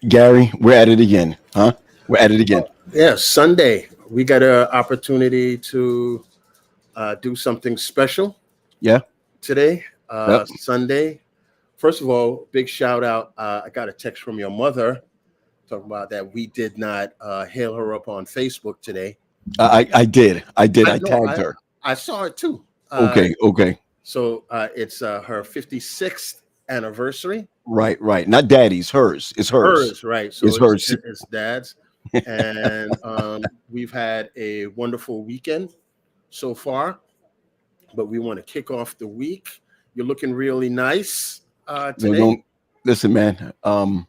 Gary, we're at it again, huh? We're at it again. Yeah, Sunday. We got an opportunity to do something special Yeah. today, Yep. Sunday. First of all, big shout out. I got a text from your mother talking about that we did not hail her up on Facebook today. I did. I did. I I know. tagged her. I saw it too. Okay. Okay. So it's her 56th anniversary. Right. Right. Not daddy's. Hers. It's hers. Hers, right? So It's hers. it's dad's, and we've had a wonderful weekend so far. But we want to kick off the week. You're looking really nice No, today. don't listen, man. I'm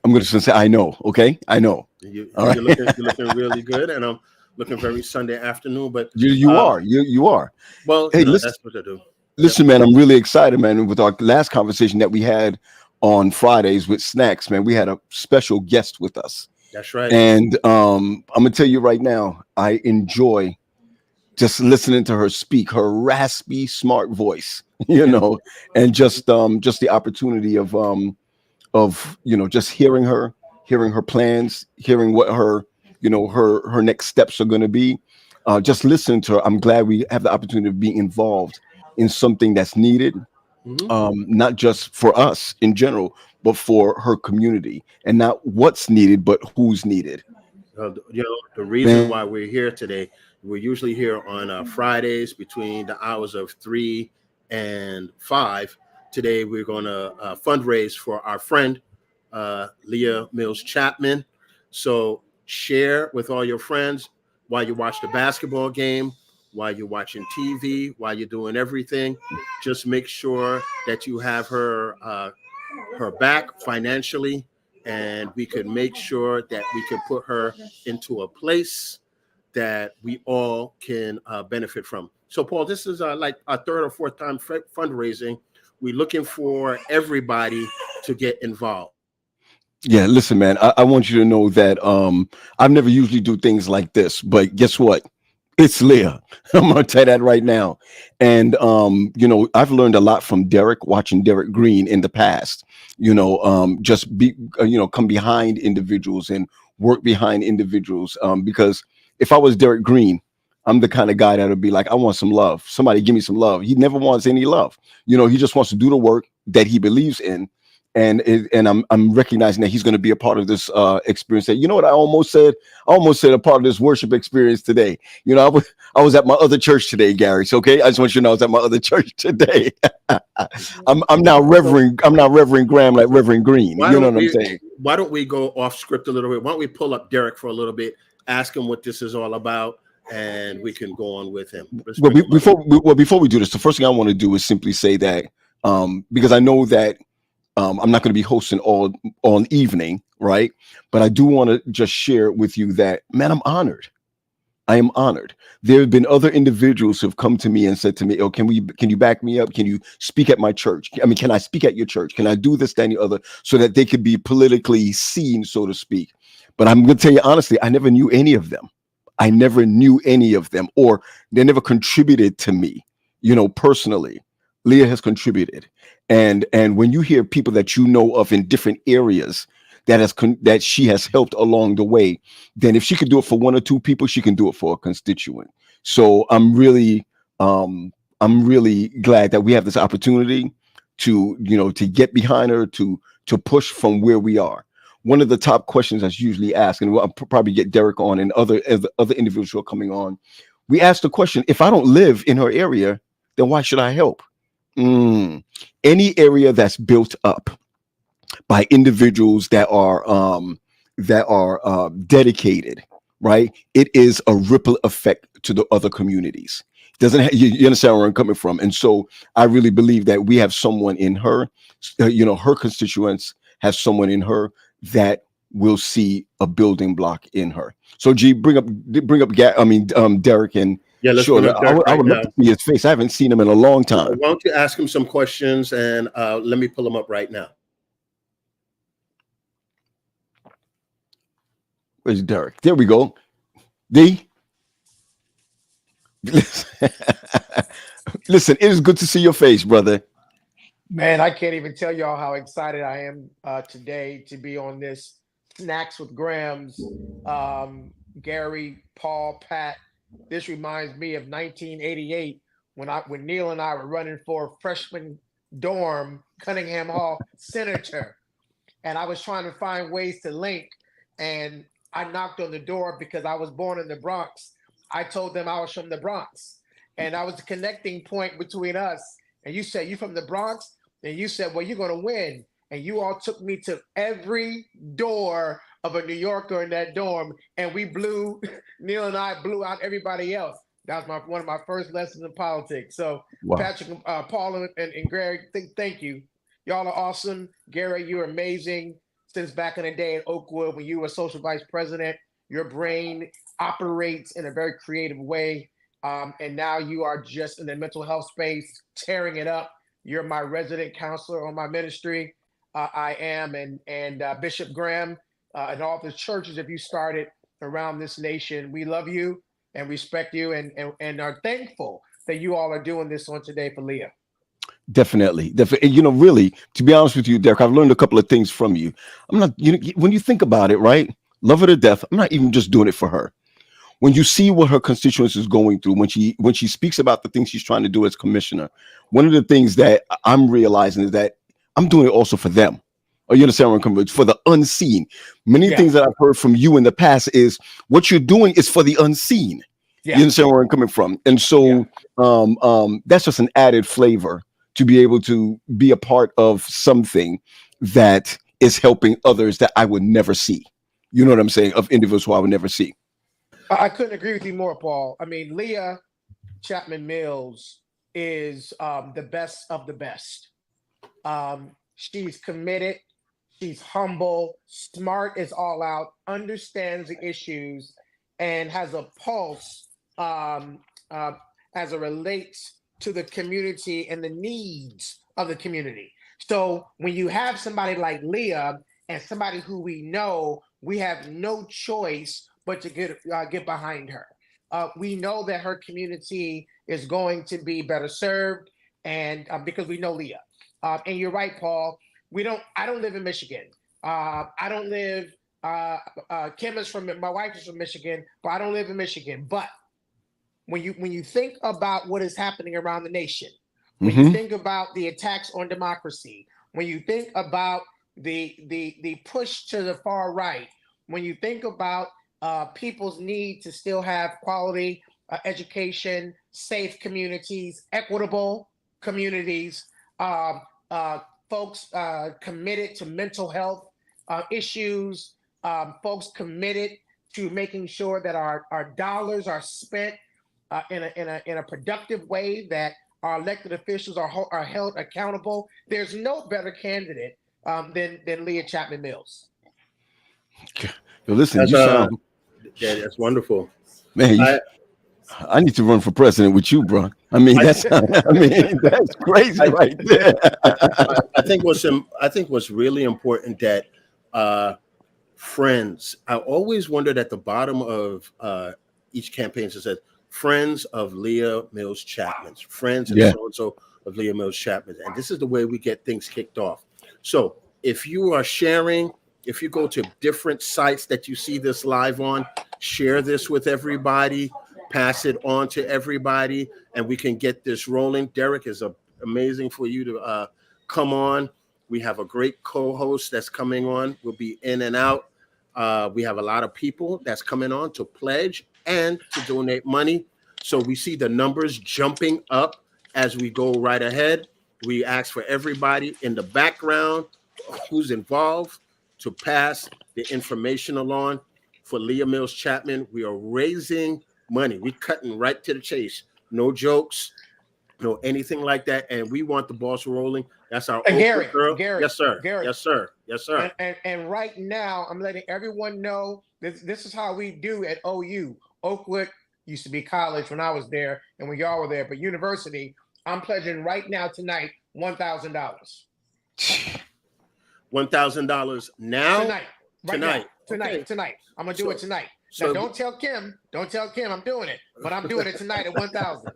going to say I know. Okay. I know. All right. You're looking really good, and I'm looking very Sunday afternoon. But You are. You are. well, Hey, listen. that's what I do. Listen, man, I'm really excited, man. With our last conversation that we had on Fridays with Snacks, man, we had a special guest with us. That's right. And I'm gonna tell you right now, I enjoy just listening to her speak, her raspy, smart voice, and just the opportunity of just hearing her plans, hearing what her next steps are gonna be. Just listening to her, I'm glad we have the opportunity of being involved in something that's needed, not just for us in general, but for her community, and not what's needed, but who's needed. The reason why we're here today, we're usually here on Fridays between the hours of 3 and 5. Today, we're going to fundraise for our friend, Leah Mills-Chapman. So share with all your friends while you watch the basketball game, while you're watching TV, while you're doing everything. Just make sure that you have her back financially, and we could make sure that we can put her into a place that we all can benefit from. So, Paul, this is like our third or fourth time fundraising. We're looking for everybody to get involved. Yeah, listen, man, I want you to know that I've never usually do things like this, but guess what? It's Leah. I'm gonna tell you that right now. And I've learned a lot from Derek, watching Derek Green in the past. Just be come behind individuals and work behind individuals. Because if I was Derek Green, I'm the kind of guy that would be like, I want some love. Somebody give me some love. He never wants any love. He just wants to do the work that he believes in. And I'm recognizing that he's going to be a part of this experience. That, what I almost said? I almost said a part of this worship experience today. I was at my other church today, Gary. So, okay, I just want you to know I was at my other church today. I'm now Reverend Graham, like Reverend Green. You know what I'm saying? Why don't we go off script a little bit? Why don't we pull up Derek for a little bit, ask him what this is all about, and we can go on with him. Before we do this, the first thing I want to do is simply say that because I know that I'm not going to be hosting all evening, right? But I do want to just share with you that, man, I'm honored. I am honored. There have been other individuals who have come to me and said to me, "Oh, can you back me up? Can you speak at my church? I mean, can I speak at your church? Can I do this, that, and the other?" So that they could be politically seen, so to speak. But I'm going to tell you honestly, I never knew any of them. Or they never contributed to me, personally. Leah has contributed. And when you hear people that you know of in different areas that she has helped along the way, then if she could do it for one or two people, she can do it for a constituent. So I'm really glad that we have this opportunity to get behind her, to push from where we are. One of the top questions that's usually asked, and we'll probably get Derek on and other individuals who are coming on. We ask the question: if I don't live in her area, then why should I help? Any area that's built up by individuals that are dedicated, right? It is a ripple effect to the other communities. You understand where I'm coming from? And so I really believe that we have someone in her, her constituents have someone in her that will see a building block in her. So G, bring up Derek, and yeah, let's sure, I would love to see his face. I haven't seen him in a long time. Why don't you ask him some questions, and let me pull him up right now. Where's Derek? There we go. D. Listen, it is good to see your face, brother. Man, I can't even tell y'all how excited I am today to be on this Snacks with Grams. Gary, Paul, Pat. This reminds me of 1988 when Neil and I were running for freshman dorm, Cunningham Hall senator, and I was trying to find ways to link. And I knocked on the door because I was born in the Bronx. I told them I was from the Bronx, and I was the connecting point between us. And you said, "You from the Bronx?" And you said, "Well, you're going to win." And you all took me to every door of a New Yorker in that dorm, and we blew. Neil and I blew out everybody else. That was one of my first lessons in politics. So, Wow. Patrick, Paul, and Greg, thank you. Y'all are awesome. Gary, you're amazing. Since back in the day at Oakwood, when you were social vice president, your brain operates in a very creative way. And now you are just in the mental health space, tearing it up. You're my resident counselor on my ministry. I am, and Bishop Graham and all the churches that you started around this nation. We love you and respect you, and are thankful that you all are doing this on Today for Leah. Definitely, definitely. You know, really, to be honest with you, Derek, I've learned a couple of things from you. I'm not, you know, when you think about it, right? Love her to death. I'm not even just doing it for her. When you see what her constituents is going through, when she speaks about the things she's trying to do as commissioner, one of the things that I'm realizing is that I'm doing it also for them. Or you understand where I'm coming from? It's for the unseen. Many Yeah, things that I've heard from you in the past is what you're doing is for the unseen. You yeah, understand where I'm coming from? And yeah. so that's just an added flavor to be able to be a part of something that is helping others that I would never see. You know what I'm saying? Of individuals who I would never see. I couldn't agree with you more, Paul. I mean, Leah Chapman Mills is the best of the best. She's committed. She's humble, smart is all out, understands the issues, and has a pulse um, uh, as it relates to the community and the needs of the community. So when you have somebody like Leah and somebody who we know, we have no choice but to get behind her. We know that her community is going to be better served, and because we know Leah. And you're right, Paul. We don't. I don't live in Michigan. I don't live. Kim is from. My wife is from Michigan, but I don't live in Michigan. But when you think about what is happening around the nation, when you Hmm. think about the attacks on democracy, when you think about the push to the far right, when you think about people's need to still have quality education, safe communities, equitable communities, uh, uh, folks committed to mental health issues, folks committed to making sure that our dollars are spent in a productive way, that our elected officials are held accountable. There's no better candidate than Leah Chapman Mills. So listen, That's you sound, yeah, that's wonderful. man. I I need to run for president with you, bro. I mean, I that's I mean, that's crazy I, right there. I think what's really important that uh, friends. I always wondered at the bottom of each campaign it says friends of Leah Mills-Chapman, friends and Yeah. so and so of Leah Mills-Chapman, and this is the way we get things kicked off. So if you are sharing, if you go to different sites that you see this live on, share this with everybody, pass it on to everybody, and we can get this rolling. Derek, is amazing for you to come on. We have a great co-host that's coming on. We'll be in and out. We have a lot of people that's coming on to pledge and to donate money. So we see the numbers jumping up as we go right ahead. We ask for everybody in the background who's involved to pass the information along for Leah Mills-Chapman. We are raising money. We're cutting right to the chase. No jokes, no anything like that. And we want the balls rolling. That's our And Oakwood Gary, girl. Gary, Yes, sir. Gary, Yes, sir. Yes, sir. and right now I'm letting everyone know this is how we do at OU. Oakwood used to be college when I was there and when y'all were there, but university. I'm pledging right now tonight $1,000 $1,000 now, tonight, right now, tonight. tonight, Okay. tonight. I'm gonna do So it tonight. Now, don't tell Kim. Don't tell Kim I'm doing it, but I'm doing it tonight at 1,000.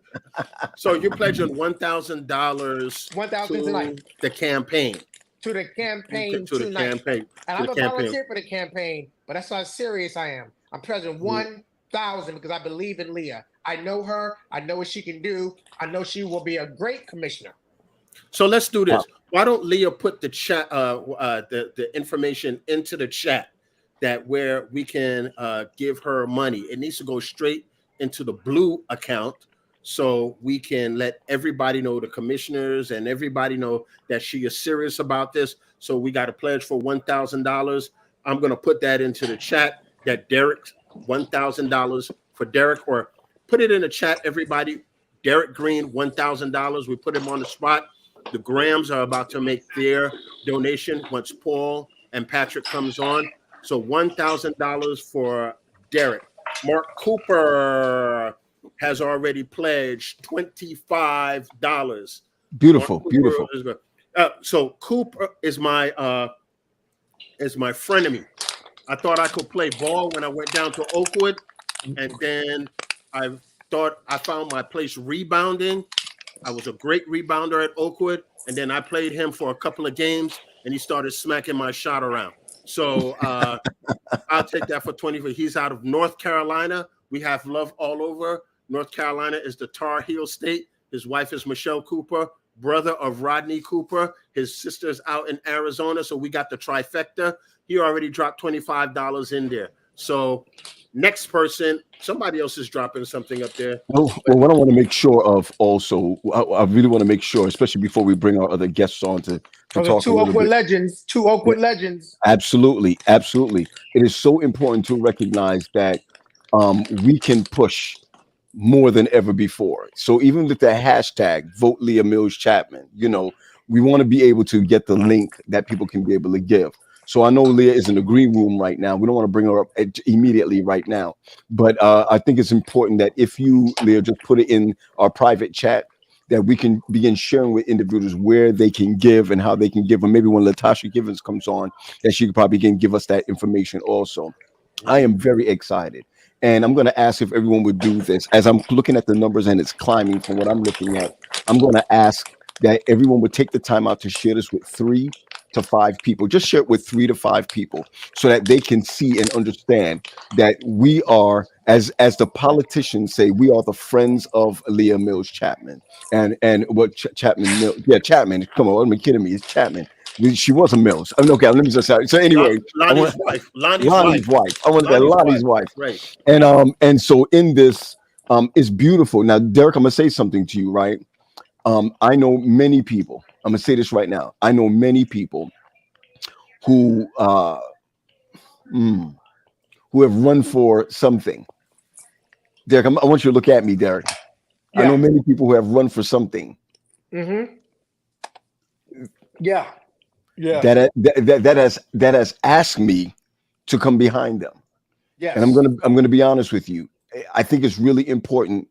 So you're pledging $1,000 1,000 to tonight. the campaign. To the campaign To the tonight. campaign. And To I'm the a campaign. volunteer for the campaign, but that's how serious I am. I'm pledging 1,000 because I believe in Leah. I know her. I know what she can do. I know she will be a great commissioner. So let's do this. Why don't Leah put the chat, the information into the chat that where we can give her money. It needs to go straight into the blue account so we can let everybody know, the commissioners and everybody know that she is serious about this. So we got a pledge for $1,000. I'm going to put that into the chat, that Derek, $1,000 for Derek, or put it in the chat, everybody. Derek Green, $1,000. We put him on the spot. The Grahams are about to make their donation once Paul and Patrick comes on. So $1,000 for Derek. Mark Cooper has already pledged $25. Beautiful, beautiful. So Cooper is my frenemy. I thought I could play ball when I went down to Oakwood, and then I thought I found my place rebounding. I was a great rebounder at Oakwood, and then I played him for a couple of games, and he started smacking my shot around. So I'll take that for 20. He's out of North Carolina. We have love all over. North Carolina is the Tar Heel state. His wife is Michelle Cooper, brother of Rodney Cooper. His sister's out in Arizona, so we got the trifecta. He already dropped $25 in there. So next person, somebody else is dropping something up there. Well, what I want to make sure of also, I really want to make sure, especially before we bring our other guests on to talk two Oakwood legends. Two Oakwood legends. Absolutely, absolutely. It is so important to recognize that we can push more than ever before. So even with the hashtag vote Leah Mills-Chapman, we want to be able to get the link that people can be able to give. So I know Leah is in the green room right now. We don't want to bring her up immediately right now, but I think it's important that if you, Leah, just put it in our private chat, that we can begin sharing with individuals where they can give and how they can give. Or maybe when Latasha Givens comes on, that she could probably give us that information also. I am very excited. And I'm going to ask if everyone would do this. As I'm looking at the numbers and it's climbing from what I'm looking at, I'm going to ask that everyone would take the time out to share this with 3 to 5 people. Just share it with 3 to 5 people so that they can see and understand that we are, as the politicians say, we are the friends of Leah Mills-Chapman. And what Chapman Mills? Yeah, Chapman. Come on, I'm kidding me. It's Chapman. She was a Mills. I mean, okay, let me just say. So anyway, Lonnie's wife. Lonnie's wife. I want to say Lonnie's wife. Right. And so in this, it's beautiful. Now, Derek, I'm gonna say something to you, right? I know many people. I'm gonna say this right now. I know many people who have run for something. Derek, I want you to look at me, Derek. Yeah. I know many people who have run for something. Mm-hmm. Yeah. That has asked me to come behind them. Yes. And I'm gonna be honest with you. I think it's really important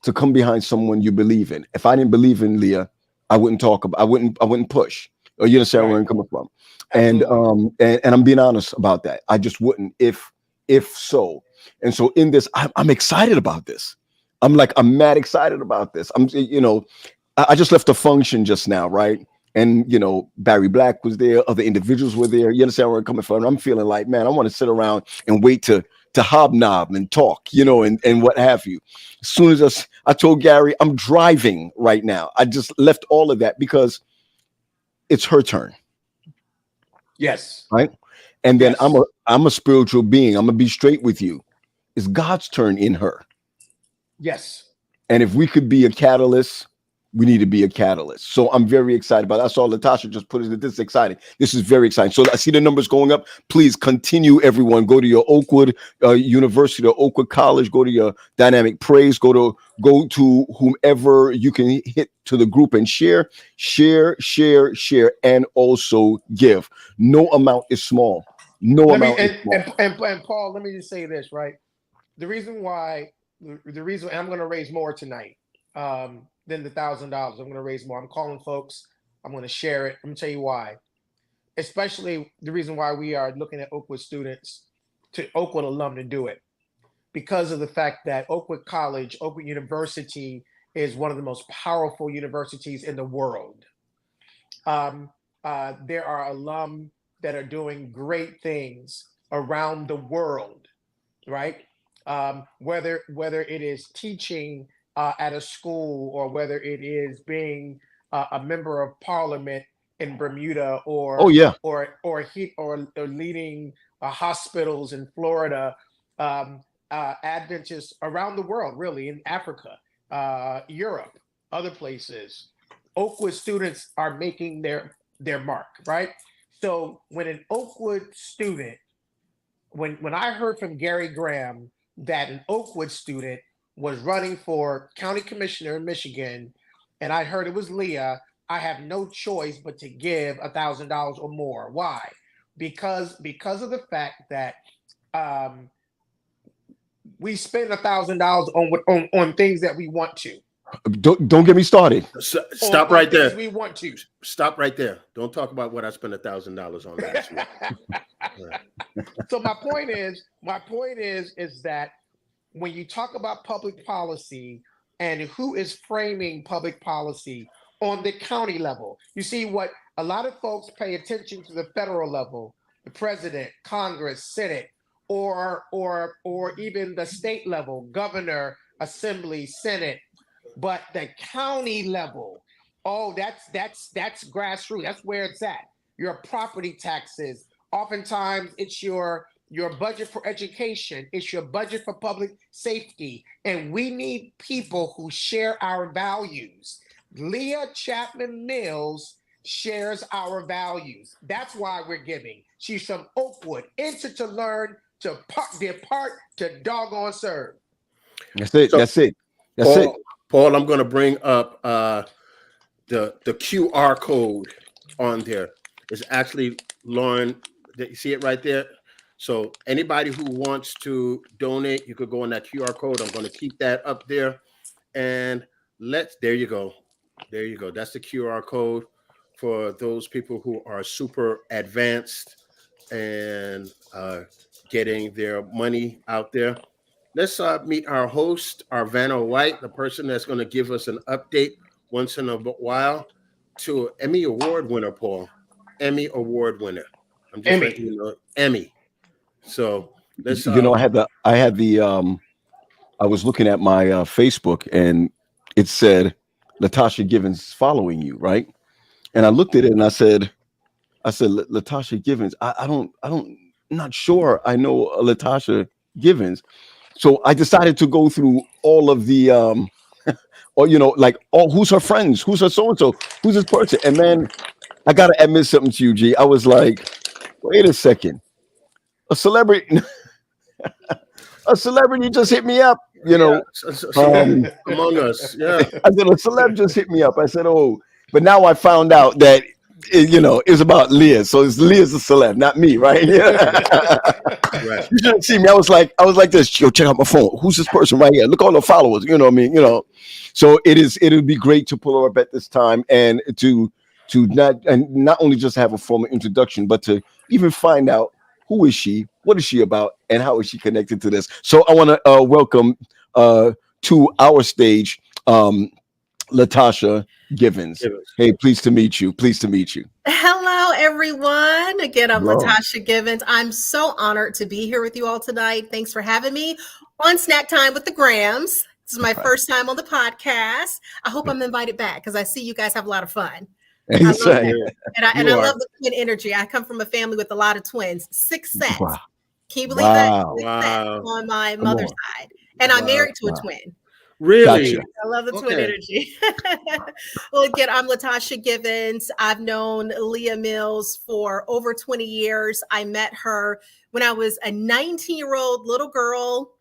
to come behind someone you believe in. If I didn't believe in Leah, I wouldn't talk about. I wouldn't push. Or you understand where I'm coming from. And I'm being honest about that. I just wouldn't if so. And so in this, I'm excited about this. I'm mad excited about this. I just left a function just now, right? And Barry Black was there, other individuals were there. You understand where I'm coming from? I'm feeling like, man, I want to sit around and wait to hobnob and talk, and what have you. As soon as I told Gary, I'm driving right now. I just left all of that because it's her turn. Yes. Right. And then I'm a spiritual being. I'm gonna be straight with you. It's God's turn in her. Yes. And if we could be a catalyst, we need to be a catalyst. So I'm very excited about that. I saw Latasha just put it. This is exciting. This is very exciting. So I see the numbers going up. Please continue, everyone. Go to your Oakwood University or Oakwood College. Go to your Dynamic Praise. Go to whomever you can hit to the group and share, and also give. No amount is small. No amount is small. And Paul, let me just say this, right? The reason I'm going to raise more tonight. Than the $1,000. I'm going to raise more. I'm calling folks. I'm going to share it. I'm going to tell you why. Especially the reason why we are looking at Oakwood students, to Oakwood alum to do it. because of the fact that Oakwood College, Oakwood University is one of the most powerful universities in the world. There are alum that are doing great things around the world, right? Whether it is teaching at a school, or whether it is being a member of parliament in Bermuda, Oh yeah. or leading hospitals in Florida, Adventists around the world, really, in Africa, Europe, other places. Oakwood students are making their mark, right? So when an Oakwood student, when I heard from Gary Graham that an Oakwood student was running for county commissioner in Michigan, and I heard it was Leah, I have no choice but to give $1,000 or more. Why? Because of the fact that we spend $1,000 on things that we want to. Don't get me started. Stop right there. We want to. Stop right there. Don't talk about what I spent $1,000 on last week. So my point is that when you talk about public policy and who is framing public policy on the county level, you see what a lot of folks pay attention to the federal level, the president, Congress, Senate, or even the state level, governor, assembly, Senate, but the county level, oh, that's grassroots. That's where it's at. Your property taxes. Oftentimes, it's your budget for education. It's your budget for public safety. And we need people who share our values. Leah Chapman Mills shares our values. That's why we're giving. She's from Oakwood. Enter to learn, to depart, to doggone serve. That's it. That's it. Paul, I'm going to bring up the QR code on there. It's actually Lauren. You see it right there? So anybody who wants to donate, you could go on that QR code. I'm going to keep that up there. And there you go. There you go. That's the QR code for those people who are super advanced and getting their money out there. Let's meet our host, Arvana White, the person that's going to give us an update once in a while to Emmy Award winner, Paul. Emmy Award winner. I'm just letting you know, Emmy. So let's. I was looking at my Facebook and it said Latasha Givens following you, right? And I looked at it and I said, Latasha Givens. I'm not sure I know Latasha Givens. So I decided to go through all of the, or who's her friends, who's her so-and-so, who's this person, and then I gotta admit something to you, G. I was like, wait a second, a celebrity just hit me up, among us, yeah. I said a celeb just hit me up. I said, oh, but now I found out that it's about Leah, so Leah's a celeb, not me, right? Right. You shouldn't see me. I was like this. Yo, check out my phone. Who's this person right here? Look at all the followers. You know what I mean? So it'll be great to pull her up at this time and to not only just have a formal introduction, but to even find out who is she, what is she about, and how is she connected to this. So I want to welcome to our stage Latasha Givens. Hey, pleased to meet you. Hello, everyone. Again, I'm Latasha Givens. I'm so honored to be here with you all tonight. Thanks for having me on Snack Time with the Grams. This is my first time on the podcast. I hope I'm invited back because I see you guys have a lot of fun. Exactly. I love the twin energy. I come from a family with a lot of twins. 6 sets. Wow. Can you believe that? 6 sets on my mother's side. And I'm married to a twin. Really? Gotcha. I love the twin energy. Well, again, I'm Latasha Givens. I've known Leah Mills for over 20 years. I met her when I was a 19-year-old little girl,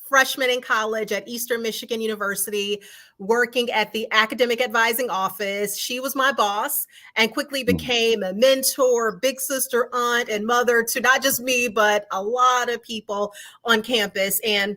freshman in college at Eastern Michigan University, working at the academic advising office. She was my boss and quickly became a mentor, big sister, aunt, and mother to not just me, but a lot of people on campus. And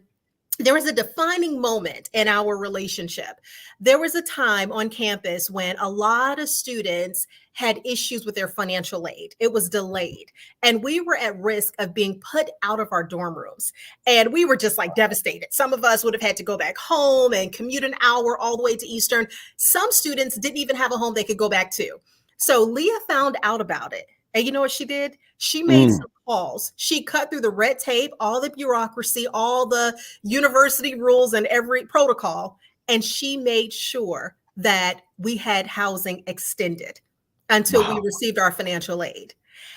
there was a defining moment in our relationship. There was a time on campus when a lot of students had issues with their financial aid. It was delayed, and we were at risk of being put out of our dorm rooms. And we were just like devastated. Some of us would have had to go back home and commute an hour all the way to Eastern. Some students didn't even have a home they could go back to. So Leah found out about it. And you know what she did? She made some calls. She cut through the red tape, all the bureaucracy, all the university rules and every protocol. And she made sure that we had housing extended until we received our financial aid.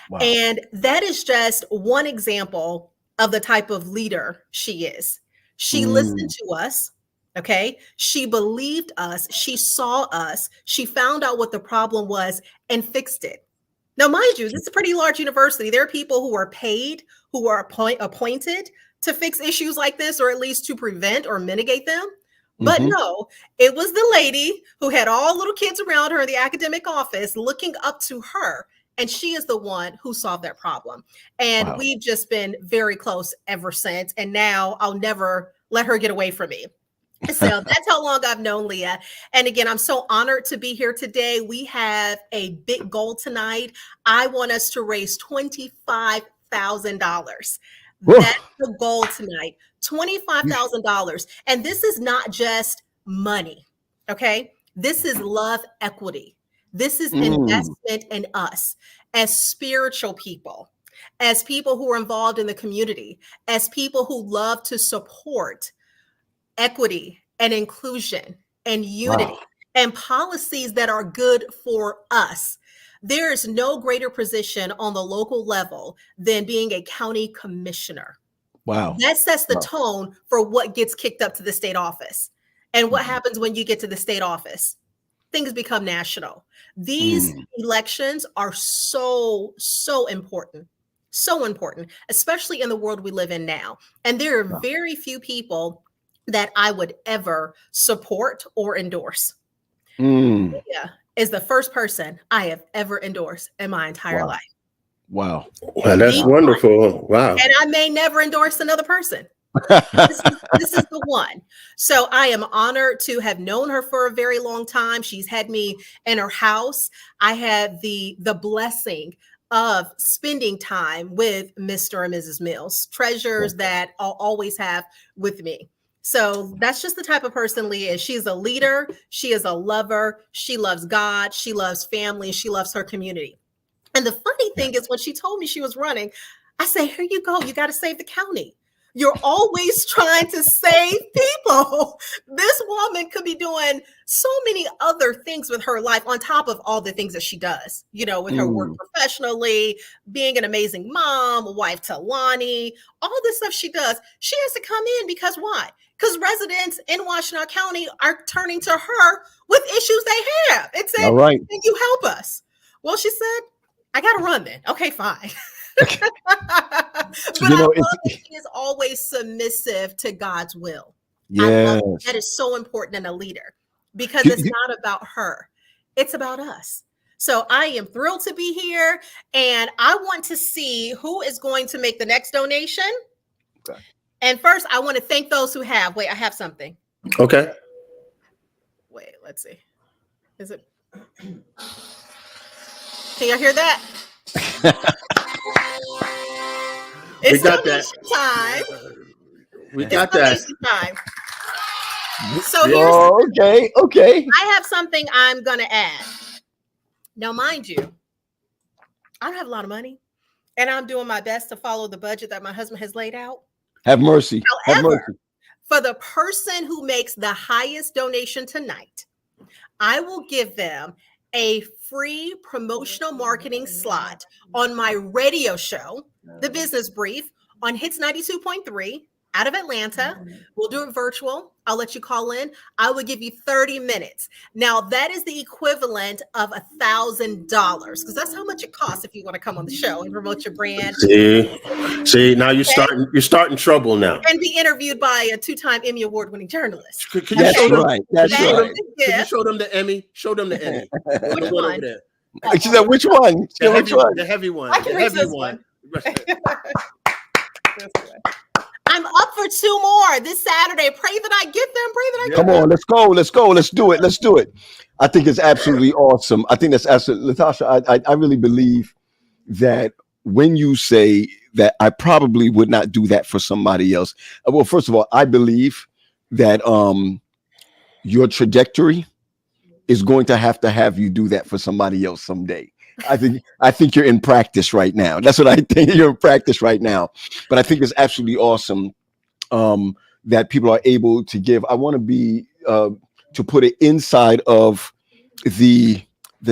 Wow. And that is just one example of the type of leader she is. She listened to us. Okay. She believed us. She saw us. She found out what the problem was and fixed it. Now, mind you, this is a pretty large university. There are people who are paid, who are appointed to fix issues like this, or at least to prevent or mitigate them. But no, it was the lady who had all little kids around her in the academic office looking up to her. And she is the one who solved that problem. And we've just been very close ever since. And now I'll never let her get away from me. So that's how long I've known Leah. And again, I'm so honored to be here today. We have a big goal tonight. I want us to raise $25,000. That's the goal tonight, $25,000. And this is not just money, okay? This is love equity. This is investment in us as spiritual people, as people who are involved in the community, as people who love to support equity and inclusion and unity and policies that are good for us. There is no greater position on the local level than being a county commissioner. Wow. That sets the tone for what gets kicked up to the state office. And what happens when you get to the state office? Things become national. These elections are so important. So important, especially in the world we live in now. And there are very few people that I would ever support or endorse. Leah is the first person I have endorsed endorsed in my entire life. Wow. That's wonderful. Wow. And I may never endorse another person. This is the one. So I am honored to have known her for a very long time. She's had me in her house. I had the blessing of spending time with Mr. and Mrs. Mills, treasures that I'll always have with me. So that's just the type of person Leah is. She's a leader. She is a lover. She loves God. She loves family. She loves her community. And the funny thing is, when she told me she was running, I say, here you go. You got to save the county. You're always trying to save people. This woman could be doing so many other things with her life on top of all the things that she does, you know, with her work professionally, being an amazing mom, a wife to Lonnie, all this stuff she does. She has to come in because why? Because residents in Washtenaw County are turning to her with issues they have. It said, can you help us? Well, she said, I got to run then. Okay, fine. But I love that she is always submissive to God's will. Yes. That is so important in a leader, because it's not about her. It's about us. So I am thrilled to be here, and I want to see who is going to make the next donation. Okay. And first, I want to thank those who have. Wait, I have something. Okay. Wait, let's see. Is it? Can y'all hear that? It's donation time. We got that. Time. So here's okay. I have something I'm gonna add. Now, mind you, I don't have a lot of money, and I'm doing my best to follow the budget that my husband has laid out. Have mercy. However, have mercy. For the person who makes the highest donation tonight, I will give them a free promotional marketing slot on my radio show, The Business Brief, on Hits 92.3 out of Atlanta. We'll do it virtual. I'll let you call in. I will give you 30 minutes. Now, that is the equivalent of $1,000, because that's how much it costs if you want to come on the show and promote your brand. See, now you're starting trouble now. And be interviewed by a 2-time Emmy Award-winning journalist. Can you show them? That's right. Can you show them the Emmy? Show them the Emmy. Which one? She said, which one? The heavy one. I can reach this one. I'm up for 2 more this Saturday. Pray that I get them. Pray that I get Come on, let's go. Let's go. Let's do it. Let's do it. I think it's absolutely awesome. I think that's absolutely, Latasha, I really believe that when you say that I probably would not do that for somebody else. Well, first of all, I believe that your trajectory is going to have you do that for somebody else someday. I think you're in practice right now. That's what I think. You're in practice right now. But I think it's absolutely awesome that people are able to give. I want to be to put it inside of the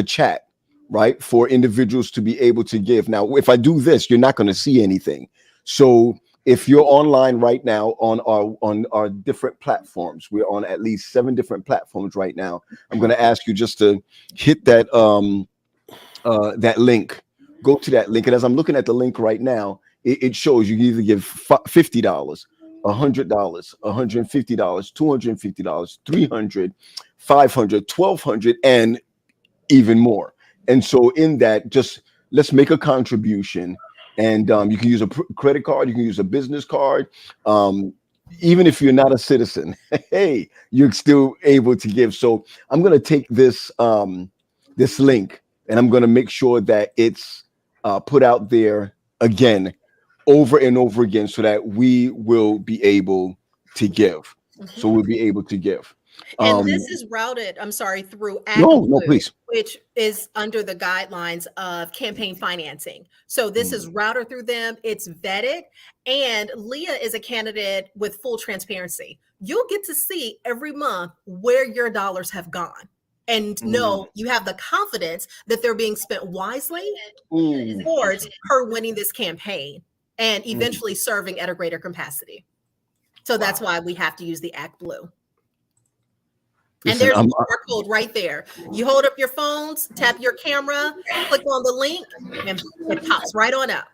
chat, right, for individuals to be able to give. Now, if I do this, you're not going to see anything. So if you're online right now on our different platforms, we're on at least 7 different platforms right now. I'm going to ask you just to hit that that link. Go to that link, and as I'm looking at the link right now, it shows you can either give $50, $100, $150, $250, $300, $500, $1,200, and even more. And so in that, just let's make a contribution. And you can use a credit card, you can use a business card. Even if you're not a citizen, hey, you're still able to give. So I'm going to take this this link, and I'm going to make sure that it's put out there again, over and over again, so that we will be able to give. So we'll be able to give. And this is routed, I'm sorry, through no, please. which is under the guidelines of campaign financing. So this is routed through them. It's vetted. And Leah is a candidate with full transparency. You'll get to see every month where your dollars have gone. And know you have the confidence that they're being spent wisely towards her winning this campaign and eventually serving at a greater capacity. So that's why we have to use the Act Blue. And there's a QR code right there. You hold up your phones, tap your camera, click on the link, and it pops right on up.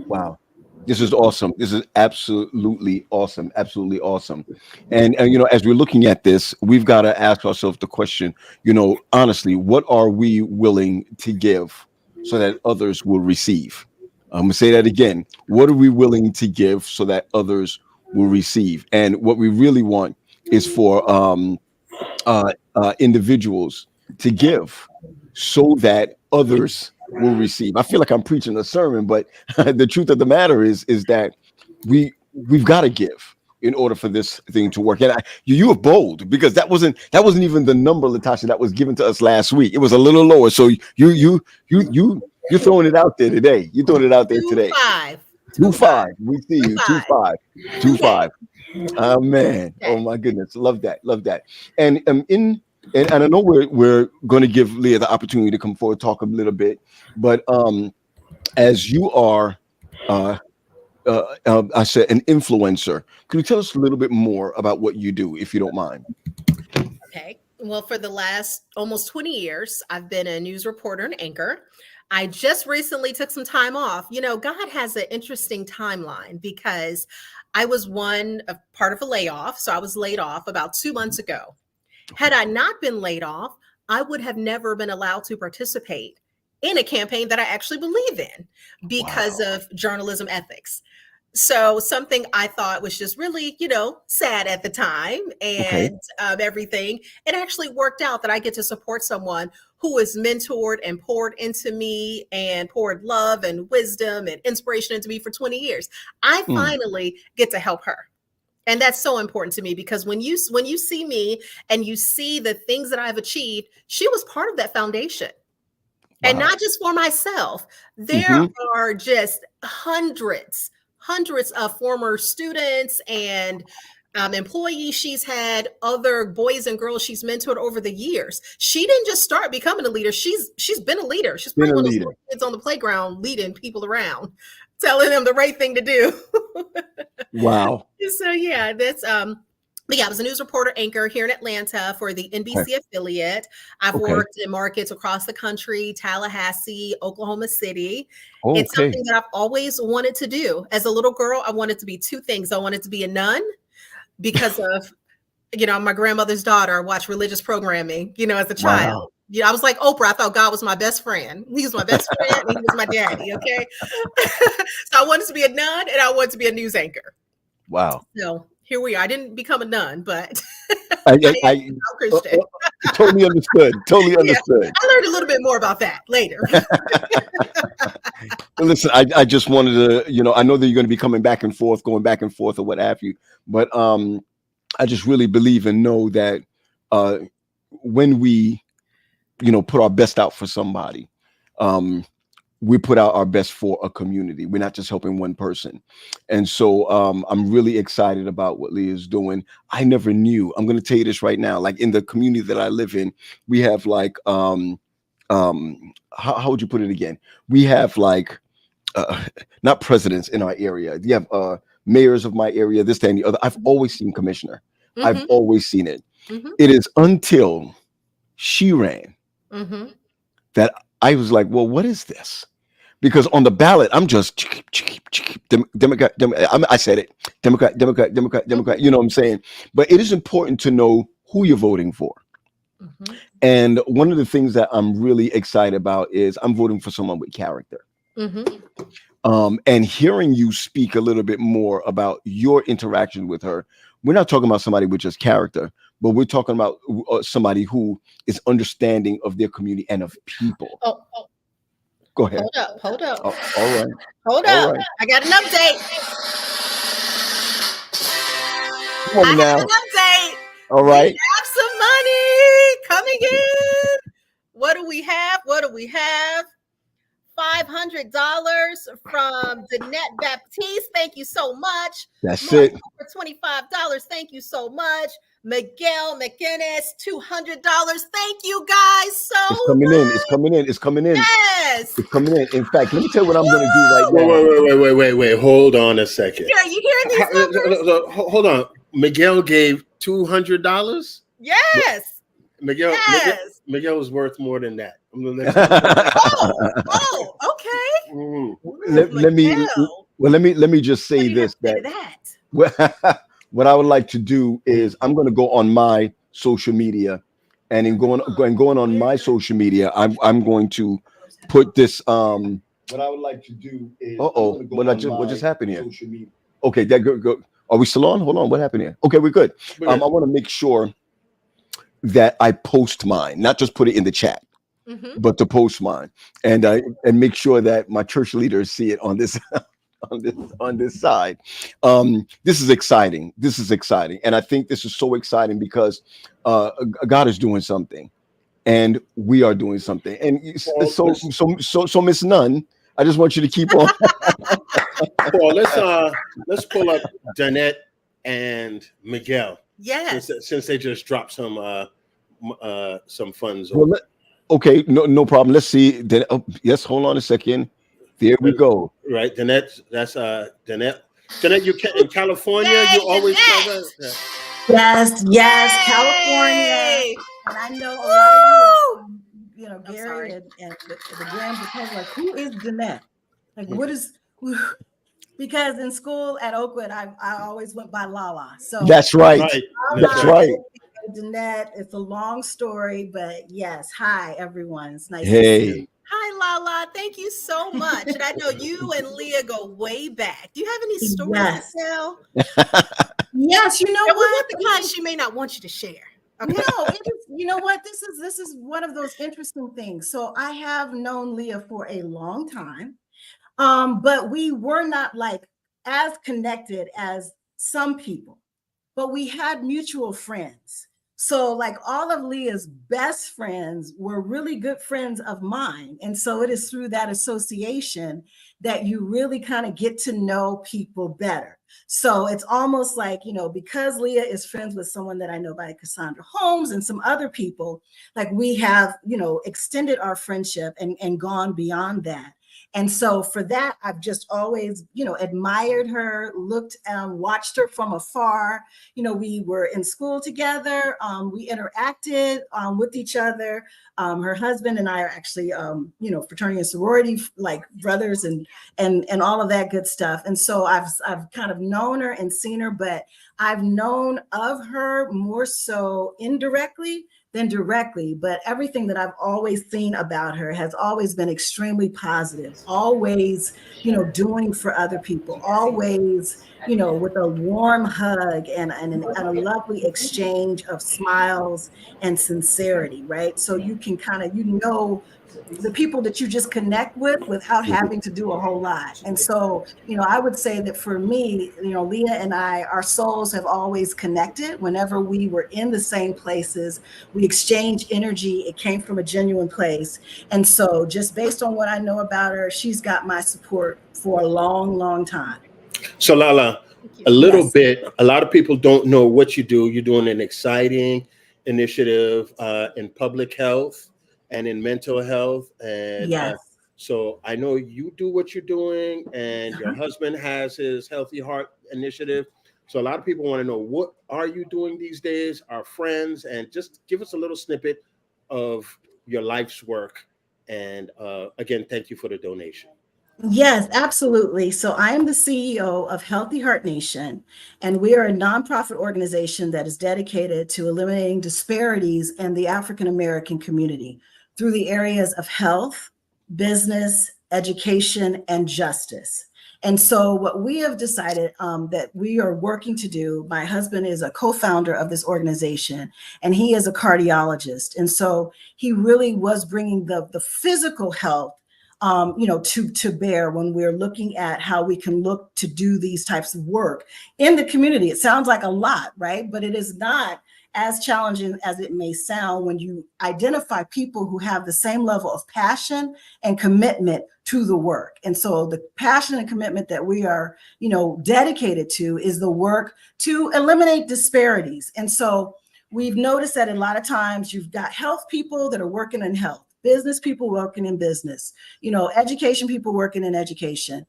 Wow. This is awesome. This is absolutely awesome. Absolutely awesome. And you know, as we're looking at this, we've got to ask ourselves the question, you know, honestly, what are we willing to give so that others will receive? I'm going to say that again. What are we willing to give so that others will receive? And what we really want is for individuals to give so that others will receive. I feel like I'm preaching a sermon, but the truth of the matter is that we've got to give in order for this thing to work. And you were bold, because that wasn't even the number, Latasha, that was given to us last week. It was a little lower. So you're throwing it out there today. You're throwing it out there today. 2.5. We see you. 2.5. 2.5. Oh man. Oh my goodness. Love that. Love that. And and I know we're going to give Leah the opportunity to come forward, talk a little bit, but as you are, I said, an influencer, can you tell us a little bit more about what you do, if you don't mind? Okay. Well, for the last almost 20 years, I've been a news reporter and anchor. I just recently took some time off. You know, God has an interesting timeline, because I was part of a layoff. So I was laid off about 2 months ago. Had I not been laid off, I would have never been allowed to participate in a campaign that I actually believe in because of journalism ethics. So something I thought was just really, you know, sad at the time and everything. It actually worked out that I get to support someone who is mentored and poured into me and poured love and wisdom and inspiration into me for 20 years. I finally get to help her. And that's so important to me, because when you see me and you see the things that I've achieved, she was part of that foundation. And not just for myself. There are just hundreds of former students and employees she's had, other boys and girls she's mentored over the years. She didn't just start becoming a leader. She's been a leader. She's been one of those kids on the playground leading people around, telling them the right thing to do. Wow. So yeah, that's but yeah, I was a news reporter anchor here in Atlanta for the NBC affiliate. I've worked in markets across the country, Tallahassee, Oklahoma City. It's something that I've always wanted to do. As a little girl, I wanted to be 2 things. I wanted to be a nun because of, you know, my grandmother's daughter. I watched religious programming, you know, as a child. Yeah, I was like Oprah. I thought God was my best friend. He was my best friend, and he was my daddy. Okay, so I wanted to be a nun, and I wanted to be a news anchor. Wow. So here we are. I didn't become a nun, but I I am a Christian. totally understood. Totally Yeah, understood. I learned a little bit more about that later. Listen, I just wanted to, I know that you're going to be coming back and forth, going back and forth, or what have you. But I just really believe and know that when we, put our best out for somebody, we put out our best for a community. We're not just helping one person. And so I'm really excited about what Leah is doing. I never knew. I'm going to tell you this right now. Like in the community that I live in, we have like, how would you put it again? We have like, not presidents in our area. You have mayors of my area, this, that, and the other. I've always seen commissioner. Mhm. I've always seen it. Mhm. It is until she ran Mhm. that I was like, well, what is this? Because on the ballot, I'm just Democrat. I said it, Democrat. You know what I'm saying? But it is important to know who you're voting for. Mhm. And one of the things that I'm really excited about is I'm voting for someone with character. Mhm. And hearing you speak a little bit more about your interaction with her, we're not talking about somebody with just character, but we're talking about somebody who is understanding of their community and of people. Oh, Go ahead. hold up. Oh, all right. Hold All up. right. I got an update. Come on I now. have an update. All We right. have some money coming in. What do we have? $500 from Danette Baptiste. Thank you so much. That's Mark it. for $25. Thank you so much. Miguel McGinnis, $200. Thank you guys so It's coming much. in. It's coming in. It's coming in. Yes. It's coming in. In fact, let me tell you what I'm going to do right now. Wait. Hold on a second. Yeah, you hear these numbers? Hold on. Miguel gave $200. Yes. Miguel was worth more than that. I'm gonna let Okay. Let me just say this, that what I would like to do is I'm going to go on my social media, and in going on my social media, I'm going to put this. What I would like to do is what just happened here? Okay, that go. Are we still on? Hold on, what happened here? Okay, we're good. I want to make sure that I post mine, not just put it in the chat, but to post mine, and make sure that my church leaders see it on this on this side. This is exciting. And I think this is so exciting because God is doing something, and we are doing something. And so Miss Nunn, I just want you to keep on. Paul, let's pull up Danette and Miguel. Yes. Since they just dropped some funds. Well, okay, no problem. Let's see. Yes, hold on a second. There we go. Right, Danette. That's Danette. Danette, you in California. Yay, you always Danette. Yes, California. And I know a lot of you, Gary and the Grahams are like, who is Danette? Like, what is? Because in school at Oakwood, I always went by Lala. So that's right. That's right. Danette, it's a long story, but yes. Hi, everyone. It's nice to Hey. see you. Hi, Lala. Thank you so much. And I know you and Leah go way back. Do you have any stories to tell? Yes, you know what? We what? want the kind she may not want you to share. Okay. No, you know what? This is one of those interesting things. So I have known Leah for a long time. But we were not like as connected as some people, but we had mutual friends. So like all of Leah's best friends were really good friends of mine. And so it is through that association that you really kind of get to know people better. So it's almost like, because Leah is friends with someone that I know by Cassandra Holmes and some other people, like we have, extended our friendship and gone beyond that. And so for that, I've just always, admired her, watched her from afar. We were in school together. We interacted with each other. Her husband and I are actually, fraternity and sorority, like brothers and all of that good stuff. And so I've kind of known her and seen her, but I've known of her more so indirectly than directly, but everything that I've always seen about her has always been extremely positive, always, doing for other people, always, with a warm hug and a lovely exchange of smiles and sincerity, right? So you can kind of, the people that you just connect with without having to do a whole lot. And so, I would say that for me, Leah and I, our souls have always connected. Whenever we were in the same places, we exchanged energy. It came from a genuine place. And so just based on what I know about her, she's got my support for a long, long time. So Lala, a little bit, a lot of people don't know what you do. You're doing an exciting initiative in public health and in mental health. And so I know you do what you're doing, and your husband has his Healthy Heart initiative. So a lot of people want to know, what are you doing these days, our friends, and just give us a little snippet of your life's work. And again, thank you for the donation. Yes, absolutely. So I am the CEO of Healthy Heart Nation, and we are a nonprofit organization that is dedicated to eliminating disparities in the African American community through the areas of health, business, education, and justice. And so what we have decided that we are working to do, my husband is a co-founder of this organization, and he is a cardiologist. And so he really was bringing the physical health to bear when we're looking at how we can look to do these types of work in the community. It sounds like a lot, right? But it is not as challenging as it may sound when you identify people who have the same level of passion and commitment to the work. And so the passion and commitment that we are, dedicated to is the work to eliminate disparities. And so we've noticed that a lot of times you've got health people that are working in health, business people working in business, education people working in education,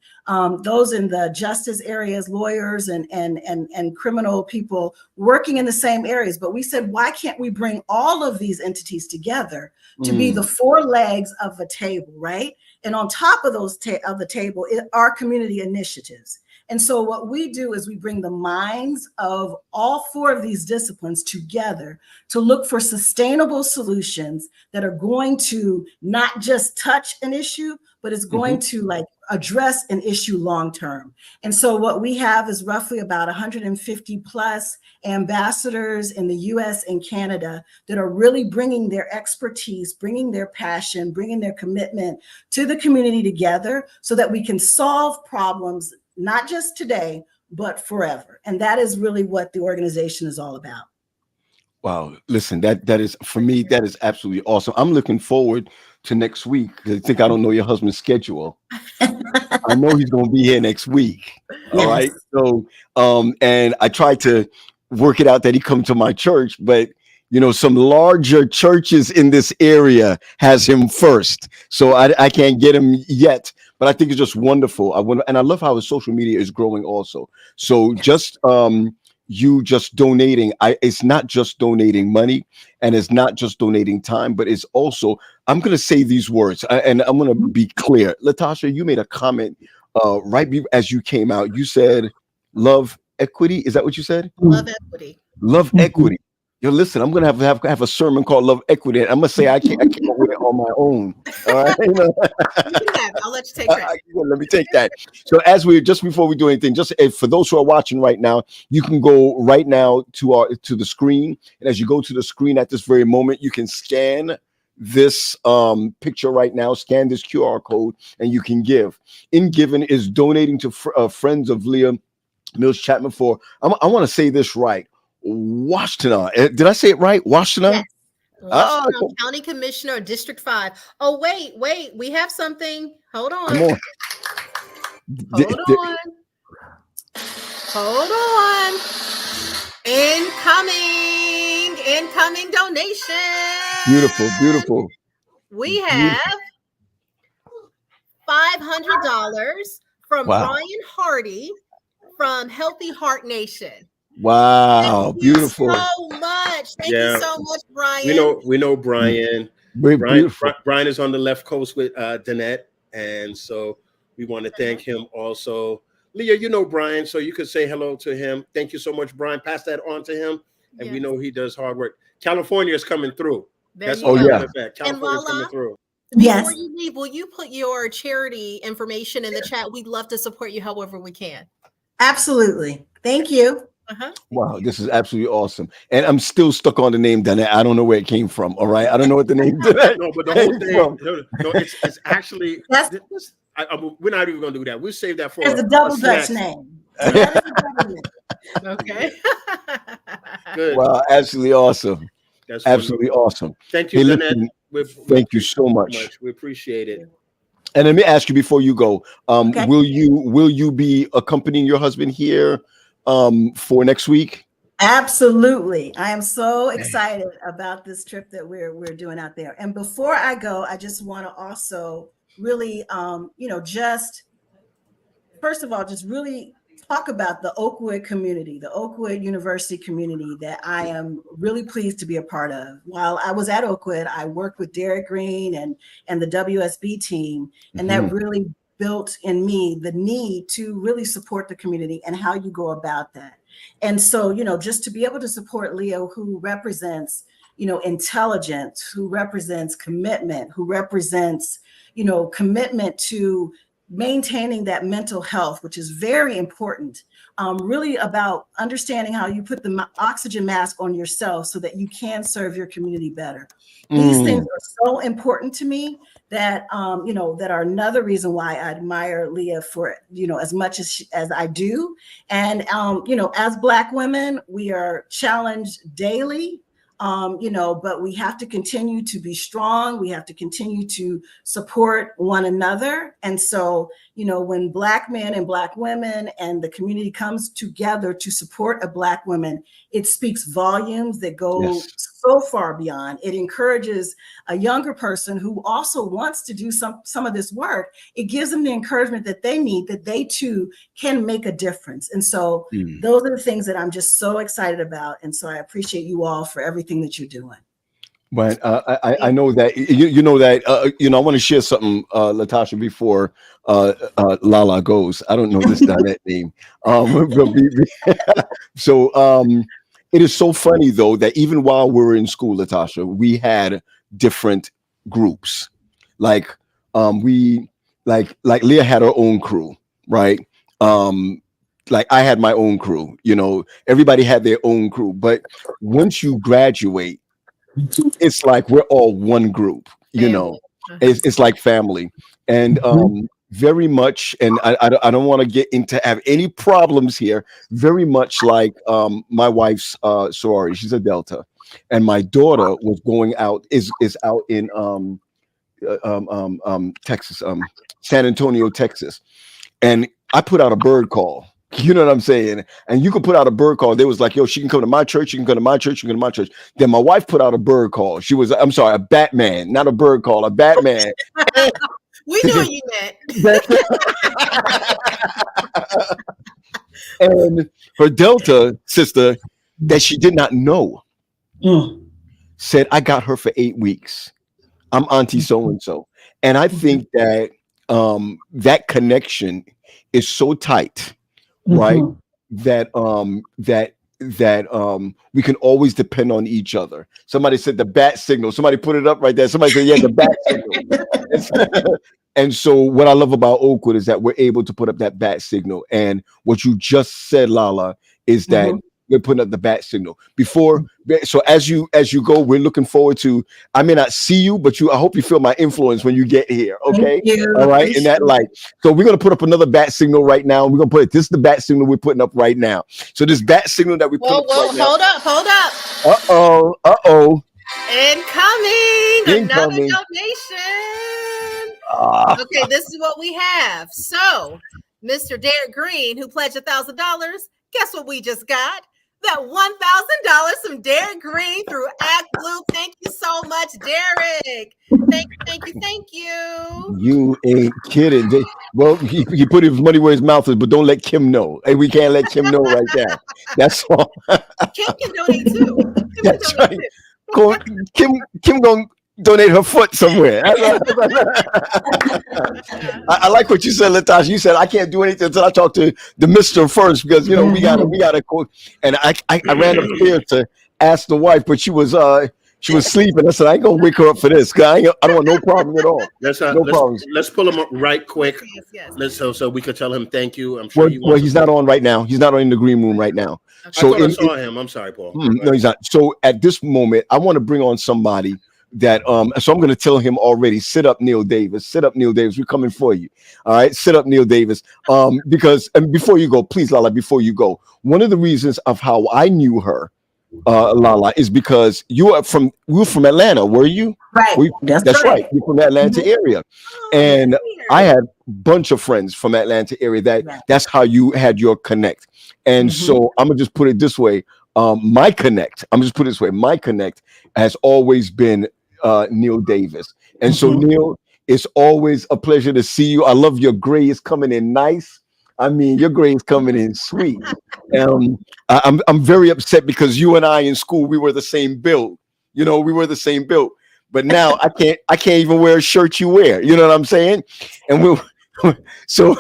those in the justice areas, lawyers and criminal people working in the same areas. But we said, why can't we bring all of these entities together to be the four legs of a table, right? And on top of those of the table are community initiatives. And so what we do is we bring the minds of all four of these disciplines together to look for sustainable solutions that are going to not just touch an issue, but it's going to address an issue long term. And so what we have is roughly about 150 plus ambassadors in the US and Canada that are really bringing their expertise, bringing their passion, bringing their commitment to the community together so that we can solve problems, not just today, but forever. And that is really what the organization is all about. Wow. Listen, that is, for me, that is absolutely awesome. I'm looking forward to next week. I think I don't know your husband's schedule. I know he's going to be here next week. All right. So, and I tried to work it out that he come to my church, but some larger churches in this area has him first. So I can't get him yet, but I think it's just wonderful. And I love how his social media is growing also. So just, you just donating, it's not just donating money, and it's not just donating time, but it's also, I'm going to say these words, and I'm going to be clear. Latasha, you made a comment as you came out. You said love equity. Is that what you said? Love equity. Love equity. Yo, listen, I'm gonna have a sermon called "Love Equity." I'm gonna say I came up with it on my own. All right, You can have it. I'll let you take that. let me take that. So, just before we do anything, for those who are watching right now, you can go right now to the screen, and as you go to the screen at this very moment, you can scan this picture right now. Scan this QR code, and you can give. In giving is donating to friends of Leah Mills-Chapman for. I want to say this right. Washington. Did I say it right? Washington? Yes. County Commissioner, District 5. Oh, wait. We have something. Hold on. Come on. Hold on. Incoming donation. Beautiful. We have $500 from Brian Hardy from Healthy Heart Nation. Wow, beautiful. Thank you so much. Thank you so much, Brian. We know Brian. Brian is on the left coast with Danette, and so we want to thank him also. Leah, you know Brian, so you could say hello to him. Thank you so much, Brian. Pass that on to him, and we know he does hard work. California is coming through. There That's you all go. I'm yeah. back. California is coming Lala? through. Yes. Before you leave, will you put your charity information in the chat? We'd love to support you however we can. Absolutely. Thank you. Wow, this is absolutely awesome. And I'm still stuck on the name Danette. I don't know where it came from. All right. I don't know what the name Danette No, but the whole came thing, from. no, it's actually, That's we're not even going to do that. We'll save that for a double Dutch snack. name. That is a double name. Okay. Good. Wow, absolutely awesome. That's Absolutely wonderful. awesome. Thank you, Hey, Danette. listen, thank you so much. We appreciate it. And let me ask you before you go, Okay. will you be accompanying your husband here for next week? Absolutely. I am so excited about this trip that we're doing out there. And before I go, I just want to also really just first of all, just really talk about the Oakwood community, the Oakwood University community that I am really pleased to be a part of. While I was at Oakwood, I worked with Derek Green and the WSB team, and that really built in me the need to really support the community and how you go about that. And so, just to be able to support Leah, who represents, intelligence, who represents commitment, who represents, commitment to maintaining that mental health, which is very important, really about understanding how you put the oxygen mask on yourself so that you can serve your community better. These things are so important to me that, that are another reason why I admire Leah for, as much as I do. And, as Black women, we are challenged daily. But we have to continue to be strong. We have to continue to support one another. And so, when Black men and Black women and the community comes together to support a Black woman, it speaks volumes that go so far beyond. It encourages a younger person who also wants to do some of this work. It gives them the encouragement that they need, that they too can make a difference. And so those are the things that I'm just so excited about. And so I appreciate you all for everything that you're doing. But I know that I want to share something, Latasha, before Lala goes. I don't know this Danette name. So it is so funny though that even while we were in school, Latasha, we had different groups. Like Leah had her own crew, right? Like I had my own crew. Everybody had their own crew. But once you graduate, it's like we're all one group, it's like family. And very much, and I don't want to get into have any problems here, very much like my wife's sorority. She's a Delta, and my daughter was going out is out in Texas, San Antonio, Texas, and I put out a bird call. You know what I'm saying? And you could put out a bird call. They was like, yo, she can come to my church. She can come to my church. She can come to my church. Then my wife put out a bird call. She was, I'm sorry, a Batman, not a bird call, a Batman. We knew what you meant. And her Delta sister that she did not know said, I got her for 8 weeks. I'm Auntie so-and-so. And I think that that connection is so tight. Right, that we can always depend on each other. Somebody said the bat signal. Somebody put it up right there. Somebody said, yeah, the bat signal. And so what I love about Oakwood is that we're able to put up that bat signal. And what you just said, Lala, is that we're putting up the bat signal before. So as you go, we're looking forward to, I may not see you, but I hope you feel my influence when you get here. Okay. All right. In that light. So we're going to put up another bat signal right now. We're going to this is the bat signal we're putting up right now. So this bat signal that we put up right now. Hold up. Uh-oh. Incoming. Another donation. Okay. This is what we have. So Mr. Derek Green, who pledged $1,000. Guess what we just got? That $1,000 from Derek Green through ActBlue. Thank you so much, Derek. Thank you. You ain't kidding. Well, he put his money where his mouth is, but don't let Kim know. Hey, we can't let Kim know right now. That's all. Kim can donate too. That's right. Kim gonna donate her foot somewhere. I like what you said, Latasha. You said I can't do anything until I talk to the Mr. first because we gotta quote. And I ran upstairs to asked the wife, but she was sleeping. I said, I ain't gonna wake her up for this, guy. I don't want no problem at all. No problems. Let's pull him up right quick. Yes. Let's so we could tell him thank you. I'm sure Well, he's not on right now. He's not in the green room right now. So I saw him. I'm sorry, Paul. No, he's not. So at this moment, I want to bring on somebody that so I'm going to tell him already. Sit up, Neil Davis. Sit up, Neil Davis. We're coming for you. All right, sit up, Neil Davis. Because and before you go, please, Lala. Before you go, one of the reasons of how I knew her, Lala, is because we were from Atlanta. Were you? Right. That's right. You're from the Atlanta area, and I had a bunch of friends from Atlanta area. That's how you had your connect. And so I'm gonna just put it this way. My connect. I'm just put it this way. My connect has always been Neil Davis, and so Neil, it's always a pleasure to see you. I love your gray is coming in nice. I mean, your grade is coming in sweet. I'm very upset because you and I in school, we were the same build. You know, we were the same build. But now I can't even wear a shirt you wear. You know what I'm saying? And so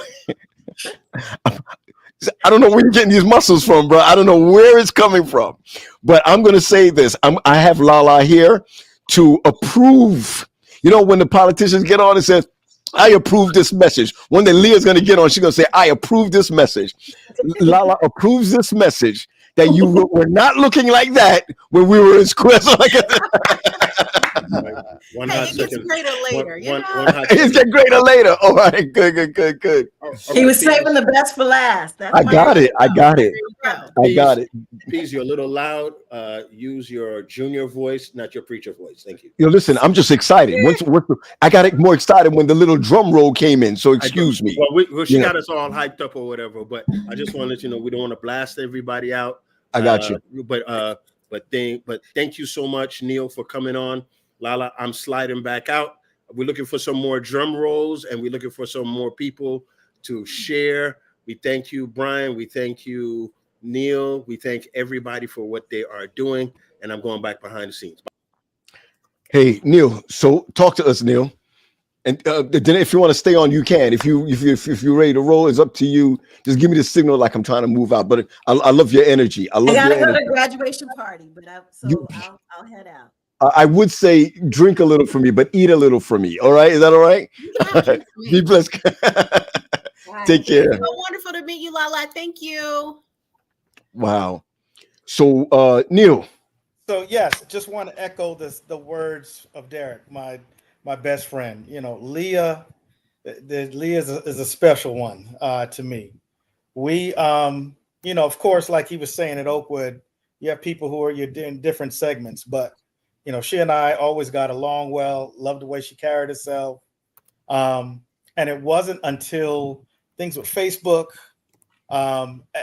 I don't know where you're getting these muscles from, bro. I don't know where it's coming from. But I'm going to say this. I have Lala here to approve. You know, when the politicians get on and say, I approve this message. One day Leah's going to get on. She's going to say, I approve this message. Lala approves this message that you were not looking like that when we were in school. It gets greater later. It gets greater later. All right. Good. He was saving the best for last. I got it. Please, you're a little loud. Use your junior voice, not your preacher voice. Thank you. You know, listen, I'm just excited. I got it more excited when the little drum roll came in. So excuse me. Well, she got us all hyped up or whatever. But I just want to let you know we don't want to blast everybody out. I got you. But thank you so much, Neil, for coming on. Lala, I'm sliding back out. We're looking for some more drum rolls, and we're looking for some more people to share. We thank you, Brian. We thank you, Neil. We thank everybody for what they are doing. And I'm going back behind the scenes. Hey, Neil. So talk to us, Neil. And then if you want to stay on, you can. If you're ready to roll, it's up to you. Just give me the signal like I'm trying to move out. But I love your energy. I gotta go to the graduation party, but I'll head out. I would say drink a little for me, but eat a little for me. All right? Is that all right? Be blessed. Take care. So wonderful to meet you, Lala. Thank you. Wow. So, Neil. So, yes, just want to echo the words of Derek, my best friend. You know, Leah is a special one to me. We, you know, of course, like he was saying at Oakwood, you have people who are you're doing different segments, but you know, she and I always got along well, loved the way she carried herself. And it wasn't until things with Facebook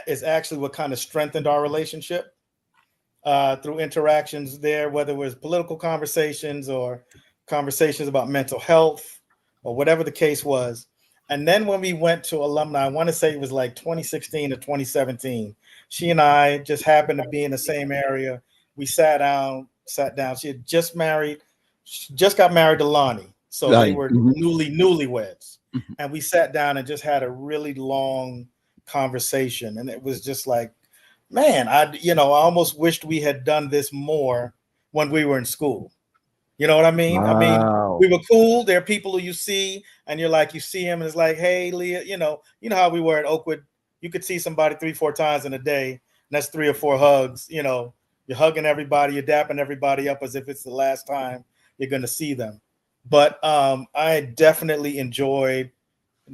is actually what kind of strengthened our relationship through interactions there, whether it was political conversations or conversations about mental health or whatever the case was. And then when we went to alumni, I want to say it was like 2016 or 2017, she and I just happened to be in the same area. We sat down. She had just got married to Lonnie. So they were newlyweds. And we sat down and just had a really long conversation. And it was just like, man, I almost wished we had done this more when we were in school. You know what I mean? Wow. I mean, we were cool. There are people who you see and you're like, you see him and it's like, hey, Leah, you know how we were at Oakwood. You could see somebody 3-4 times in a day. And that's 3 or 4 hugs, you know. You're hugging everybody, you're dapping everybody up as if it's the last time you're going to see them. But I definitely enjoyed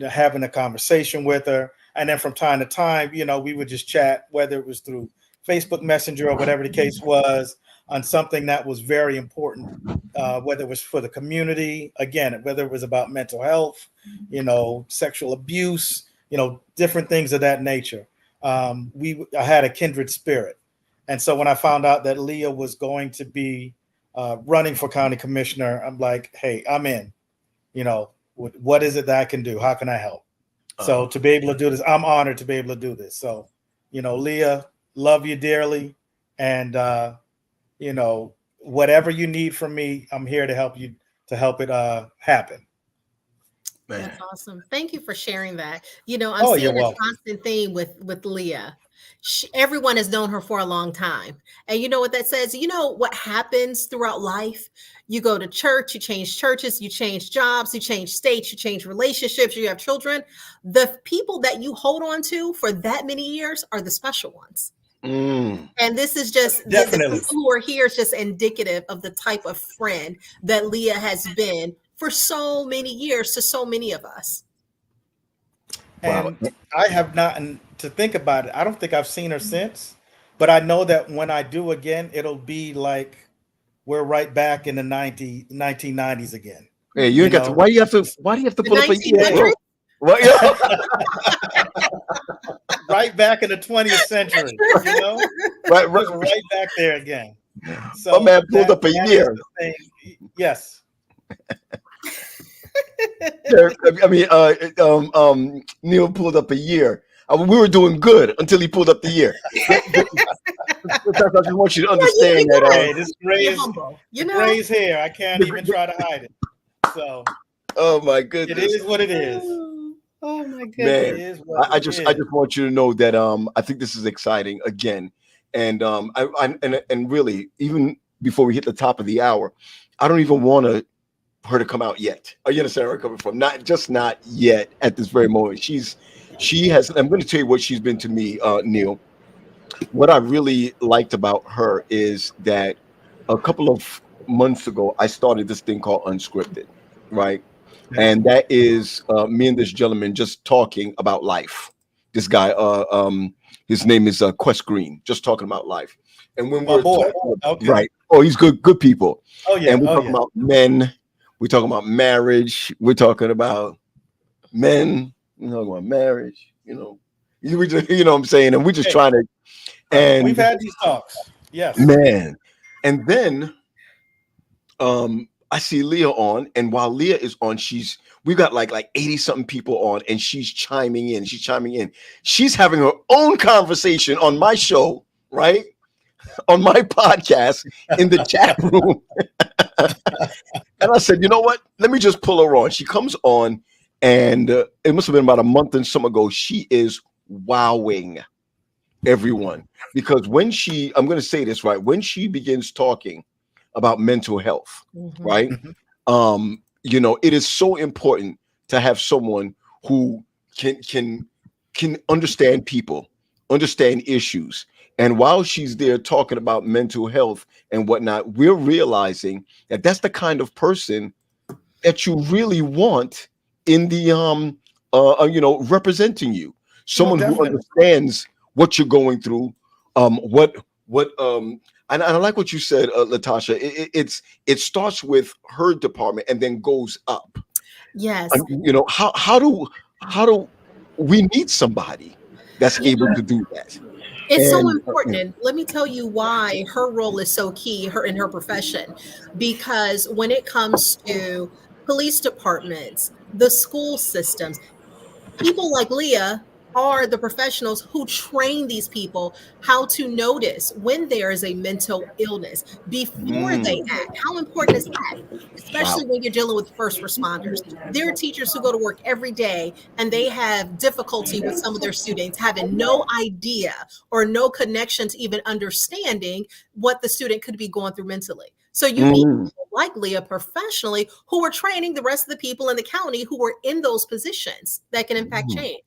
having a conversation with her. And then from time to time, you know, we would just chat, whether it was through Facebook Messenger or whatever the case was, on something that was very important, whether it was for the community, again, whether it was about mental health, you know, sexual abuse, you know, different things of that nature. I had a kindred spirit. And so when I found out that Leah was going to be running for county commissioner, I'm like, hey, I'm in. You know, what is it that I can do? How can I help? So to be able to do this, I'm honored to be able to do this. So, you know, Leah, love you dearly. And, you know, whatever you need from me, I'm here to help you, to help it happen. Man. That's awesome. Thank you for sharing that. You know, I'm Oh, seeing you're a welcome. constant theme with Leah. Everyone has known her for a long time. And you know what that says? You know what happens throughout life? You go to church, you change churches, you change jobs, you change states, you change relationships, you have children. The people that you hold on to for that many years are the special ones. Mm. And this is just the Definitely. people who are here is just indicative of the type of friend that Leah has been for so many years to so many of us. Wow. And I have not, and to think about it, I don't think I've seen her since, but I know that when I do again, it'll be like we're right back in the 1990s again. Hey, you ain't got to. Why do you have to The pull up a year? 1900s? Well, yeah. Right back in the 20th century, you know? right, Just right. right back there again. So My man pulled up a that year. is the thing. Yes. Yeah, I mean, Neil pulled up a year. We were doing good until he pulled up the year. I just want you to understand that. Hey, this gray You're is humble. You the know? gray's hair. I can't even try to hide it. So Oh my it goodness, is what it is. Oh my goodness. man! It is what I it just is. want you to know that I think this is exciting again, and and really even before we hit the top of the hour, I don't even want her to come out yet. Are you understand where I'm coming from? Not yet at this very moment. She has. I'm going to tell you what she's been to me, Neil. What I really liked about her is that a couple of months ago, I started this thing called Unscripted, right? And that is me and this gentleman just talking about life. This guy, his name is Quest Green, just talking about life. And when My we're boy. talking, Okay. right? Oh, he's good people. Oh yeah. And we're Oh talking yeah. about men. We're talking about marriage. We're talking about men. We're talking about marriage. We just, you know what I'm saying? And we're just Hey. trying to. And We've had these talks. Yes. man, and then I see Leah on, and while Leah is on, we got like 80 something people on, and she's chiming in. She's having her own conversation on my show, right? On my podcast in the chat room. And I said, you know what? Let me just pull her on. She comes on, and it must have been about a month and some ago. She is wowing everyone, because I'm going to say this right, when she begins talking about mental health, right? It is so important to have someone who can understand people, understand issues. And while she's there talking about mental health and whatnot, we're realizing that that's the kind of person that you really want in the representing you. Someone who definitely. understands what you're going through. And I like what you said, Latasha. It starts with her department and then goes up. Yes. How do we need somebody that's able to do that? It's so important. And let me tell you why her role is so key in her profession. Because when it comes to police departments, the school systems, people like Leah are the professionals who train these people how to notice when there is a mental illness before they act. How important is that? Especially when you're dealing with first responders. There are teachers who go to work every day and they have difficulty with some of their students having no idea or no connection to even understanding what the student could be going through mentally. So you need people like Leah professionally who are training the rest of the people in the county who are in those positions that can impact change.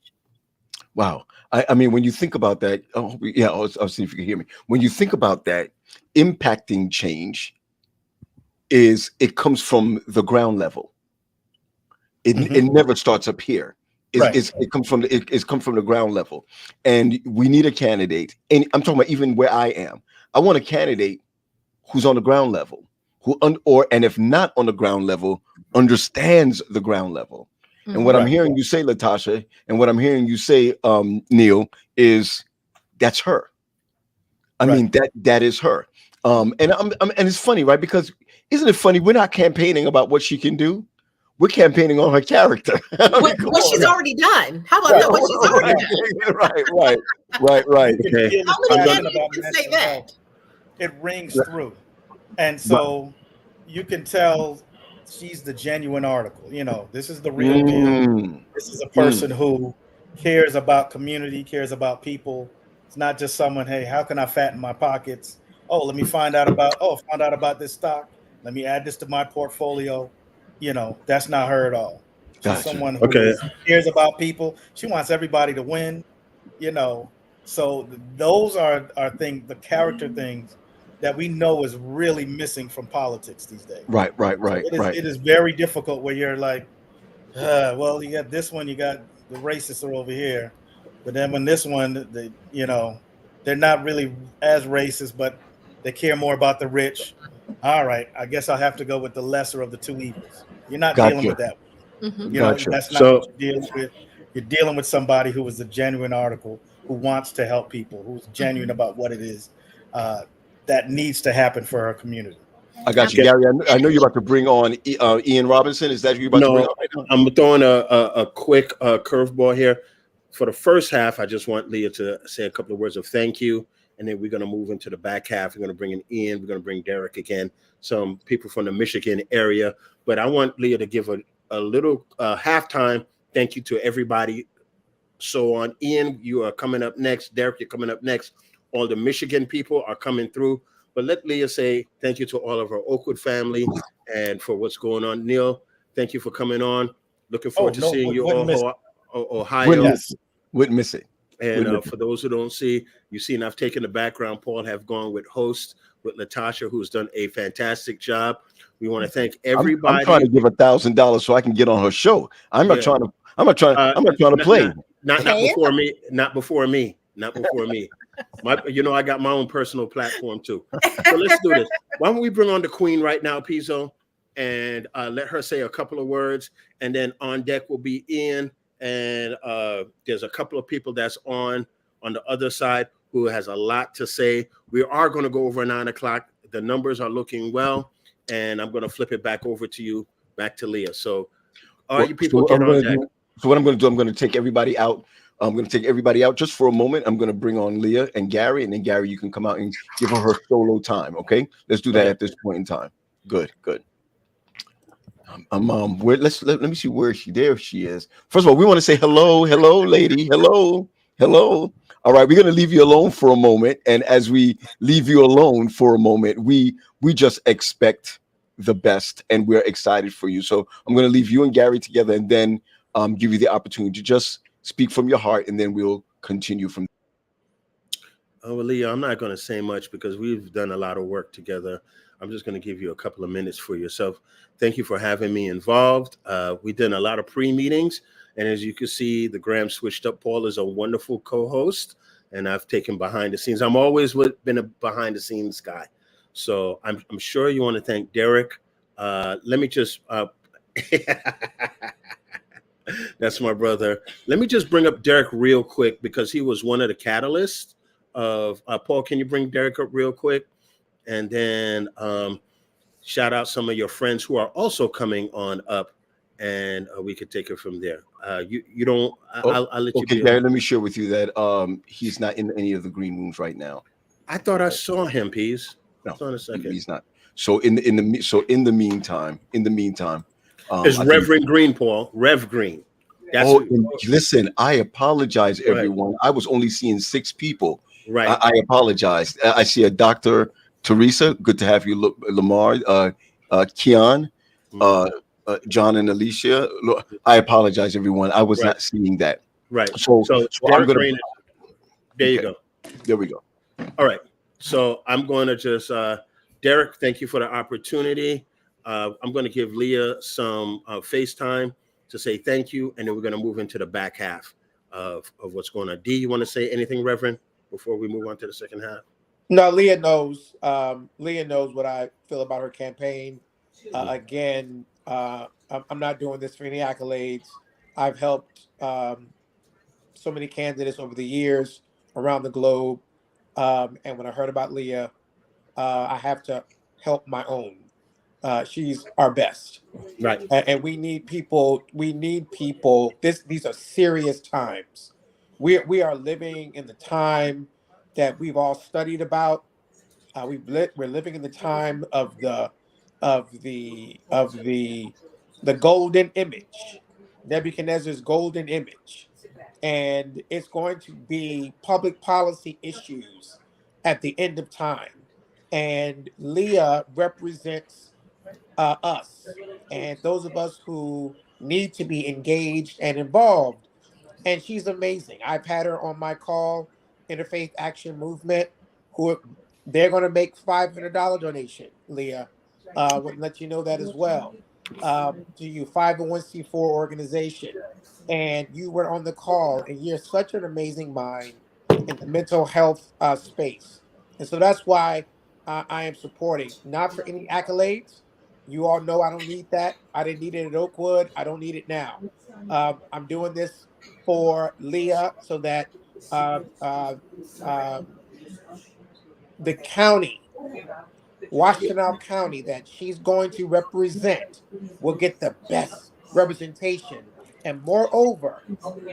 Wow. I mean, when you think about that, I'll see if you can hear me. When you think about that, impacting change it comes from the ground level. It never starts up here. It comes from the ground level. And we need a candidate. And I'm talking about even where I am. I want a candidate who's on the ground level, and if not on the ground level, understands the ground level. And what I'm hearing you say, Latasha, and what I'm hearing you say, Neil, is that's her. I mean, that is her. And it's funny, right? Because isn't it funny? We're not campaigning about what she can do. We're campaigning on her character. What she's already done. How about that? What she's already done. Right. Okay. How many candidates can say that? It rings through. And so you can tell she's the genuine article. You know, this is the real deal. Mm, This is a mm. person who cares about community, cares about people. It's not just someone, hey, how can I fatten my pockets? Oh, let me find out about this stock. Let me add this to my portfolio. You know, that's not her at all. She's Gotcha. someone who Okay. cares about people. She wants everybody to win, you know. So those are things, the character things that we know is really missing from politics these days. Right, right, So right, right. it is very difficult where you're like, well, you got this one, you got the racists are over here, but then when this one, they're not really as racist, but they care more about the rich. All right, I guess I'll have to go with the lesser of the two evils. You're not dealing Gotcha. with that. Mhm. Gotcha. That's not what So you're dealing with. You're dealing with somebody who is a genuine article, who wants to help people, who's genuine about what it is that needs to happen for our community. I got you, okay. Gary. I know you're about to bring on Ian Robinson. Is that who you're about to bring No, on right now? I'm throwing a quick curveball here. For the first half, I just want Leah to say a couple of words of thank you, and then we're going to move into the back half. We're going to bring in Ian. We're going to bring Derek again, some people from the Michigan area. But I want Leah to give a little halftime thank you to everybody. So on Ian, you are coming up next. Derek, you're coming up next. All the Michigan people are coming through. But let Leah say thank you to all of our Oakwood family and for what's going on. Neil, thank you for coming on. Looking Oh forward to no, seeing you wouldn't miss. all Wouldn't Ohio. miss Yes. it. Wouldn't miss it. And Wouldn't miss for those who don't see, you seen I've taken the background. Paul have gone with host with Latasha, who's done a fantastic job. We want to thank I'm trying everybody. to give $1,000 so I can get on her show. I'm not Yeah, trying to. I'm not trying. uh, I'm not trying to not, play. not not not Hey, before me. Not before me. Not before me. I got my own personal platform too. So let's do this. Why don't we bring on the queen right now, Pizzo, and let her say a couple of words, and then on deck will be Ian, and there's a couple of people that's on the other side who has a lot to say. We are going to go over 9 o'clock. The numbers are looking well, and I'm going to flip it back over to you, back to Leah. So all you So people what get I'm on going to deck. do. So what I'm going to do. I'm going to take everybody out. I'm going to take everybody out just for a moment. I'm going to bring on Leah and Gary, and then Gary, you can come out and give her solo time. Okay, let's do that Okay. at this point in time. Good, good. Let me see where she. There she is. First of all, we want to say hello, hello, lady, hello, hello. All right, we're going to leave you alone for a moment, and as we leave you alone for a moment, we just expect the best, and we're excited for you. So I'm going to leave you and Gary together, and then give you the opportunity to just speak from your heart, and then we'll continue from. Oh, well, Leah, I'm not going to say much because we've done a lot of work together. I'm just going to give you a couple of minutes for yourself. Thank you for having me involved. We did a lot of pre-meetings, and as you can see, the Gram switched up. Paul is a wonderful co-host, and I've taken behind the scenes. I'm always been a behind the scenes guy, so I'm sure you want to thank Derek. Let me just. That's my brother. Let me just bring up Derek real quick because he was one of the catalysts of Paul. Can you bring Derek up real quick? And then shout out some of your friends who are also coming on up, and we could take it from there. You don't. Oh, I'll let you okay, be. Gary. Let me share with you that he's not in any of the green rooms right now. I thought I saw him, Pease. No, Hold on a second. he's not. So in the meantime, It's I think. Reverend Green, Paul. Rev Green. That's Oh, and listen, I apologize, right. everyone. I was only seeing 6 people. Right. I apologize. I see a Dr. Teresa. Good to have you, Lamar, Keon, Mhm. uh, John, and Alicia. Look, I apologize, everyone. I was Right. not seeing that. Right. So, So so I'm Derek gonna. Green. There you Okay, go. there we go. All right. So I'm going to just, Derek, thank you for the opportunity. I'm going to give Leah some FaceTime to say thank you. And then we're going to move into the back half of what's going on. D, you want to say anything, Reverend, before we move on to the second half? No, Leah knows. Leah knows what I feel about her campaign. Again, I'm not doing this for any accolades. I've helped so many candidates over the years around the globe, and when I heard about Leah, I have to help my own. She's our best, Right. and we need people. We need people. These are serious times. We are living in the time that we've all studied about. We're living in the time of the golden image, Nebuchadnezzar's golden image, and it's going to be public policy issues at the end of time. And Leah represents us and those of us who need to be engaged and involved. And she's amazing. I've had her on my call, Interfaith Action Movement, who they're going to make $500 donation, Leah. Would let you know that as well. To you, 501c4 organization. And you were on the call, and you're such an amazing mind in the mental health space. And so that's why I am supporting, not for any accolades. You all know I don't need that. I didn't need it at Oakwood. I don't need it now. I'm doing this for Leah so that uh, uh, um, the county, Washtenaw County, that she's going to represent will get the best representation. And moreover,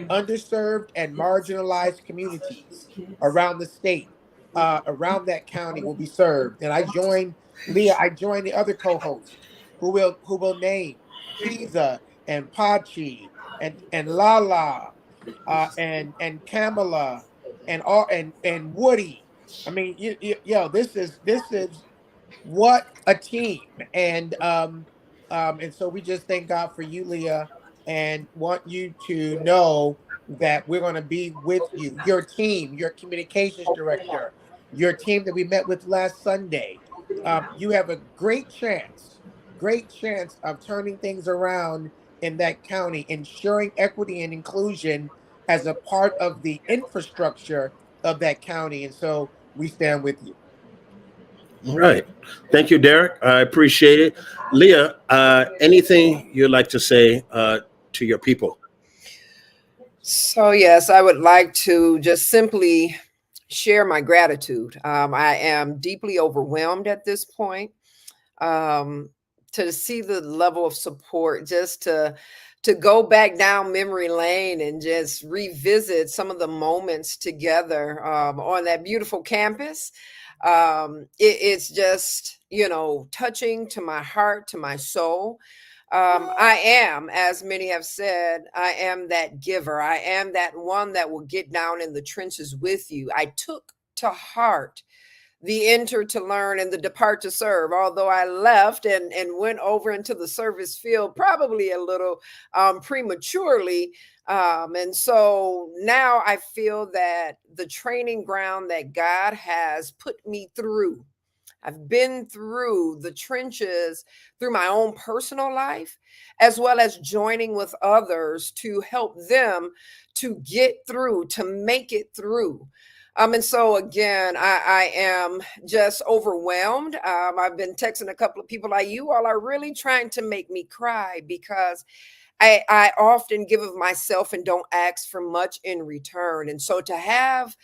underserved and marginalized communities around the state, around that county will be served. And I joined Leah, I joined the other co-hosts who will name Kiza and Pachi and Lala and Kamala and all and Woody. I mean, yo, this is what a team. And so we just thank God for you, Leah, and want you to know that we're going to be with you, your team, your communications director, your team that we met with last Sunday. You have a great chance of turning things around in that county, ensuring equity and inclusion as a part of the infrastructure of that county. And so we stand with you. All right. Thank you, Derek. I appreciate it. Leah, anything you'd like to say to your people? So, yes, I would like to just simply share my gratitude. I am deeply overwhelmed at this point. To see the level of support, just to go back down memory lane and just revisit some of the moments together on that beautiful campus. It's just, touching to my heart, to my soul. I am, as many have said, I am that giver. I am that one that will get down in the trenches with you. I took to heart the enter to learn and the depart to serve, although I left and went over into the service field probably a little prematurely. And so now I feel that the training ground that God has put me through, I've been through the trenches through my own personal life, as well as joining with others to help them to get through, to make it through. And so again, I am just overwhelmed. I've been texting a couple of people like you all are really trying to make me cry because I often give of myself and don't ask for much in return. And so to have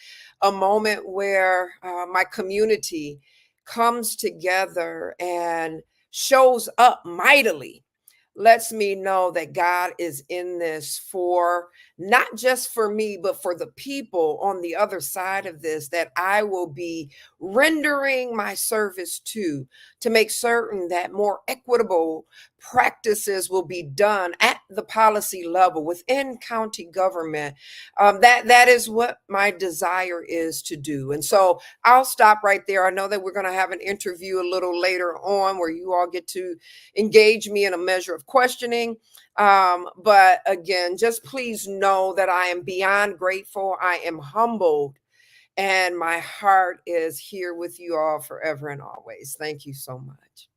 a moment where my community comes together and shows up mightily lets me know that God is in this for not just for me, but for the people on the other side of this that I will be rendering my service to make certain that more equitable practices will be done at the policy level within county government. That is what my desire is to do. And so I'll stop right there. I know that we're going to have an interview a little later on where you all get to engage me in a measure of questioning. But again, just please know that I am beyond grateful. I am humbled, and my heart is here with you all forever and always. Thank you so much.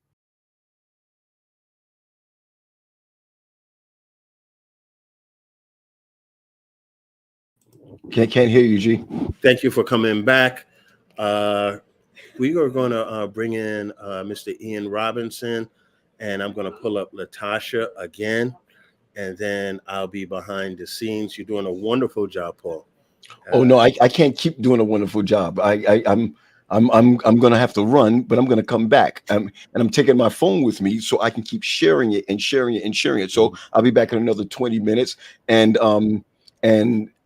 Can't hear you, G. Thank you for coming back. We are going to bring in Mr. Ian Robinson, and I'm going to pull up Latasha again, and then I'll be behind the scenes. You're doing a wonderful job, Paul. Oh no, I can't keep doing a wonderful job. I'm gonna have to run, but I'm gonna come back. And I'm taking my phone with me so I can keep sharing it and sharing it and sharing it. So I'll be back in another 20 minutes. And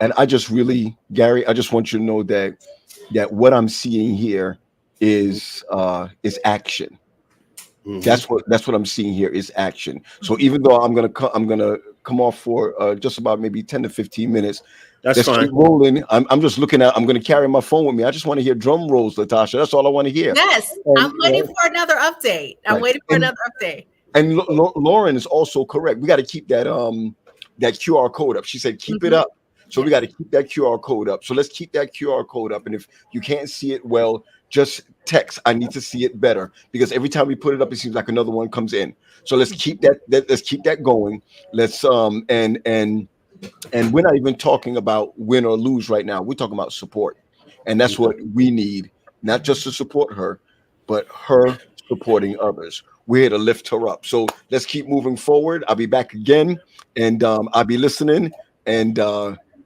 I just really, Gary, I just want you to know that what I'm seeing here is action. Mhm. That's what I'm seeing here is action. So even though I'm gonna come off for just about maybe 10 to 15 minutes, That's let's fine. keep rolling. I'm just looking at. I'm gonna carry my phone with me. I just want to hear drum rolls, Latasha. That's all I want to hear. Yes, I'm waiting for another update. I'm Right. waiting for another update. And Lauren is also correct. We got to keep that that QR code up. She said keep it up. So we got to keep that QR code up. So let's keep that QR code up. And if you can't see it well, just text. I need to see it better, because every time we put it up, it seems like another one comes in. So let's keep that let's keep that going. Let's and we're not even talking about win or lose right now. We're talking about support. And that's what we need, not just to support her, but her supporting others. We're here to lift her up. So let's keep moving forward. I'll be back again, and I'll be listening. And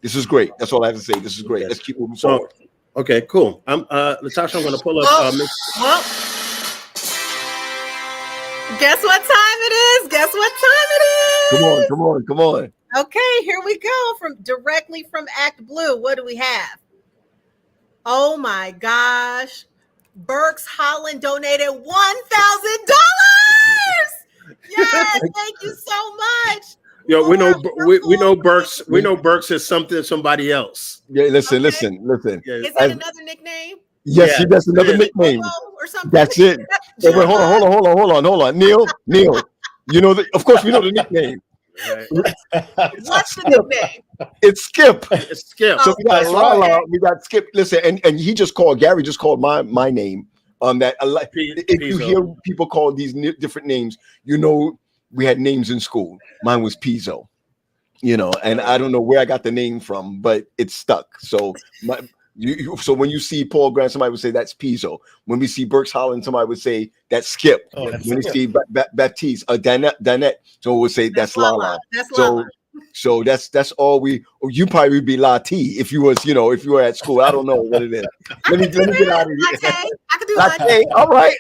this is great. That's all I have to say. This is great. Okay. Let's keep moving So, forward. okay, cool. Latasha, I'm going to pull up. Well, guess what time it is? Guess what time it is? Come on. Okay, here we go. Directly from Act Blue. What do we have? Oh my gosh. Burks Holland donated $1,000. Yes, thank you so much. Yo, we know Burks. We know Burks is somebody else. Yeah, listen. Yeah. Is that another nickname? Yes, Yeah, that's another nickname. Or something? That's it. Wait, hold on. Neil. You know of course we know the nickname. Right. What's the nickname? It's Skip. It's Skip. So we got That's Lala, right. we got Skip. Listen, and he just called. Gary just called my name on that. If you hear people call these different names, you know we had names in school. Mine was Pizzo, and I don't know where I got the name from, but it stuck. So so when you see Paul Grant, somebody would say that's Pizzo. When we see Burks Holland, somebody would say that's Skip. When we see Baptiste, Danette, so we'll say that's Lala. That's Lala. So that's all we. You probably would be Lati if you were at school. I don't know what it is. Let me get out of here. Latte. I could do Latte. All right.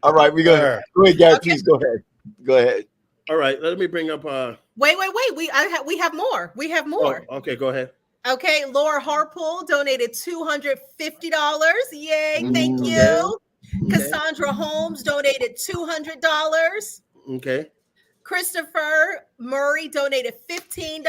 All right. We're gonna go ahead, Gary. Please go ahead. All right. Let me bring up. Wait. We have more. Oh, okay, go ahead. Okay, Laura Harpool donated $250. Yay, thank you. Okay. Cassandra Holmes donated $200. Okay. Christopher Murray donated $15.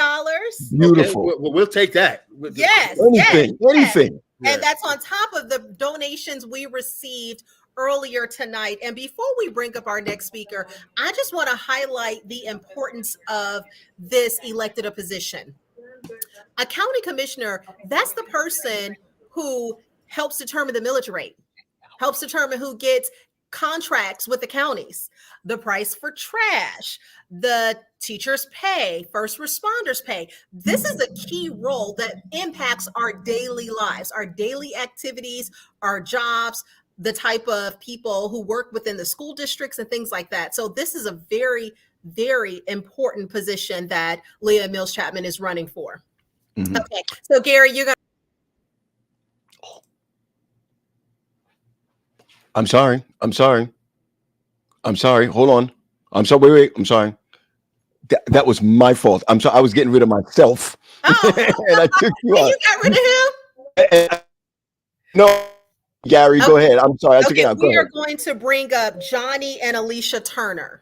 Beautiful. Okay. We'll take that. Yes. Anything. Yeah. And that's on top of the donations we received earlier tonight. And before we bring up our next speaker, I just want to highlight the importance of this elected a position. A county commissioner, that's the person who helps determine the millage rate, helps determine who gets contracts with the counties, the price for trash, the teachers' pay, first responders' pay. This is a key role that impacts our daily lives, our daily activities, our jobs, the type of people who work within the school districts and things like that. So this is a very, very important position that Leah Mills-Chapman is running for. Mm-hmm. Okay, so Gary, you're going to. I'm sorry. Hold on. I'm sorry. Wait. I'm sorry. That was my fault. I'm sorry. I was getting rid of myself. Oh. And I took you out. You got rid of him? No, Gary, go ahead. I'm sorry. I took it out. We are going to bring up Johnny and Alicia Turner.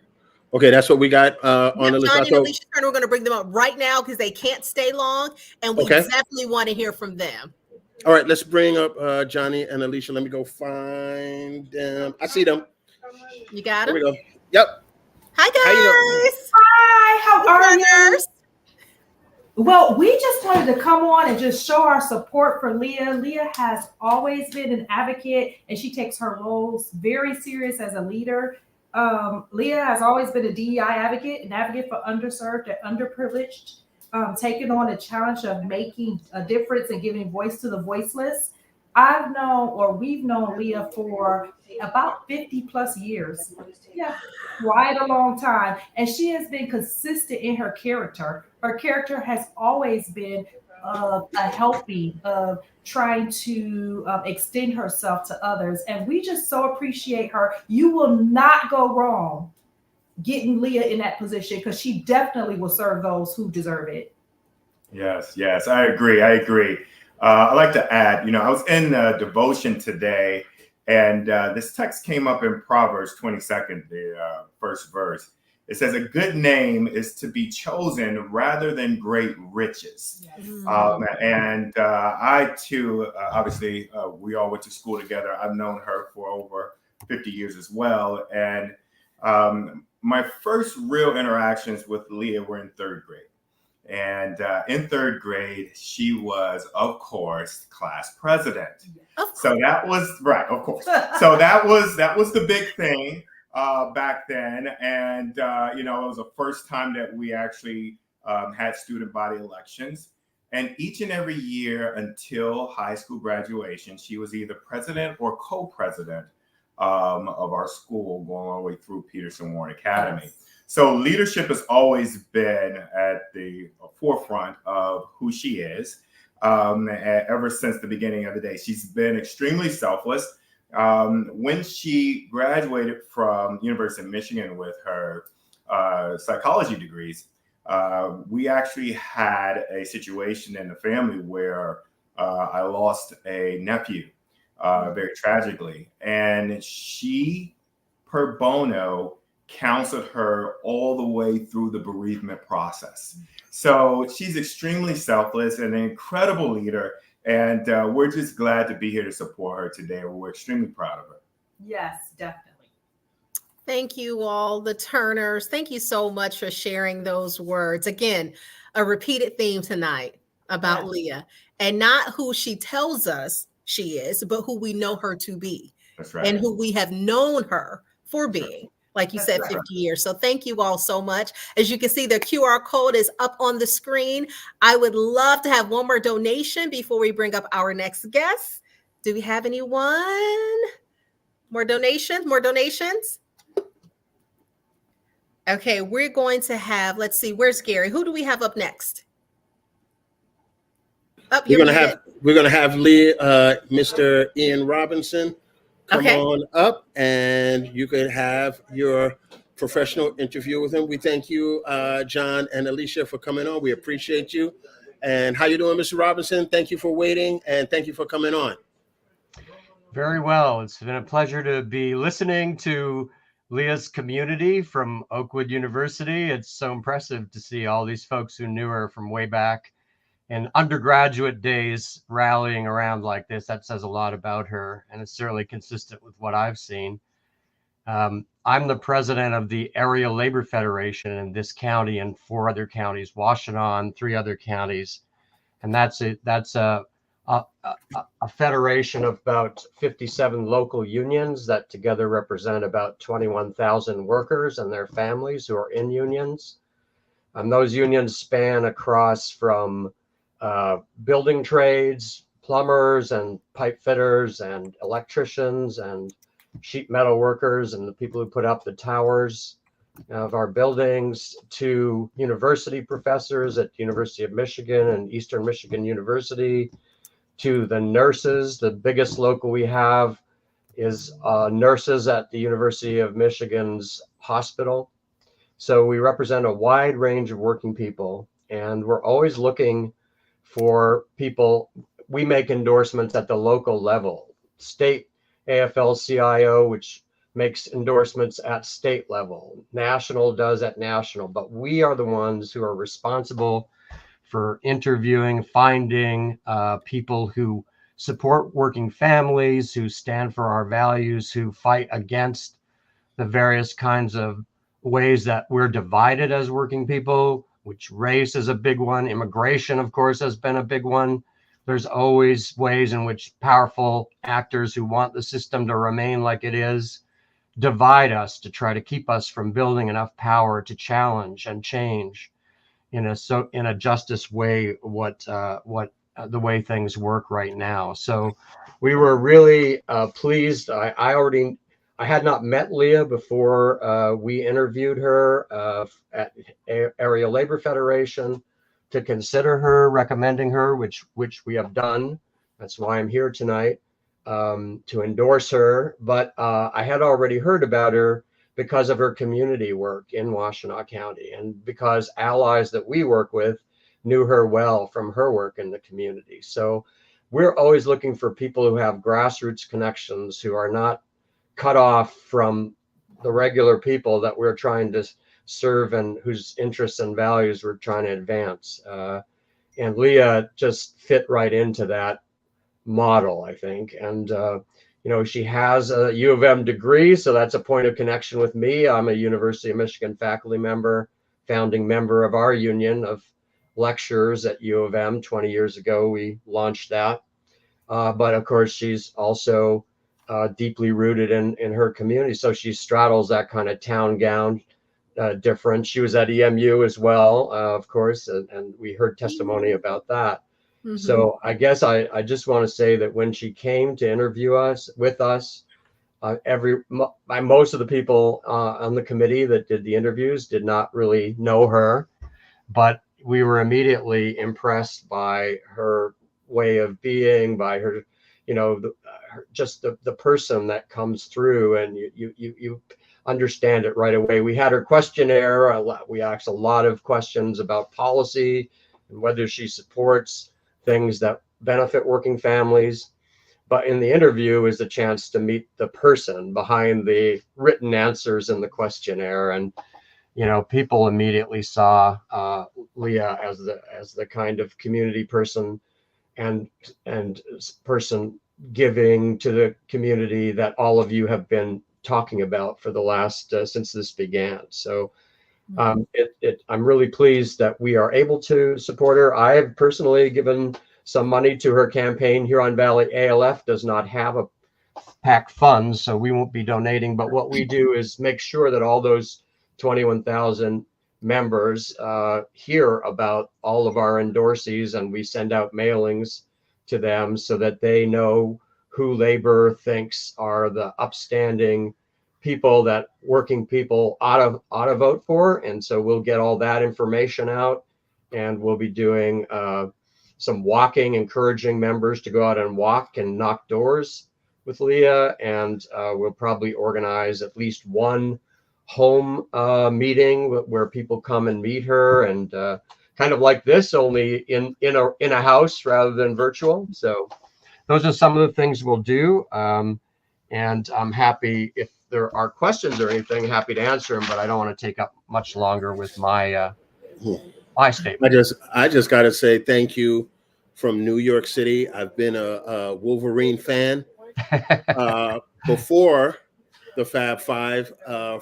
Okay, that's what we got on the list. Johnny and Alicia Turner, we're going to bring them up right now because they can't stay long, and we definitely want to hear from them. All right, let's bring up Johnny and Alicia. Let me go find them. I see them. You got them? Here we go. Yep. Hi, guys. Hi, how are you? Well, we just wanted to come on and just show our support for Leah. Leah has always been an advocate, and she takes her roles very serious as a leader. Leah has always been a DEI advocate, an advocate for underserved and underprivileged, taking on a challenge of making a difference and giving voice to the voiceless. We've known Leah for about 50 plus years. Yeah, quite a long time. And she has been consistent in her character. Her character has always been a helping, of trying to extend herself to others. And we just so appreciate her. You will not go wrong getting Leah in that position because she definitely will serve those who deserve it. Yes, I agree. I'd like to add, I was in devotion today, And this text came up in Proverbs 22nd, the first verse. It says, a good name is to be chosen rather than great riches. Yes. And I too, obviously, we all went to school together. I've known her for over 50 years as well. And my first real interactions with Leah were in third grade. And in third grade, she was, of course, class president. So that was right, of course. So that was the big thing back then. And you know, it was the first time that we actually had student body elections. And each and every year until high school graduation, she was either president or co-president of our school, going all the way through Peterson Warren Academy. Yes. So leadership has always been at the forefront of who she is ever since the beginning of the day. She's been extremely selfless. When she graduated from University of Michigan with her psychology degrees, we actually had a situation in the family where I lost a nephew very tragically, and she, per bono, counseled her all the way through the bereavement process. So she's extremely selfless and an incredible leader. And we're just glad to be here to support her today. We're extremely proud of her. Yes, definitely. Thank you all, the Turners. Thank you so much for sharing those words. Again, a repeated theme tonight about Leah, and not who she tells us she is, but who we know her to be. That's right. And who we have known her for being. Like you said, 50 years. So thank you all so much. As you can see, the QR code is up on the screen. I would love to have one more donation before we bring up our next guest. Do we have anyone? More donations? More donations? Okay, we're going to have, let's see, where's Gary? Who do we have up next? We're gonna have Leah, Mr. Ian Robinson. Come on up, and you can have your professional interview with him. We thank you, John and Alicia, for coming on. We appreciate you. And how you doing, Mr. Robinson? Thank you for waiting, and thank you for coming on. Very well. It's been a pleasure to be listening to Leah's community from Oakwood University. It's so impressive to see all these folks who knew her from way back in undergraduate days rallying around like this. That says a lot about her, and it's certainly consistent with what I've seen. I'm the president of the Area Labor Federation in this county and 4 other counties, Washtenaw, 3 other counties. And that's a federation of about 57 local unions that together represent about 21,000 workers and their families who are in unions. And those unions span across from building trades, plumbers and pipe fitters and electricians and sheet metal workers and the people who put up the towers of our buildings, to university professors at University of Michigan and Eastern Michigan University, to the nurses. The biggest local we have is nurses at the University of Michigan's hospital. So we represent a wide range of working people, and we're always looking for people. We make endorsements at the local level. State AFL-CIO, which makes endorsements at state level. National does at national, but we are the ones who are responsible for interviewing, finding people who support working families, who stand for our values, who fight against the various kinds of ways that we're divided as working people, which race is a big one. Immigration, of course, has been a big one. There's always ways in which powerful actors who want the system to remain like it is divide us to try to keep us from building enough power to challenge and change in a justice way what the way things work right now. So we were really pleased. I had not met Leah before we interviewed her at Area Labor Federation to consider her, recommending her, which we have done. That's why I'm here tonight, to endorse her. But I had already heard about her because of her community work in Washtenaw County, and because allies that we work with knew her well from her work in the community. So we're always looking for people who have grassroots connections, who are not cut off from the regular people that we're trying to serve and whose interests and values we're trying to advance. And Leah just fit right into that model, I think. And, she has a U of M degree, so that's a point of connection with me. I'm a University of Michigan faculty member, founding member of our union of lecturers at U of M. 20 years ago, we launched that. But of course, she's also deeply rooted in her community. So she straddles that kind of town gown difference. She was at EMU as well, of course, and we heard testimony about that. Mm-hmm. So I guess I just want to say that when she came to interview us, most of the people on the committee that did the interviews did not really know her, but we were immediately impressed by her way of being, by her, just the person that comes through, and you understand it right away. We had her questionnaire. We asked a lot of questions about policy and whether she supports things that benefit working families. But in the interview is a chance to meet the person behind the written answers in the questionnaire. And, people immediately saw Leah as the kind of community person and person giving to the community that all of you have been talking about for the last since this began. So I'm really pleased that we are able to support her. I have personally given some money to her campaign. Huron Valley ALF does not have a PAC funds, so we won't be donating. But what we do is make sure that all those 21,000 members hear about all of our endorsees, and we send out mailings to them so that they know who labor thinks are the upstanding people that working people ought to vote for. And so we'll get all that information out, and we'll be doing some walking, encouraging members to go out and walk and knock doors with Leah. And we'll probably organize at least one home meeting where people come and meet her, and kind of like this, only in a house rather than virtual. So those are some of the things we'll do. And I'm happy, if there are questions or anything, happy to answer them, but I don't want to take up much longer with my statement. I just got to say thank you from New York City. I've been a Wolverine fan before the Fab Five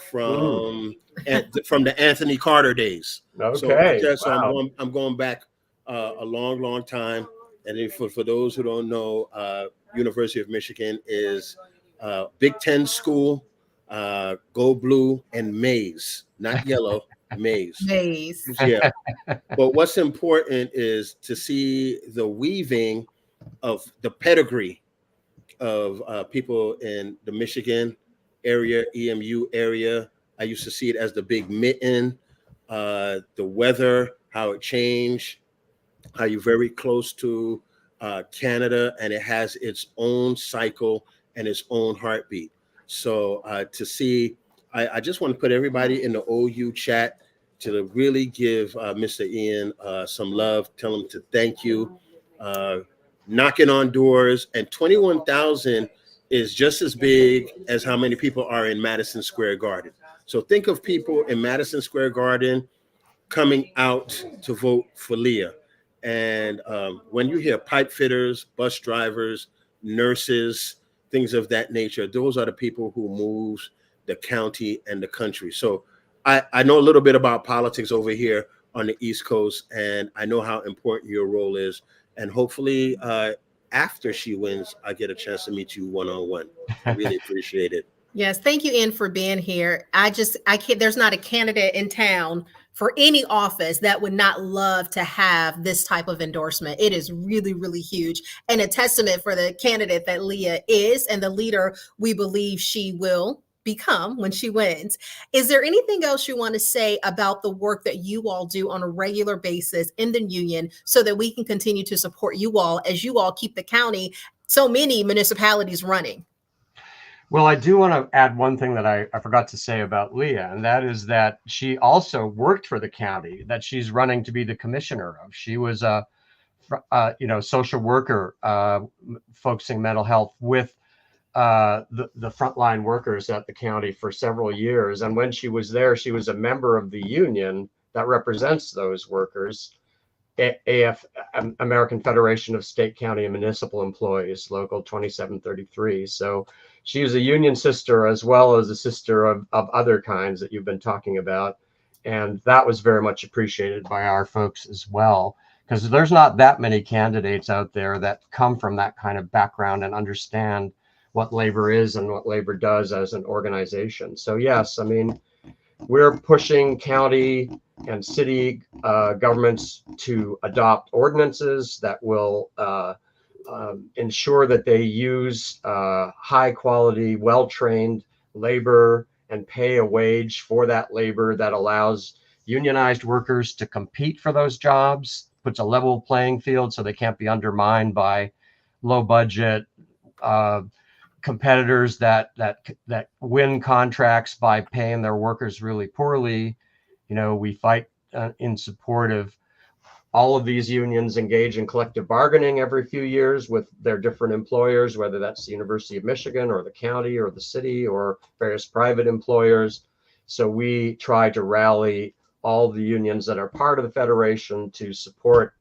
from the Anthony Carter days. Okay. So wow. I'm going back a long time. And for those who don't know, University of Michigan is Big Ten school, go blue and maize, not yellow, maize. Maize. Yeah. But what's important is to see the weaving of the pedigree of people in the Michigan area, EMU area. I used to see it as the big mitten, the weather, how it changed, how you're very close to Canada, and it has its own cycle and its own heartbeat. So to see, I just want to put everybody in the OU chat to really give Mr. Ian some love, tell him to thank you, knocking on doors, and 21,000 is just as big as how many people are in Madison Square Garden. So think of people in Madison Square Garden coming out to vote for Leah. And when you hear pipe fitters, bus drivers, nurses, things of that nature, those are the people who move the county and the country. So I know a little bit about politics over here on the East Coast, and I know how important your role is. And hopefully after she wins, I get a chance to meet you one-on-one. I really appreciate it. Yes, thank you, Ian, for being here. I can't, there's not a candidate in town for any office that would not love to have this type of endorsement. It is really, really huge, and a testament for the candidate that Leah is and the leader we believe she will become when she wins. Is there anything else you want to say about the work that you all do on a regular basis in the union so that we can continue to support you all as you all keep the county, so many municipalities, running? Well, I do want to add one thing that I forgot to say about Leah, and that is that she also worked for the county that she's running to be the commissioner of. She was a social worker, focusing mental health with the frontline workers at the county for several years. And when she was there, she was a member of the union that represents those workers, American Federation of State, County, and Municipal Employees, Local 2733. So she was a union sister as well as a sister of other kinds that you've been talking about. And that was very much appreciated by our folks as well, because there's not that many candidates out there that come from that kind of background and understand what labor is and what labor does as an organization. So yes, I mean, we're pushing county and city governments to adopt ordinances that will ensure that they use high quality, well-trained labor and pay a wage for that labor that allows unionized workers to compete for those jobs, puts a level playing field so they can't be undermined by low budget competitors that win contracts by paying their workers really poorly. We fight in support of all of these unions engage in collective bargaining every few years with their different employers, whether that's the University of Michigan or the county or the city or various private employers. So we try to rally all the unions that are part of the Federation to support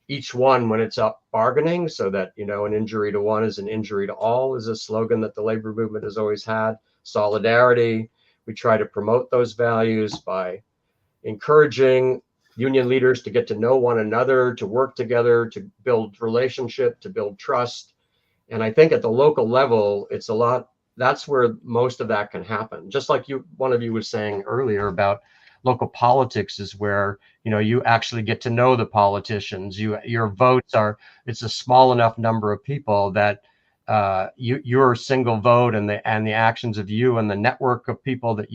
each one when it's up bargaining, so that, an injury to one is an injury to all is a slogan that the labor movement has always had. Solidarity. We try to promote those values by encouraging union leaders to get to know one another, to work together, to build relationship, to build trust. And I think at the local level, that's where most of that can happen. Just like one of you was saying earlier about local politics is where, you actually get to know the politicians. Your votes it's a small enough number of people that your single vote and the actions of you and the network of people that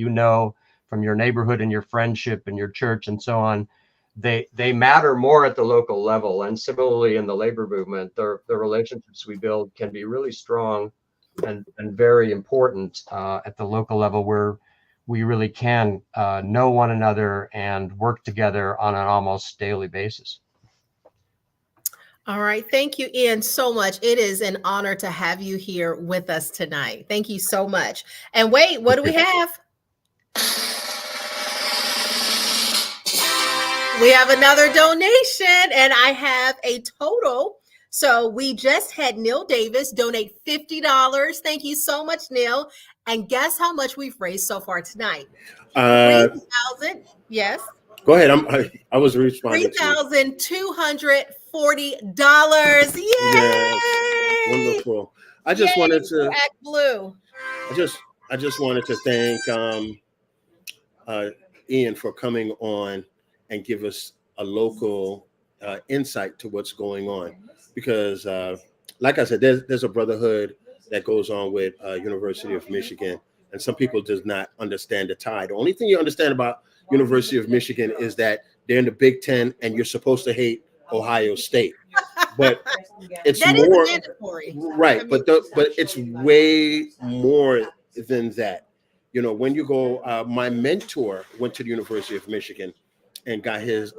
from your neighborhood and your friendship and your church and so on, they matter more at the local level. And similarly in the labor movement, the relationships we build can be really strong and very important at the local level, where we really can know one another and work together on an almost daily basis. All right. Thank you, Ian, so much. It is an honor to have you here with us tonight. Thank you so much. And wait, what do we have? We have another donation, and I have a total. So we just had Neil Davis donate $50. Thank you so much, Neil. And guess how much we've raised so far tonight? 3,000. Yes. Go ahead. I was responding. $3,240. Yay! Yes. Wonderful. I just wanted to act blue. I just wanted to thank Ian for coming on and give us a local insight to what's going on, because like I said, there's a brotherhood that goes on with University of Michigan, and some people does not understand the tie. The only thing you understand about University of Michigan is that they're in the Big Ten and you're supposed to hate Ohio State, but it's that more is mandatory, right? But it's way more than that. When you go, my mentor went to the University of Michigan and got his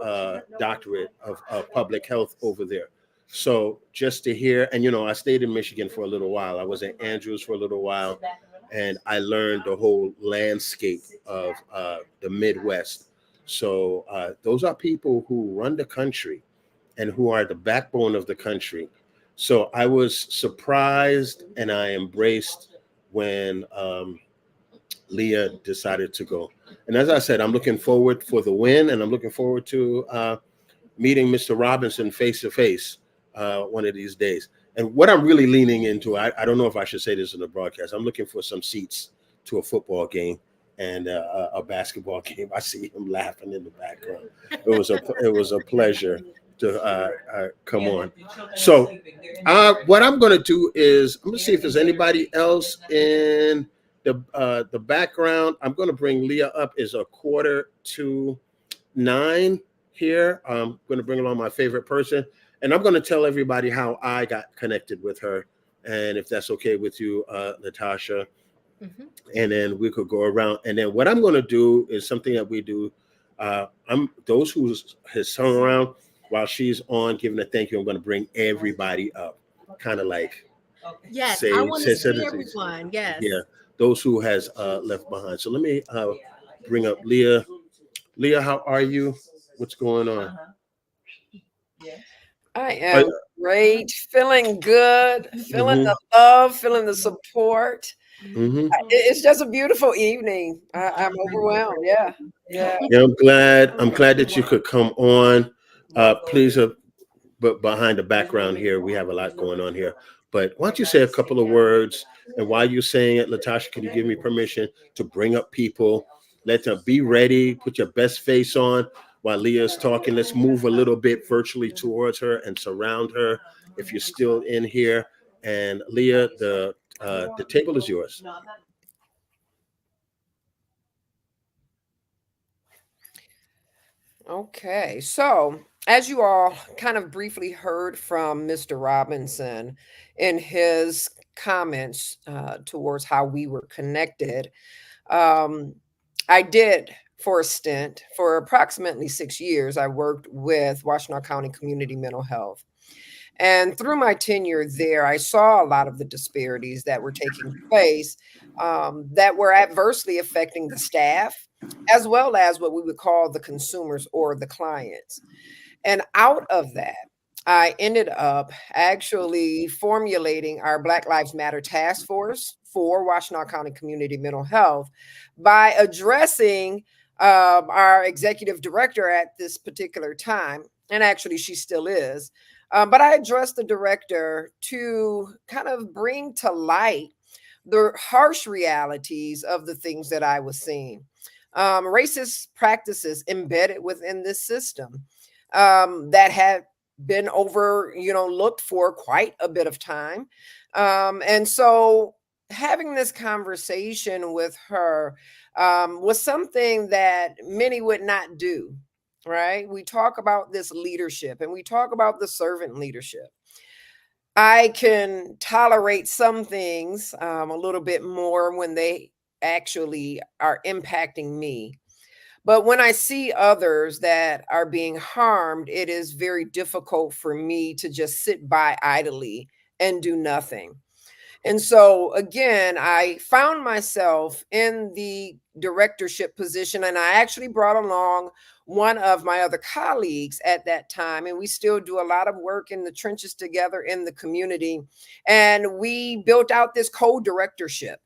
doctorate of public health over there. So just to hear, and I stayed in Michigan for a little while. I was at Andrews for a little while, and I learned the whole landscape of the Midwest. So those are people who run the country and who are the backbone of the country. So I was surprised and I embraced when Leah decided to go. And as I said, I'm looking forward for the win, and I'm looking forward to meeting Mr. Robinson face to face one of these days. And what I'm really leaning into, I don't know if I should say this in the broadcast, I'm looking for some seats to a football game and a basketball game. I see him laughing in the background. It was a pleasure to come on. So what I'm going to do is I'm going to see if there's anybody else in the background. I'm going to bring Leah up. Is 8:45 here. I'm going to bring along my favorite person, and I'm going to tell everybody how I got connected with her, and if that's okay with you, Natasha. Mm-hmm. And then we could go around. And then what I'm going to do is something that we do. Those who has hung around. while she's on giving a thank you, I'm going to bring everybody up, kind of like Yes, I say want to see citizens. everyone. Yes. Yeah, those who has left behind. So let me bring up Leah. Leah, how are you? What's going on? I am great, feeling good, feeling the love, feeling the support. It's just a beautiful evening. I'm overwhelmed. Yeah. Yeah, I'm glad that you could come on. Please, but behind the background here, we have a lot going on here. But why don't you say a couple of words? And while you're saying it, Latasha, can you give me permission to bring up people? Let them be ready. Put your best face on while Leah's talking. Let's move a little bit virtually towards her and surround her. If you're still in here, and Leah, the table is yours. Okay, so as you all kind of briefly heard from Mr. Robinson in his comments towards how we were connected, I did for a stint, for approximately 6 years, I worked with Washtenaw County Community Mental Health. And through my tenure there, I saw a lot of the disparities that were taking place that were adversely affecting the staff, as well as what we would call the consumers or the clients. And out of that, I ended up actually formulating our Black Lives Matter task force for Washtenaw County Community Mental Health by addressing our executive director at this particular time. And actually, she still is. But I addressed the director to kind of bring to light the harsh realities of the things that I was seeing. Racist practices embedded within this system that had been looked for quite a bit of time. And so having this conversation with her was something that many would not do. Right? We talk about this leadership and we talk about the servant leadership. I can tolerate some things a little bit more when they actually are impacting me. But when I see others that are being harmed, it is very difficult for me to just sit by idly and do nothing. And so, again, I found myself in the directorship position, and I actually brought along one of my other colleagues at that time. And we still do a lot of work in the trenches together in the community. And we built out this co-directorship.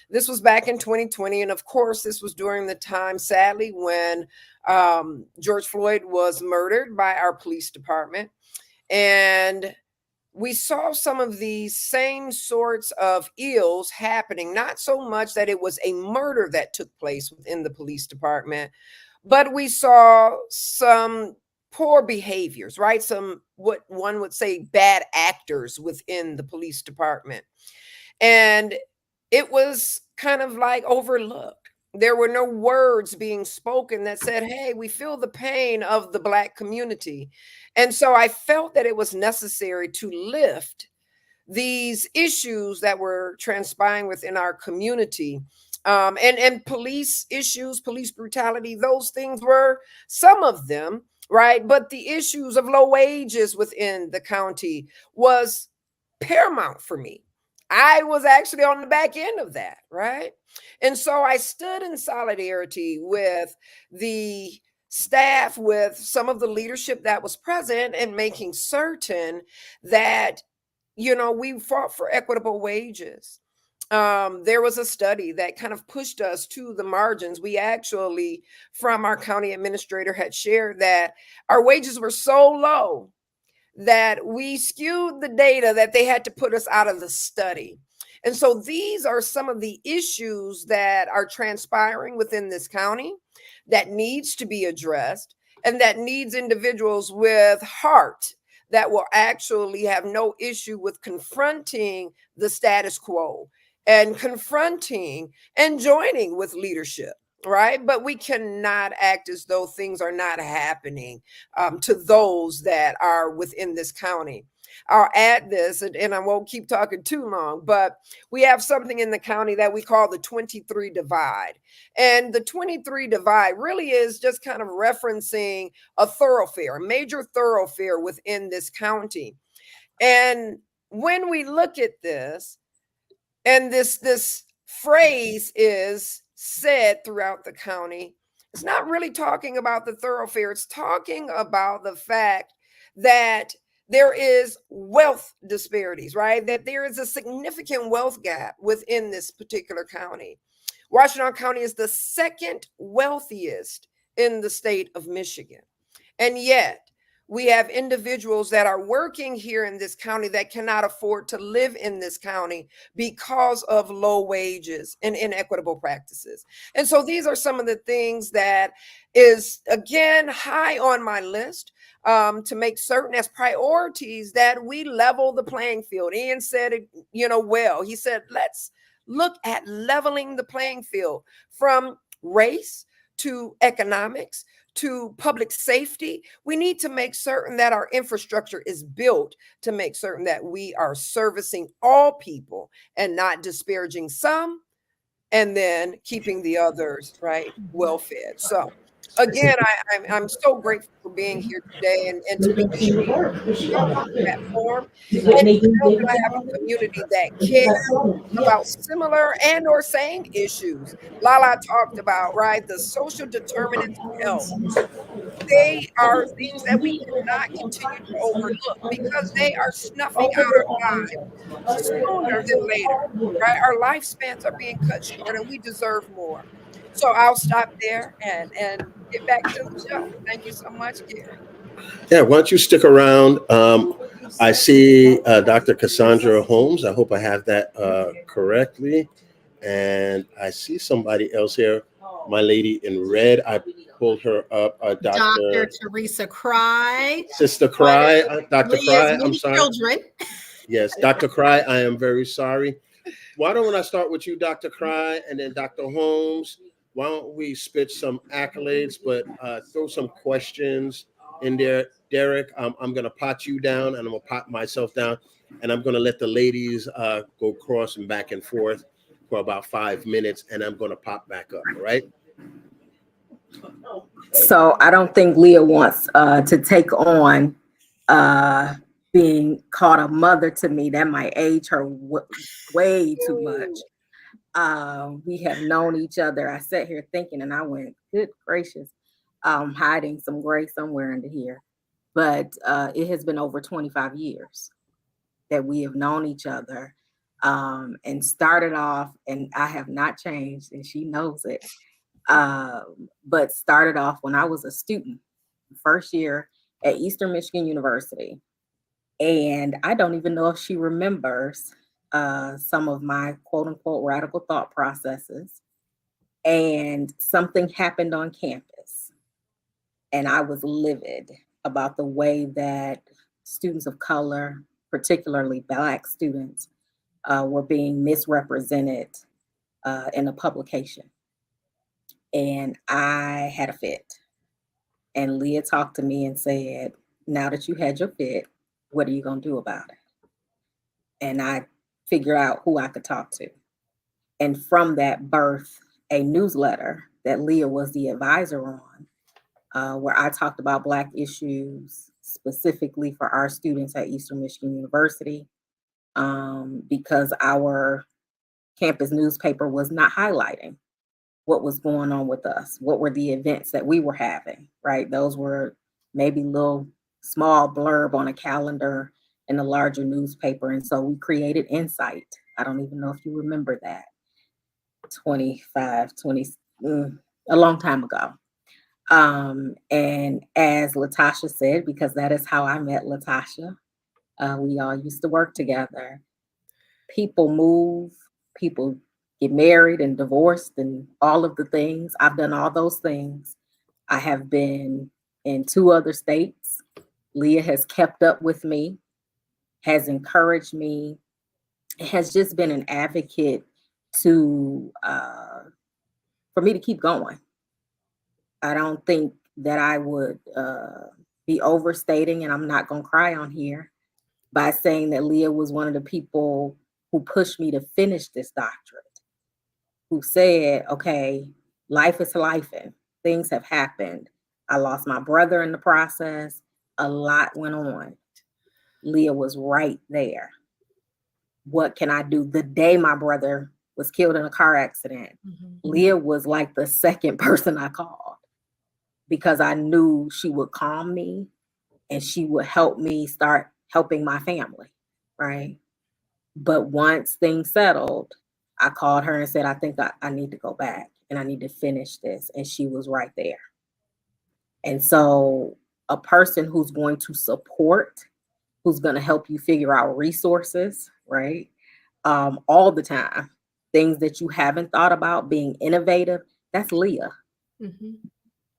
This was back in 2020. And of course, this was during the time, sadly, when George Floyd was murdered by our police department. And we saw some of these same sorts of ills happening, not so much that it was a murder that took place within the police department, but we saw some poor behaviors, right? Some, what one would say, bad actors within the police department. And it was kind of like overlooked. There were no words being spoken that said, hey, we feel the pain of the Black community. And so I felt that it was necessary to lift these issues that were transpiring within our community. And police issues, police brutality, those things were some of them, right? But the issues of low wages within the county was paramount for me. I was actually on the back end of that, right? And so I stood in solidarity with the staff, with some of the leadership that was present, and making certain that, we fought for equitable wages. There was a study that kind of pushed us to the margins. We actually, from our county administrator, had shared that our wages were so low that we skewed the data that they had to put us out of the study. And so these are some of the issues that are transpiring within this county that needs to be addressed, and that needs individuals with heart that will actually have no issue with confronting the status quo and confronting and joining with leadership. Right. But we cannot act as though things are not happening to those that are within this county. I'll add this, and I won't keep talking too long, but we have something in the county that we call the 23 divide. And the 23 divide really is just kind of referencing a thoroughfare, a major thoroughfare within this county. And when we look at this, and this phrase is said throughout the county, it's not really talking about the thoroughfare. It's talking about the fact that there is wealth disparities, right? That there is a significant wealth gap within this particular county. Washington County is the second wealthiest in the state of Michigan. And yet, we have individuals that are working here in this county that cannot afford to live in this county because of low wages and inequitable practices. And so these are some of the things that is, again, high on my list to make certain as priorities that we level the playing field. Ian said it, well. He said, let's look at leveling the playing field from race to economics to public safety. We need to make certain that our infrastructure is built to make certain that we are servicing all people and not disparaging some and then keeping the others, right, well fed. So again, I'm so grateful for being here today and to be on this platform and to know that I have a community that cares about similar and or same issues. Lala talked about, right, the social determinants of health. They are things that we cannot continue to overlook because they are snuffing out our lives sooner than later, right? Our lifespans are being cut short and we deserve more. So I'll stop there and get back to the show. Thank you so much, Gary. Yeah, why don't you stick around? I see Dr. Cassandra Holmes. I hope I have that correctly. And I see somebody else here, my lady in red. I pulled her up, Dr. Teresa Cry. Sister Cry, Dr. Leah's Cry, I'm many sorry. children. Yes, Dr. Cry, I am very sorry. Why don't I start with you, Dr. Cry, and then Dr. Holmes? Why don't we spit some accolades, but throw some questions in there. Derek, I'm going to pot you down, and I'm going to pot myself down, and I'm going to let the ladies go cross and back and forth for about 5 minutes, and I'm going to pop back up, all right? So I don't think Leah wants to take on being called a mother to me. That might age her way too much. We have known each other. I sat here thinking and I went, good gracious, hiding some gray somewhere under here. But it has been over 25 years that we have known each other and started off, and I have not changed, and she knows it. But started off when I was a student, first year at Eastern Michigan University. And I don't even know if she remembers some of my quote unquote radical thought processes. And something happened on campus. And I was livid about the way that students of color, particularly Black students, were being misrepresented in a publication. And I had a fit. And Leah talked to me and said, now that you had your fit, what are you going to do about it? And I figured out who I could talk to. And from that birth, a newsletter that Leah was the advisor on, where I talked about Black issues specifically for our students at Eastern Michigan University, because our campus newspaper was not highlighting what was going on with us, what were the events that we were having, right? Those were maybe little small blurb on a calendar in a larger newspaper. And so we created Insight. I don't even know if you remember that. a long time ago. And as Latasha said, because that is how I met Latasha, we all used to work together. People move, people get married and divorced and all of the things. I've done all those things. I have been in 2 other states. Leah has kept up with me, has encouraged me, has just been an advocate to for me to keep going. I don't think that I would be overstating, and I'm not going to cry on here, by saying that Leah was one of the people who pushed me to finish this doctorate, who said, okay, life is life and things have happened. I lost my brother in the process. A lot went on. Leah was right there. What can I do? The day my brother was killed in a car accident, Leah was like the second person I called because I knew she would calm me and she would help me start helping my family, right? But once things settled, I called her and said, I think I need to go back and I need to finish this. And she was right there. And so a person who's going to support, who's going to help you figure out resources, right? All the time, things that you haven't thought about, being innovative, that's Leah.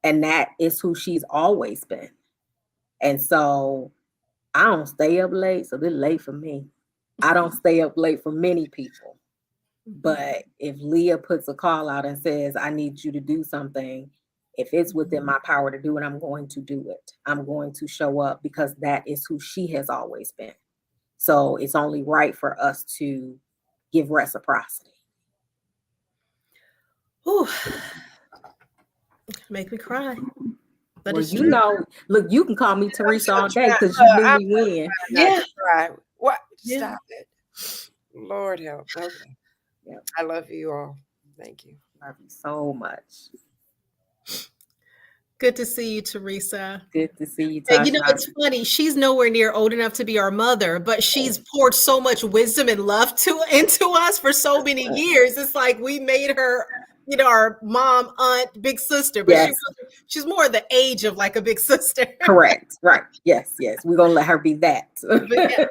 And that is who she's always been. And so I don't stay up late, so this is late for me. I don't stay up late for many people. But if Leah puts a call out and says, I need you to do something, if it's within my power to do it, I'm going to do it. I'm going to show up because that is who she has always been. So it's only right for us to give reciprocity. Ooh, make me cry. But Well, it's you true. know, look, you can call me Teresa all day because you knew me when. Yeah. What? Yeah. Stop it. Lord help. Okay. Yeah. I love you all. Thank you. Love you so much. Good to see you, Teresa. Good to see you, And you know, Tasha. it's funny. She's nowhere near old enough to be our mother, but she's poured so much wisdom and love into us for so many years. It's like we made her, you know, our mom, aunt, big sister, but Yes. she's more the age of like a big sister. Correct. Right. Yes. Yes. We're gonna let her be that. But yeah,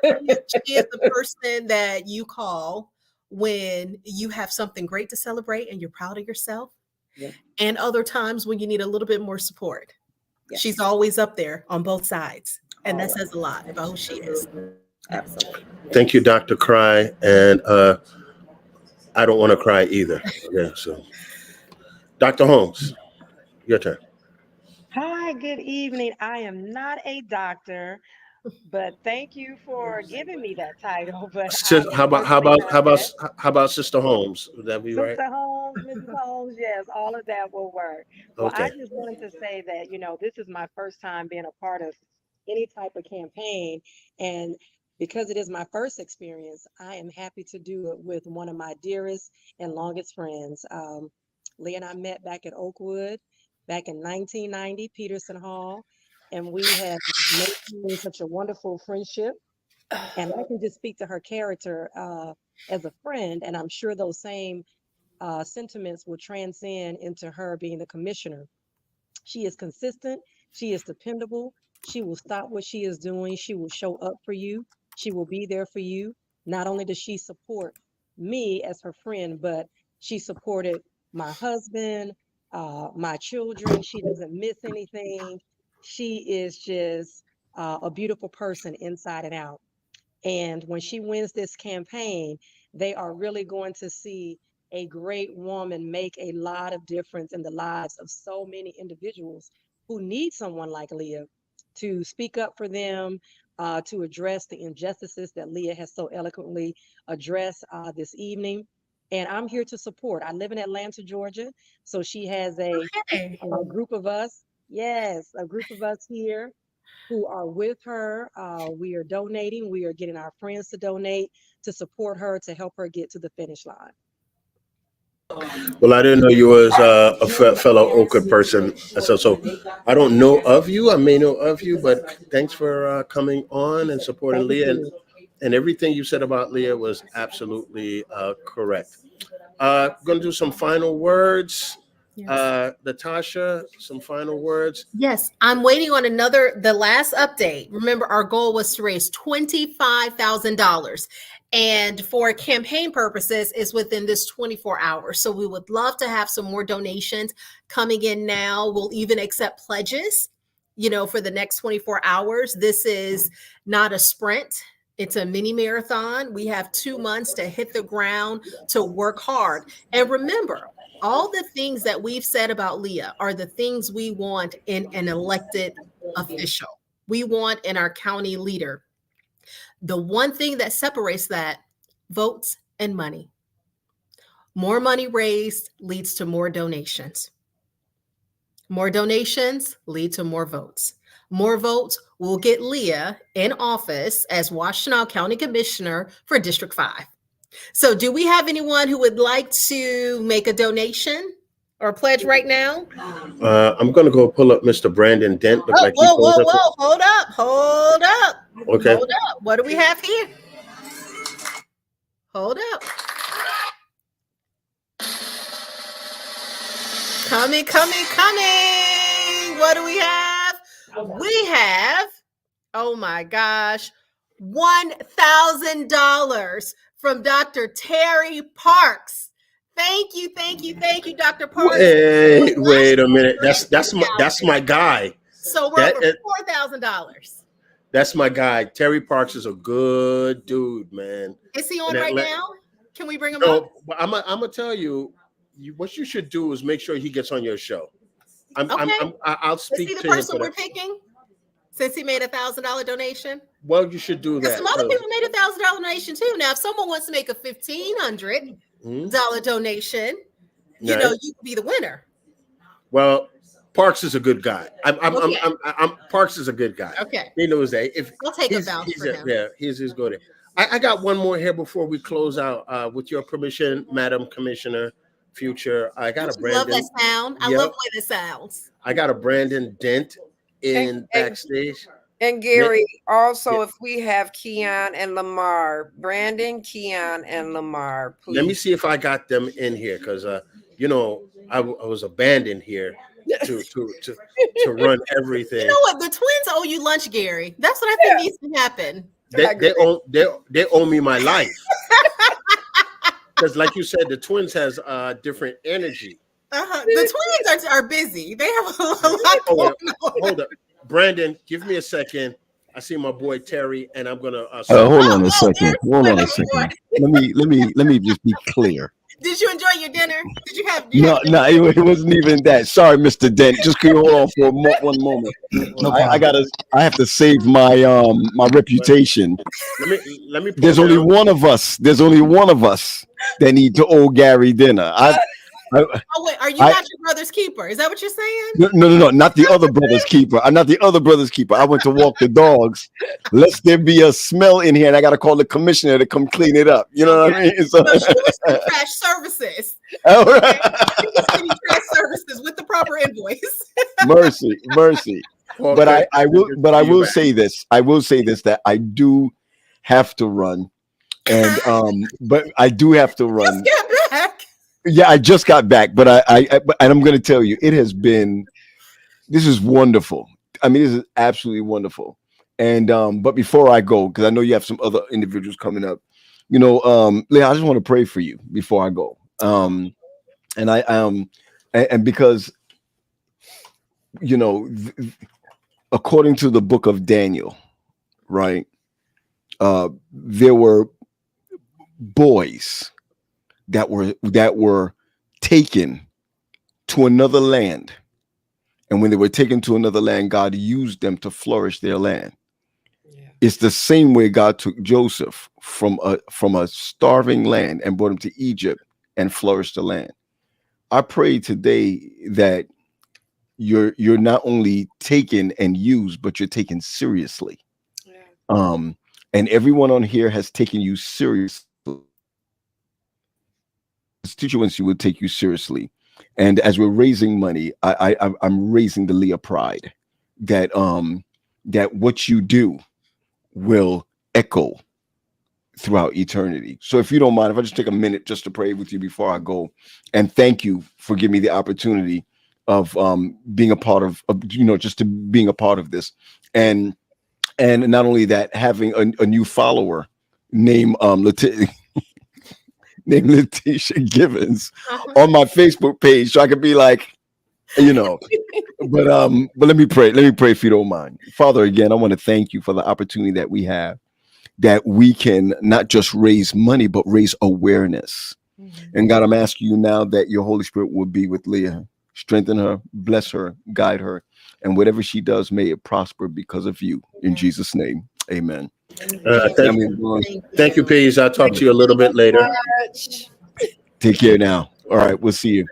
she is the person that you call when you have something great to celebrate and you're proud of yourself. Yeah. And other times when you need a little bit more support. Yes. She's always up there on both sides. And that Always. says a lot about who she is. Absolutely. Thank you, Dr. Cry. And I don't want to cry either. Yeah, so Dr. Holmes, your turn. Hi, good evening. I am not a doctor, but thank you for giving me that title. But I am How personally not that. about Sister Holmes? Would that be right? Sister Holmes, Mrs. Holmes, yes, all of that will work. Well, I Okay. just wanted to say that, this is my first time being a part of any type of campaign. And because it is my first experience, I am happy to do it with one of my dearest and longest friends. Leah and I met back at Oakwood back in 1990, Peterson Hall, and we have maintained such a wonderful friendship. And I can just speak to her character as a friend, and I'm sure those same sentiments will transcend into her being the commissioner. She is consistent. She is dependable. She will stop what she is doing. She will show up for you. She will be there for you. Not only does she support me as her friend, but she supported my husband, my children. She doesn't miss anything. She is just a beautiful person inside and out. And when she wins this campaign, they are really going to see a great woman make a lot of difference in the lives of so many individuals who need someone like Leah to speak up for them, to address the injustices that Leah has so eloquently addressed this evening. And I'm here to support. I live in Atlanta, Georgia. So she has a group of us. Yes, a group of us here who are with her. We are donating. We are getting our friends to donate to support her, to help her get to the finish line. Well, I didn't know you was a fellow Oakwood person. So I don't know of you. I may know of you, but thanks for coming on and supporting Leah. And everything you said about Leah was absolutely correct. Going to do some final words. Yes. Natasha, some final words. Yes, I'm waiting on the last update. Remember, our goal was to raise $25,000. And for campaign purposes, it's within this 24 hours. So we would love to have some more donations coming in now. We'll even accept pledges, for the next 24 hours. This is not a sprint. It's a mini marathon. We have 2 months to hit the ground, to work hard. And remember, all the things that we've said about Leah are the things we want in an elected official. We want in our county leader. The one thing that separates that, votes and money. More money raised leads to more donations. More donations lead to more votes. More votes will get Leah in office as Washtenaw County Commissioner for District 5. So do we have anyone who would like to make a donation or a pledge right now? I'm going to go pull up Mr. Brandon Dent. Look like he Whoa, pulled whoa, up. whoa, hold up. Okay. Hold up. What do we have here? Hold up. Coming. What do we have? We have, oh my gosh, $1,000 from Dr. Terry Parks. Thank you, Dr. Parks. Wait a minute. That's my guy. So we're over $4,000. That's my guy. Terry Parks is a good dude, man. Is he on right now? Can we bring him up? No, but I'm gonna tell you, what you should do is make sure he gets on your show. I'll speak to him. Is he the person we're picking? Since he made $1,000 donation? Well, you should do that. Some other people made $1,000 donation too. Now, if someone wants to make a $1,500 donation, you know, you could be the winner. Well, Parks is a good guy. Parks is a good guy. Okay. He knows that. I'll take a voucher for him. Yeah, he's good. I got one more here before we close out. With your permission, Madam Commissioner, Future. I got a Brandon. Love that sound. I love the way this sounds. I got a Brandon Dent in backstage. And Gary, also, if we have Keon and Lamar, Brandon, Keon, and Lamar, please. Let me see if I got them in here, because you know, I was abandoned here to run everything. You know what? The twins owe you lunch, Gary. That's what I think needs to happen. They owe me my life. Because, like you said, the twins has different energy. The twins are busy. They have a lot going on. Hold up, Brandon. Give me a second. I see my boy Terry, and I'm gonna. Hold on a second. Hold on a second. Let me just be clear. Did you enjoy your dinner? Did you have? No, it wasn't even that. Sorry, Mr. Dent. Just can you hold on for one moment? I have to save my my reputation. Let me. There's only one of us that need to owe Gary dinner. Oh wait, are you not your brother's keeper? Is that what you're saying? No, not the other brother's keeper. I'm not the other brother's keeper. I went to walk the dogs. Lest there be a smell in here, and I got to call the commissioner to come clean it up. You know what I mean? So, she was trash services. All right. Trash services with the proper invoice. Mercy. Okay. But I will say this. That I do have to run, and but I do have to run. Just get back. Yeah, I just got back, but and I'm going to tell you, this is wonderful. I mean, this is absolutely wonderful. And but before I go, because I know you have some other individuals coming up, you know, Leah, I just want to pray for you before I go. And because, you know, according to the book of Daniel, right, there were boys that were taken to another land, and when they were taken to another land, God used them to flourish their land. Yeah. It's the same way God took Joseph from a starving land and brought him to Egypt and flourished the land. I pray today that you're not only taken and used, but you're taken seriously. Yeah. And everyone on here has taken you seriously. Constituency will take you seriously, and as we're raising money, I'm raising the Leah pride that what you do will echo throughout eternity. So if you don't mind, if I just take a minute just to pray with you before I go, and thank you for giving me the opportunity of being a part of you know, just to being a part of this, and not only that, having a new follower named named Letitia Givens on my Facebook page, so I could be like, you know. But let me pray if you don't mind. Father, again, I want to thank you for the opportunity that we have, that we can not just raise money but raise awareness. And God, I'm asking you now that your Holy Spirit will be with Leah, strengthen her, bless her, guide her, and whatever she does, may it prosper because of you. In Jesus' name, Amen. Thank you, Peas. I'll talk to you a little bit later. Take care now. All right, we'll see you.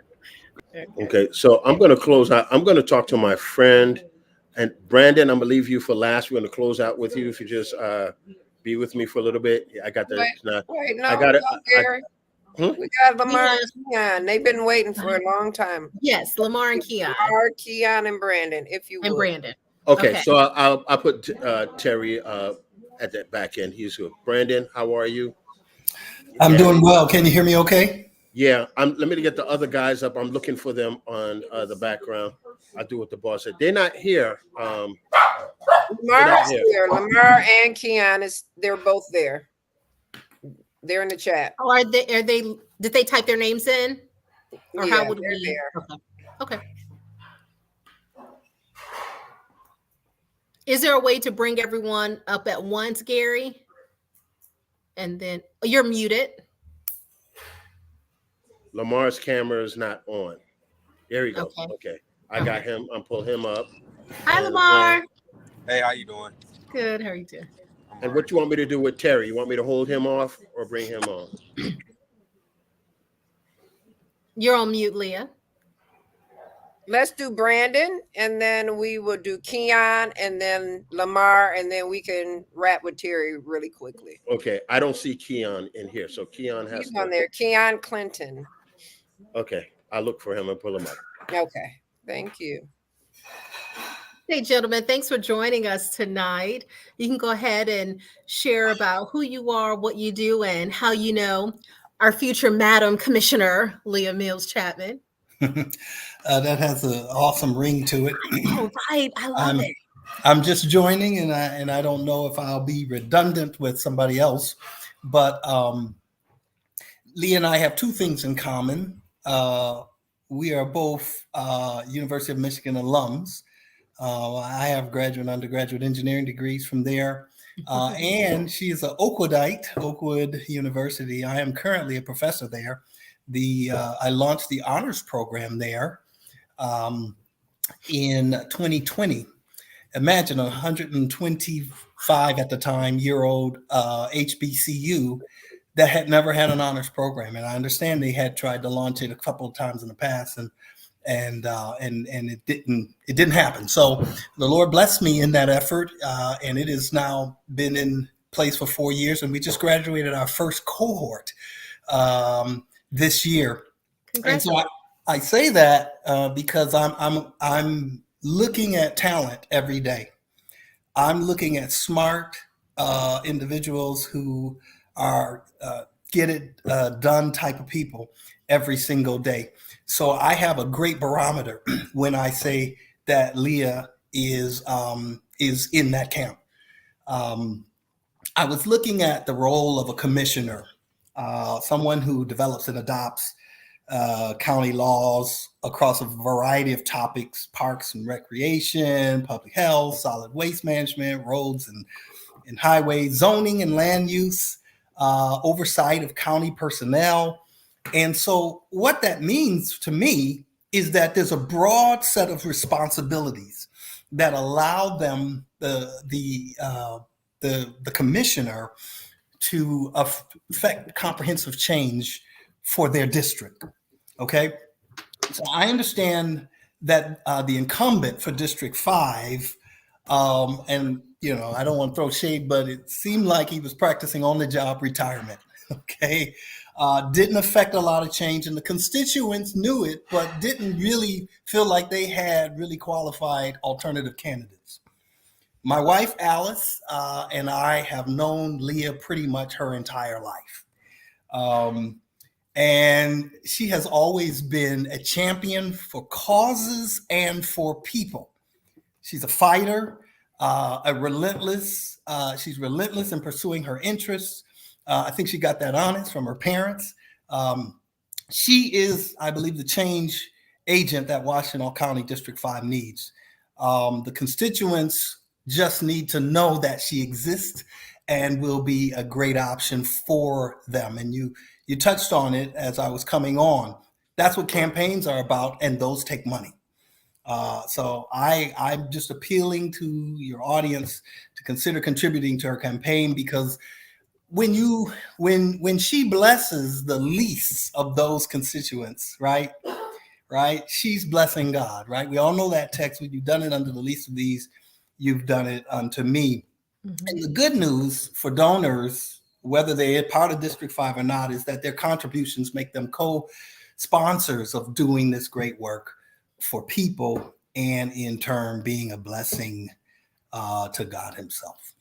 Okay, so I'm going to close out. I'm going to talk to my friend and Brandon. I'm going to leave you for last. We're going to close out with you. If you just be with me for a little bit. I got the. Wait, no, I got it. Gary. We got Lamar and Keon. They've been waiting for a long time. Yes, Lamar and Keon. Lamar, Keon, and Brandon, if you would. And Brandon. Okay, so I'll put Terry at that back end. He's good. Brandon, how are you? I'm doing well. Can you hear me okay? Yeah, let me get the other guys up. I'm looking for them on the background. I do what the boss said. They're not here. Lamar's here. Lamar and Keon they're both there. They're in the chat. Oh, are they did they type their names in? Or Yeah, how would they're we there. Okay. Is there a way to bring everyone up at once, Gary? And then you're muted. Lamar's camera is not on. There we go. Okay. I got him. I'm pulling him up. Hi, Lamar. Hey, how you doing? Good. How are you doing? And what you want me to do with Terry? You want me to hold him off or bring him on? You're on mute, Leah. Let's do Brandon, and then we will do Keon, and then Lamar, and then we can wrap with Terry really quickly. Okay. I don't see Keon in here. So Keon has He's on there. Keon Clinton. Okay. I'll look for him and pull him up. Okay. Thank you. Hey, gentlemen, thanks for joining us tonight. You can go ahead and share about who you are, what you do, and how you know our future Madam Commissioner, Leah Mills-Chapman. That has an awesome ring to it. Oh, right. I love it. I'm just joining, and I don't know if I'll be redundant with somebody else, but Leah and I have two things in common. We are both University of Michigan alums. I have graduate and undergraduate engineering degrees from there. And she is an Oakwoodite, Oakwood University. I am currently a professor there. I launched the honors program there in 2020. Imagine 125 at the time year-old HBCU that had never had an honors program. And I understand they had tried to launch it a couple of times in the past, and it didn't happen. So the Lord blessed me in that effort, and it has now been in place for 4 years, and we just graduated our first cohort this year. And so I say that because I'm looking at talent every day. I'm looking at smart individuals who are get it done type of people every single day. So I have a great barometer when I say that Leah is in that camp. I was looking at the role of a commissioner, someone who develops and adopts county laws across a variety of topics: parks and recreation, public health, solid waste management, roads and highways, zoning and land use, oversight of county personnel. And so what that means to me is that there's a broad set of responsibilities that allow them, the commissioner, to affect comprehensive change for their district. Okay, so I understand that the incumbent for District 5, and I don't want to throw shade, but it seemed like he was practicing on-the-job retirement. Okay, didn't affect a lot of change, and the constituents knew it, but didn't really feel like they had really qualified alternative candidates. My wife, Alice, and I have known Leah pretty much her entire life. And she has always been a champion for causes and for people. She's a fighter, she's relentless in pursuing her interests. I think she got that honest from her parents. She is, I believe, the change agent that Washtenaw County District 5 needs. The constituents just need to know that she exists and will be a great option for them. And you touched on it as I was coming on. That's what campaigns are about, and those take money. So I'm just appealing to your audience to consider contributing to her campaign, because when she blesses the least of those constituents, right, she's blessing God, right? We all know that text. When you've done it unto the least of these, you've done it unto me. Mm-hmm. And the good news for donors, whether they're part of District 5 or not, is that their contributions make them co-sponsors of doing this great work for people, and in turn being a blessing to God himself.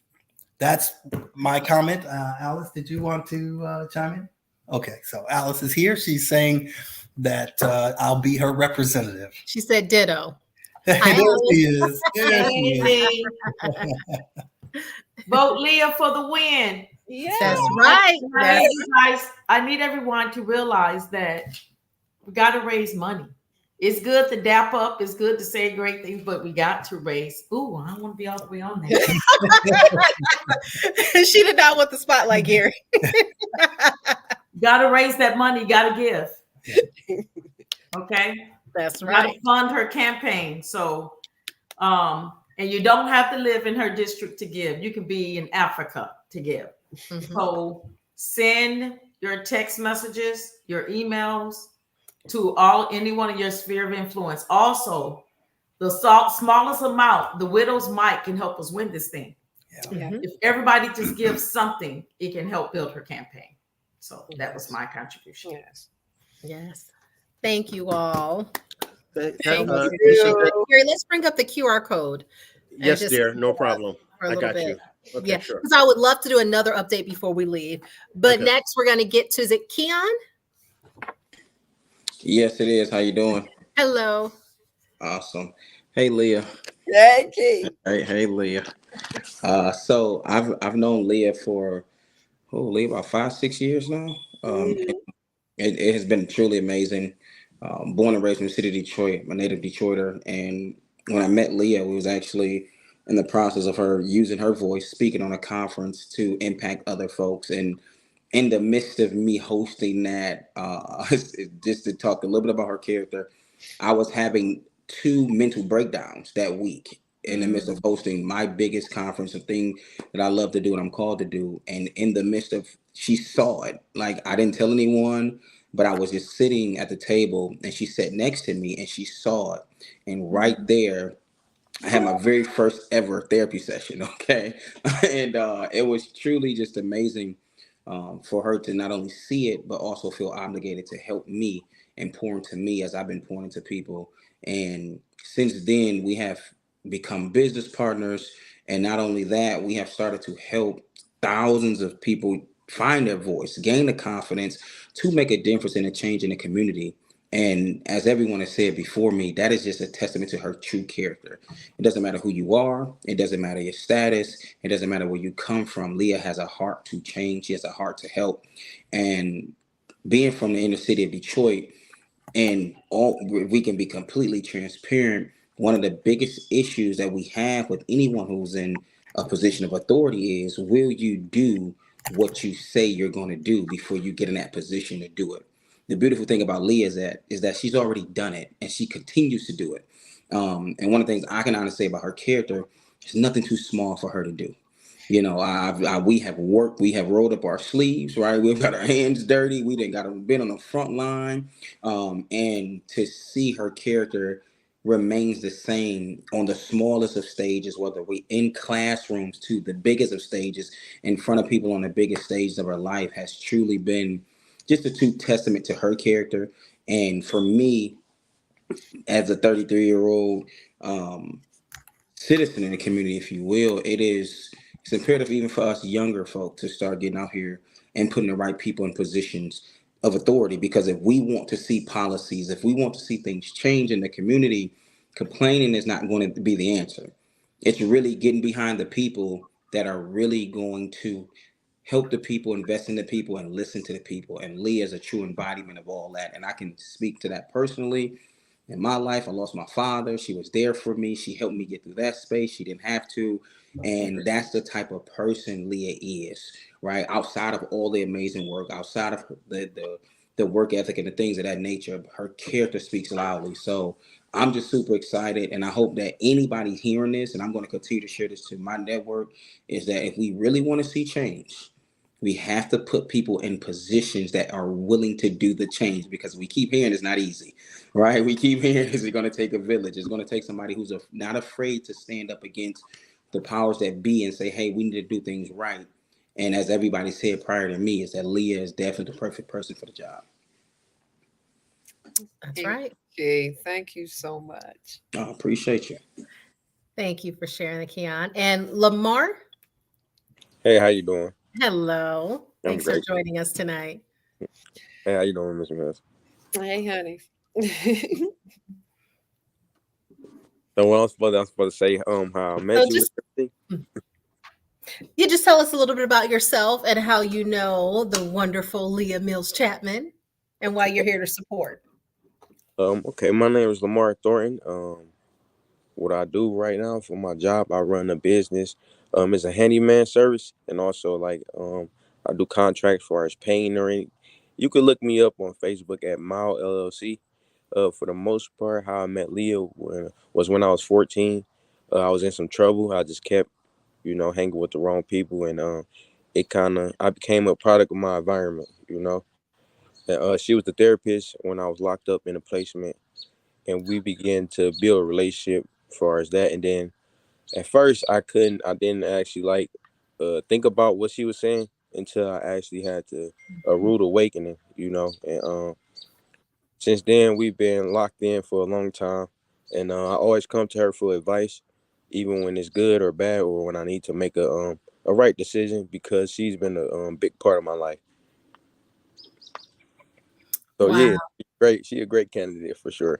That's my comment. Alice, did you want to chime in? Okay, so Alice is here. She's saying that I'll be her representative. She said ditto. There she is. There she is. Vote Leah for the win. Yeah, that's right. I need everyone to realize that we got to raise money. It's good to dap up. It's good to say great things, but we got to raise. Ooh, I don't want to be all the way on there. She did not want the spotlight, Gary. Got to raise that money. Got to give. Okay, that's right. Got to fund her campaign. So, and you don't have to live in her district to give. You can be in Africa to give. Mm-hmm. So send your text messages, your emails to anyone in your sphere of influence. Also, the smallest amount, the widow's mite, can help us win this thing. Yeah. If everybody just gives something, it can help build her campaign. So that was my contribution. Yes. Thank you all. Thank you. Gary, let's bring up the QR code. Yes, dear. No problem. I got bit. You. Okay, yeah, sure. Because I would love to do another update before we leave. But next, we're going to get to, is it Keon? Yes, it is. How you doing? Hello. Awesome. Hey, Leah. Hey, Keith. Hey, Leah. So I've known Leah for about 5-6 years now. It has been truly amazing. Born and raised in the city of Detroit, I'm a native Detroiter, and when I met Leah, we was actually in the process of her using her voice, speaking on a conference to impact other folks. And in the midst of me hosting that, just to talk a little bit about her character, I was having 2 mental breakdowns that week in the midst of hosting my biggest conference, a thing that I love to do and I'm called to do. And in the midst of, she saw it. Like, I didn't tell anyone, but I was just sitting at the table and she sat next to me and she saw it. And right there, I had my very first ever therapy session. Okay. And it was truly just amazing for her to not only see it, but also feel obligated to help me and pour into me as I've been pouring into people. And since then, we have become business partners. And not only that, we have started to help thousands of people find their voice, gain the confidence to make a difference in a change in the community. And as everyone has said before me, that is just a testament to her true character. It doesn't matter who you are. It doesn't matter your status. It doesn't matter where you come from. Leah has a heart to change. She has a heart to help. And being from the inner city of Detroit, and we can be completely transparent, one of the biggest issues that we have with anyone who's in a position of authority is, will you do what you say you're going to do before you get in that position to do it? The beautiful thing about Leah is that she's already done it and she continues to do it. And one of the things I can honestly say about her character is nothing too small for her to do. You know, we have worked, we have rolled up our sleeves, right? We've got our hands dirty. We didn't been on the front line. And to see her character remains the same on the smallest of stages, whether we in classrooms to the biggest of stages, in front of people on the biggest stages of her life, has truly been just a true testament to her character. And for me, as a 33-year-old citizen in the community, if you will, it's imperative even for us younger folk to start getting out here and putting the right people in positions of authority. Because if we want to see policies, if we want to see things change in the community, complaining is not going to be the answer. It's really getting behind the people that are really going to help the people, invest in the people, and listen to the people. And Leah is a true embodiment of all that. And I can speak to that personally. In my life, I lost my father. She was there for me. She helped me get through that space. She didn't have to. And that's the type of person Leah is, right? Outside of all the amazing work, outside of the work ethic and the things of that nature, her character speaks loudly. So I'm just super excited, and I hope that anybody hearing this, and I'm going to continue to share this to my network, is that if we really want to see change, we have to put people in positions that are willing to do the change, because we keep hearing it's not easy, right? We keep hearing it's going to take a village. It's going to take somebody who's not afraid to stand up against the powers that be and say, hey, we need to do things right. And as everybody said prior to me, is that Leah is definitely the perfect person for the job. That's right. Thank you so much. I appreciate you. Thank you for sharing that, Keon. And Lamar, Hey, how you doing? hello. I'm Thanks for great. joining us tonight. Hey, how you doing, Mr. Mills? Hey, honey. So what I'm supposed to say, how I met So you. just you just tell us a little bit about yourself and how you know the wonderful Leah Mills-Chapman and why you're here to support. Okay, my name is Lamar Thornton. What I do right now for my job, I run a business. It's a handyman service, and also I do contracts for as painting or any. You could look me up on Facebook at Mile LLC. For the most part, how I met Leah was when I was 14. I was in some trouble. I just kept, hanging with the wrong people, and I became a product of my environment. And, she was the therapist when I was locked up in a placement, and we began to build a relationship as far as that. And then at first, I didn't actually think about what she was saying until I actually had a rude awakening, and since then we've been locked in for a long time, and I always come to her for advice, even when it's good or bad, or when I need to make a right decision, because she's been a big part of my life. So Wow. yeah, she's great. She a great candidate for sure.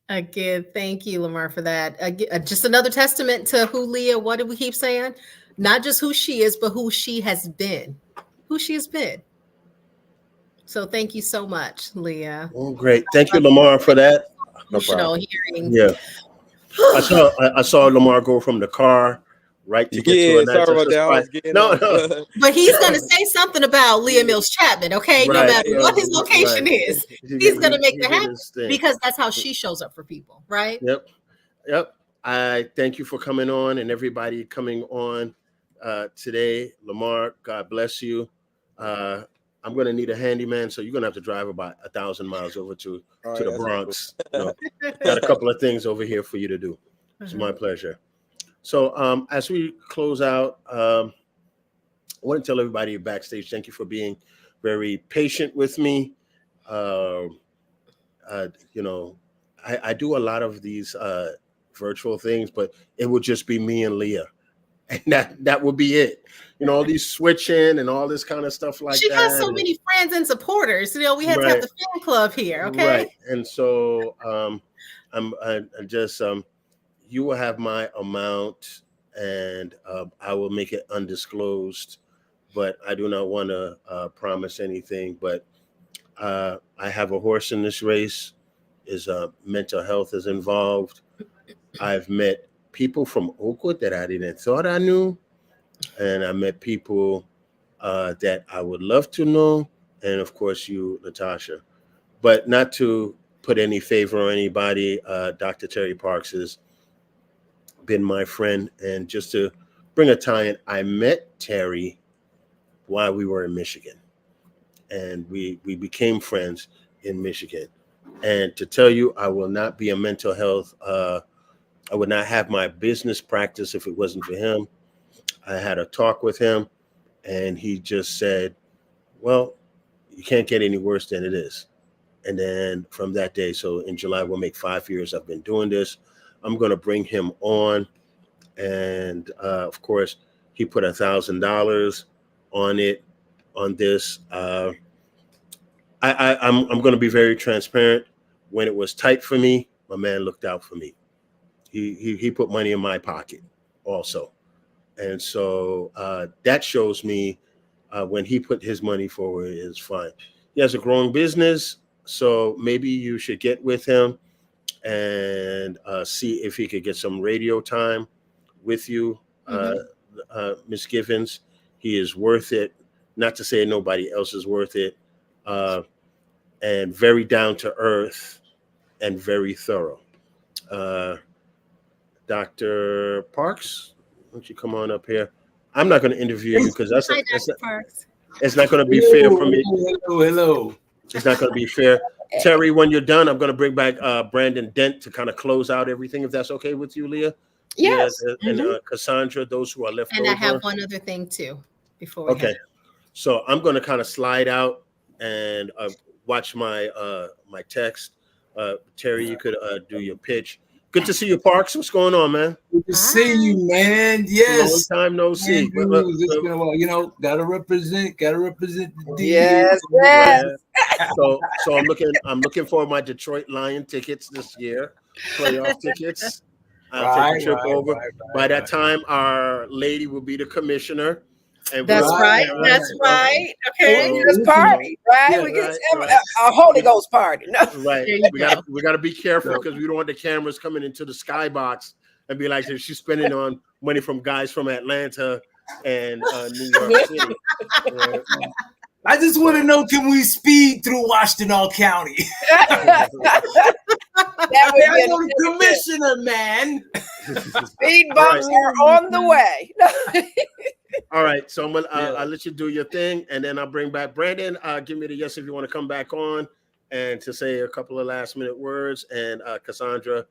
Again, thank you, Lamar, for that. Just another testament to who Leah, what did we keep saying? Not just who she is, but who she has been. Who she has been. So thank you so much, Leah. Oh, great. Thank you, Lamar, for that. No problem. Hearing. Yeah. I saw Lamar go from the car right to get to a Yeah, nice sorry about that. I spot. was getting No, off. no. But he's going to say something about Leah Mills-Chapman, okay? No Right. matter what his location Right. is, he's going to make He that did happen his thing. because that's how she shows up for people, right? Yep. I thank you for coming on, and everybody coming on today. Lamar, God bless you. I'm going to need a handyman, so you're going to have to drive about 1,000 miles over to All the right, Bronx. Got a couple of things over here for you to do. It's my pleasure. So as we close out, I want to tell everybody backstage, thank you for being very patient with me. I do a lot of these virtual things, but it would just be me and Leah, and that would be it. All these switching and all this kind of stuff like She that. has so many friends and supporters. We had to have the fan club here, okay? Right. And so I just you will have my amount, and I will make it undisclosed, but I do not want to promise anything. But I have a horse in this race. Mental health is involved. I've met people from Oakwood that I didn't thought I knew, and I met people that I would love to know, and of course you, Natasha. But not to put any favor on anybody, Dr. Terry Parks has been my friend, and just to bring a tie in, I met Terry while we were in Michigan, and we became friends in Michigan. And to tell you, I will not be a mental health. I would not have my business practice if it wasn't for him. I had a talk with him, and he just said, well, you can't get any worse than it is. And then from that day, so in July, we'll make 5 years I've been doing this. I'm going to bring him on. And of course, he put $1,000 on this. I'm going to be very transparent. When it was tight for me, my man looked out for me. He put money in my pocket also. And so that shows me when he put his money forward is fine. He has a growing business, so maybe you should get with him and see if he could get some radio time with you, Ms. Givens. He is worth it. Not to say nobody else is worth it. And very down to earth. and very thorough. Dr. Parks, why don't you come on up here? I'm not going to interview you because Hi, Dr. Parks. it's not going to be fair for me. Hello. It's not going to be fair. Terry, when you're done, I'm going to bring back Brandon Dent to kind of close out everything, if that's okay with you, Leah. Yes. Leah, and Cassandra, those who are left And over. I have one other thing too before we Okay. So I'm going to kind of slide out and watch my my text. Terry, you could do your pitch. Good to see you, Parks. What's going on, man? Good to see you, man. Yes. Long time no see. Andrews, it's been a while. You know, gotta represent the D. Yes. So I'm looking for my Detroit Lion tickets this year, playoff tickets. I'll take a trip over. By that time, our lady will be the commissioner. And That's right. Okay. Let's party, right? We can have a Holy Ghost party. No. Right. We gotta be careful because we don't want the cameras coming into the skybox and be like, she's spending on money from guys from Atlanta and New York City. Right. I just want to know, can we speed through Washtenaw County? That would be commissioner, man. Speed bumps are on the way. All right, so I'll let you do your thing, and then I'll bring back Brandon. Give me the yes if you want to come back on and to say a couple of last minute words, and Cassandra,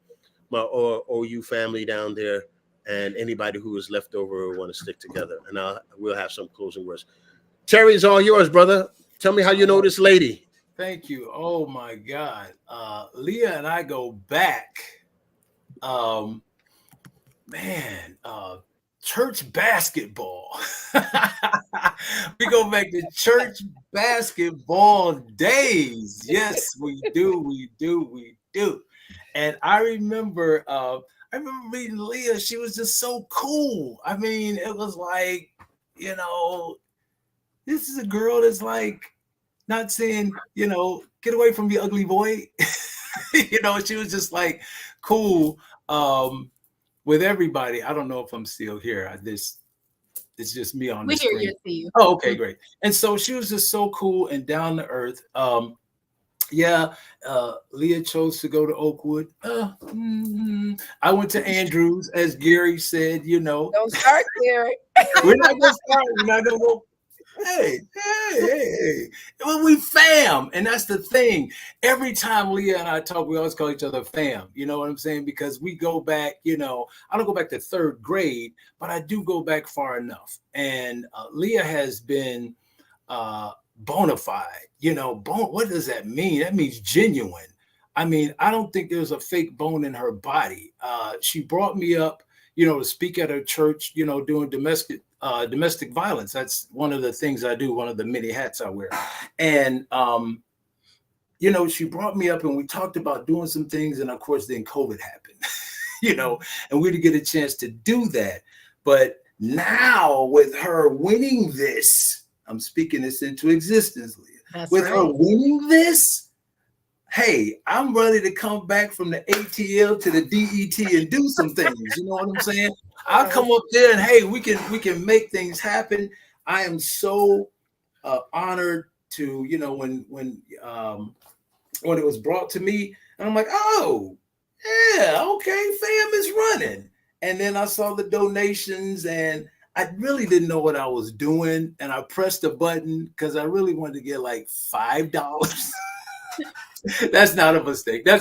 my OU family down there, and anybody who is left over or want to stick together, and we'll have some closing words. Terry, it's all yours, brother. Tell me how you know this lady. Thank you. Oh my God, Leah and I go back. Church basketball. We go back to church basketball days. Yes, we do. And I remember meeting Leah. She was just so cool. I mean, it was like, you know, this is a girl that's like not saying, you know, get away from the ugly boy. You know, she was just like cool. With everybody. I don't know if I'm still here. It's just me on the screen. We hear you, see you. Oh, okay, great. And so she was just so cool and down to earth. Leah chose to go to Oakwood. I went to Andrews, as Gary said, you know. Don't start, Gary. We're not gonna start. We're not gonna go. Hey. Well, we fam. And that's the thing. Every time Leah and I talk, we always call each other fam. You know what I'm saying? Because we go back, you know, I don't go back to third grade, but I do go back far enough. And Leah has been bona fide. You know, what does that mean? That means genuine. I mean, I don't think there's a fake bone in her body. She brought me up, you know, to speak at her church, you know, doing domestic violence. That's one of the things I do, one of the many hats I wear. And, you know, she brought me up and we talked about doing some things. And of course, then COVID happened, you know, and we didn't get a chance to do that. But now with her winning this, I'm speaking this into existence, Leah. That's with right. her winning this, hey, I'm ready to come back from the ATL to the DET and do some things. You know what I'm saying? I'll come up there and hey, we can make things happen. I am so honored to, you know, when it was brought to me, and I'm like, oh yeah, okay, fam is running. And then I saw the donations, and I really didn't know what I was doing, and I pressed the button because I really wanted to get like $5. That's not a mistake. No.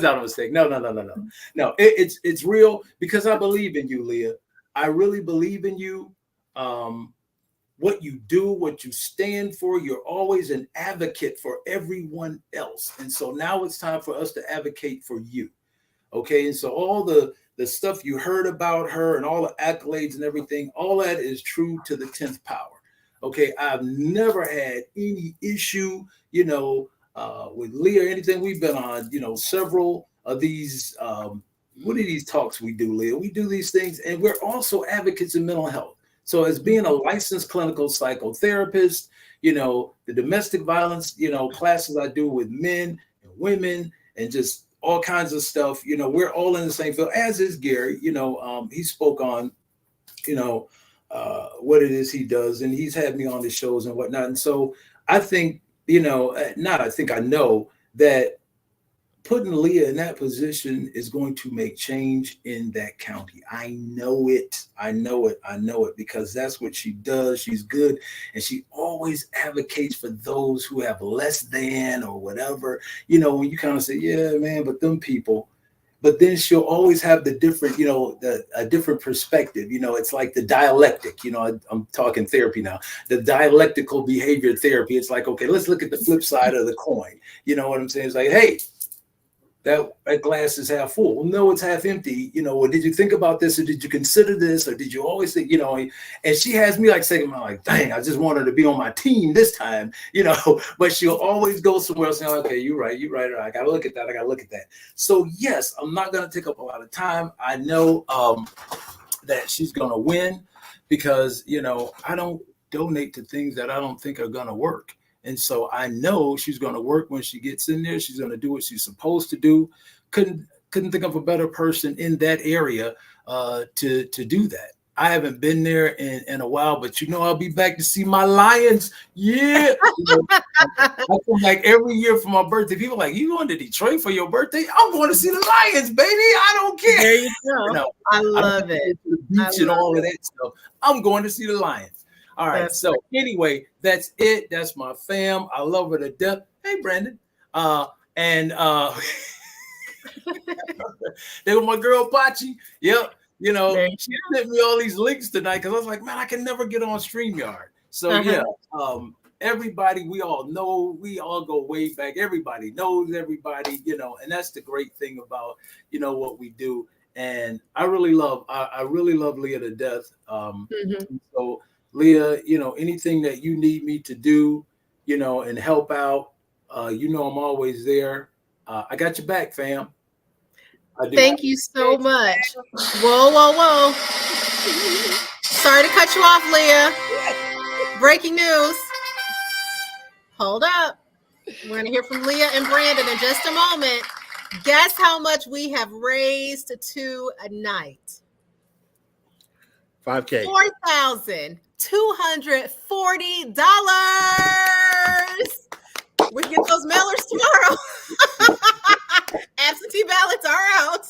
No, it's real because I believe in you, Leah. I really believe in you. What you do, what you stand for, you're always an advocate for everyone else. And so now it's time for us to advocate for you. Okay. And so all the stuff you heard about her and all the accolades and everything, all that is true to the 10th power. Okay. I've never had any issue, you know, with Leah or anything. We've been on, you know, several of these, what are these talks we do, Leah? We do these things, and we're also advocates in mental health. So as being a licensed clinical psychotherapist, you know, the domestic violence, you know, classes I do with men and women and just all kinds of stuff, you know, we're all in the same field, as is Gary. You know, he spoke on, you know, what it is he does, and he's had me on the shows and whatnot. And so I think, you know, I know that putting Leah in that position is going to make change in that county. I know it. I know it. I know it, because that's what she does. She's good. And she always advocates for those who have less than or whatever. You know, when you kind of say, yeah, man, but them people. But then she'll always have the different, you know, a different perspective. You know, it's like the dialectic, you know, I'm talking therapy now, the dialectical behavior therapy. It's like, okay, let's look at the flip side of the coin. You know what I'm saying? It's like, hey, that glass is half full. Well, no, it's half empty. You know, or did you think about this, or did you consider this, or did you always think, you know? And she has me like saying, like, dang, I just wanted to be on my team this time, you know. But she'll always go somewhere else saying, okay, you're right. I gotta look at that. I gotta look at that. So yes, I'm not gonna take up a lot of time. I know that she's gonna win, because you know I don't donate to things that I don't think are gonna work. And so I know she's going to work when she gets in there. She's going to do what she's supposed to do. Couldn't think of a better person in that area to do that. I haven't been there in a while, but you know I'll be back to see my Lions. Yeah, you know, I come back every year for my birthday. People are like, you going to Detroit for your birthday? I'm going to see the Lions, baby. I don't care. There you go. You know, I love it. To the beach and all of that stuff. I'm going to see the Lions. All right. That's so anyway, that's it. That's my fam. I love her to death. Hey, Brandon. And there was my girl Pachi. Yep. You know, she sent me all these links tonight because I was like, man, I can never get on StreamYard. So yeah, everybody, we all know, we all go way back. Everybody knows everybody, you know, and that's the great thing about, you know, what we do. And I really love Leah to death. So Leah, you know, anything that you need me to do, you know, and help out, you know, I'm always there. I got your back, fam. Thank you so much. Whoa. Sorry to cut you off, Leah. Breaking news. Hold up. We're going to hear from Leah and Brandon in just a moment. Guess how much we have raised tonight? $5,000. $4,240. We get those mailers tomorrow. Absentee ballots are out.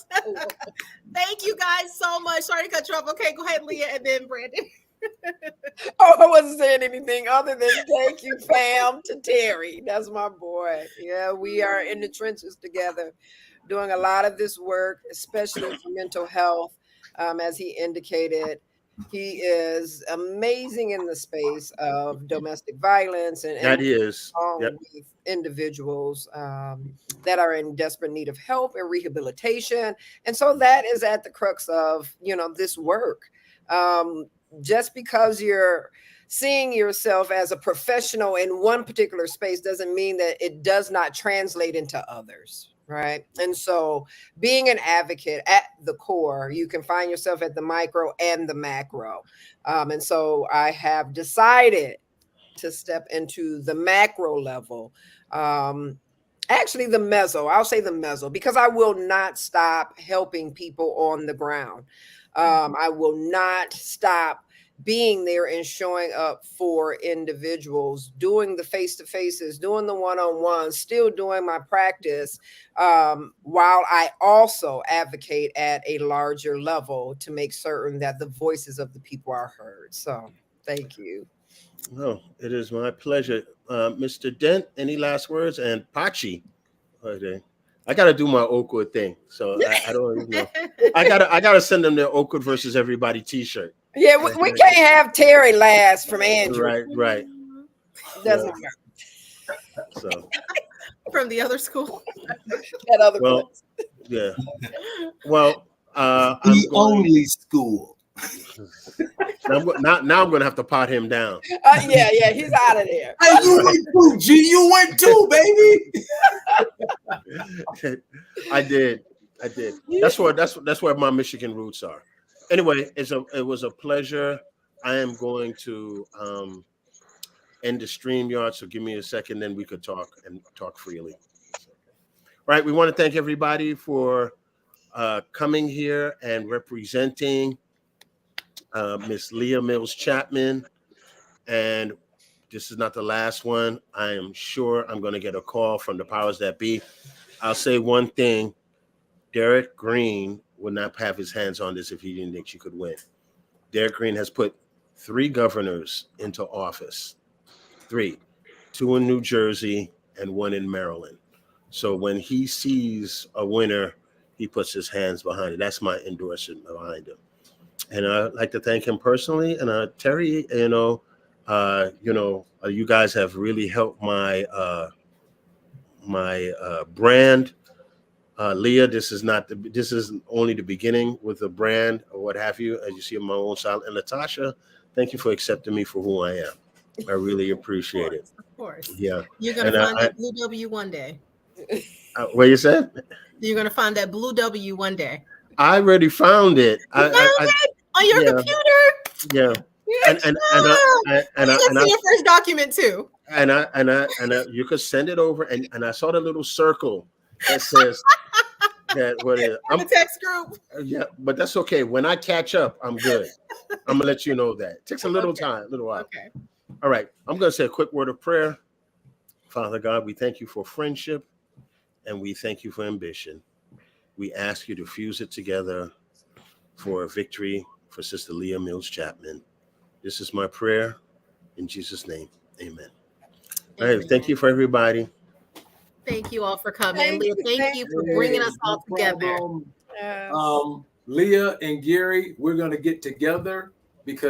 Thank you guys so much. Sorry to cut you off. Okay, go ahead, Leah, and then Brandon. Oh, I wasn't saying anything other than thank you, fam, to Terry. That's my boy. Yeah, we are in the trenches together, doing a lot of this work, especially for mental health. As he indicated, he is amazing in the space of domestic violence and that is with individuals that are in desperate need of help and rehabilitation. And so that is at the crux of, you know, this work. Just because you're seeing yourself as a professional in one particular space doesn't mean that it does not translate into others, right? And so being an advocate at the core, you can find yourself at the micro and the macro. And so I have decided to step into the macro level. Actually, the meso, I'll say the meso, because I will not stop helping people on the ground. I will not stop being there and showing up for individuals, doing the face-to-faces, doing the one-on-ones, still doing my practice, while I also advocate at a larger level to make certain that the voices of the people are heard. So thank you. Oh, it is my pleasure. Mr. Dent, any last words? And Pachi, I got to do my Oakwood thing. So I don't even know. I gotta send them their Oakwood versus everybody t-shirt. Yeah, we can't have Terry last from Andrew. Right. Doesn't work. So from the other school. That other place. Yeah. Well, the only school. Now I'm going to have to pot him down. Yeah, he's out of there. Hey, you went too, G. You went too, baby. I did. That's where my Michigan roots are. Anyway, it was a pleasure. I am going to end the StreamYard, so give me a second, then we could talk freely. All right, we want to thank everybody for coming here and representing Miss Leah Mills-Chapman. And this is not the last one. I am sure I'm going to get a call from the powers that be I'll say one thing. Derek Green would not have his hands on this if he didn't think she could win. Derek Green has put 3 governors into office. 3. 2 in New Jersey and 1 in Maryland. So when he sees a winner, he puts his hands behind it. That's my endorsement behind him. And I'd like to thank him personally. And Terry, you guys have really helped my brand. Leah, this is only the beginning with the brand or what have you, as you see in my own style. And Latasha, thank you for accepting me for who I am. I really appreciate it. Of course. Yeah. You're going to find that blue W one day. What you said? You're going to find that blue W one day. I already found it. You found it on your computer? Yeah. And I see your first document too. And you could send it over, and I saw the little circle that says that what is the text group. Yeah, but that's okay. When I catch up, I'm good. I'm gonna let you know that. It takes a little time, a little while. Okay. All right. I'm gonna say a quick word of prayer. Father God, we thank you for friendship and we thank you for ambition. We ask you to fuse it together for a victory for Sister Leah Mills-Chapman. This is my prayer in Jesus' name. Amen. All right. Thank you for everybody. Thank you all for coming. Leah, thank you for bringing us all together. Leah and Gary, we're going to get together because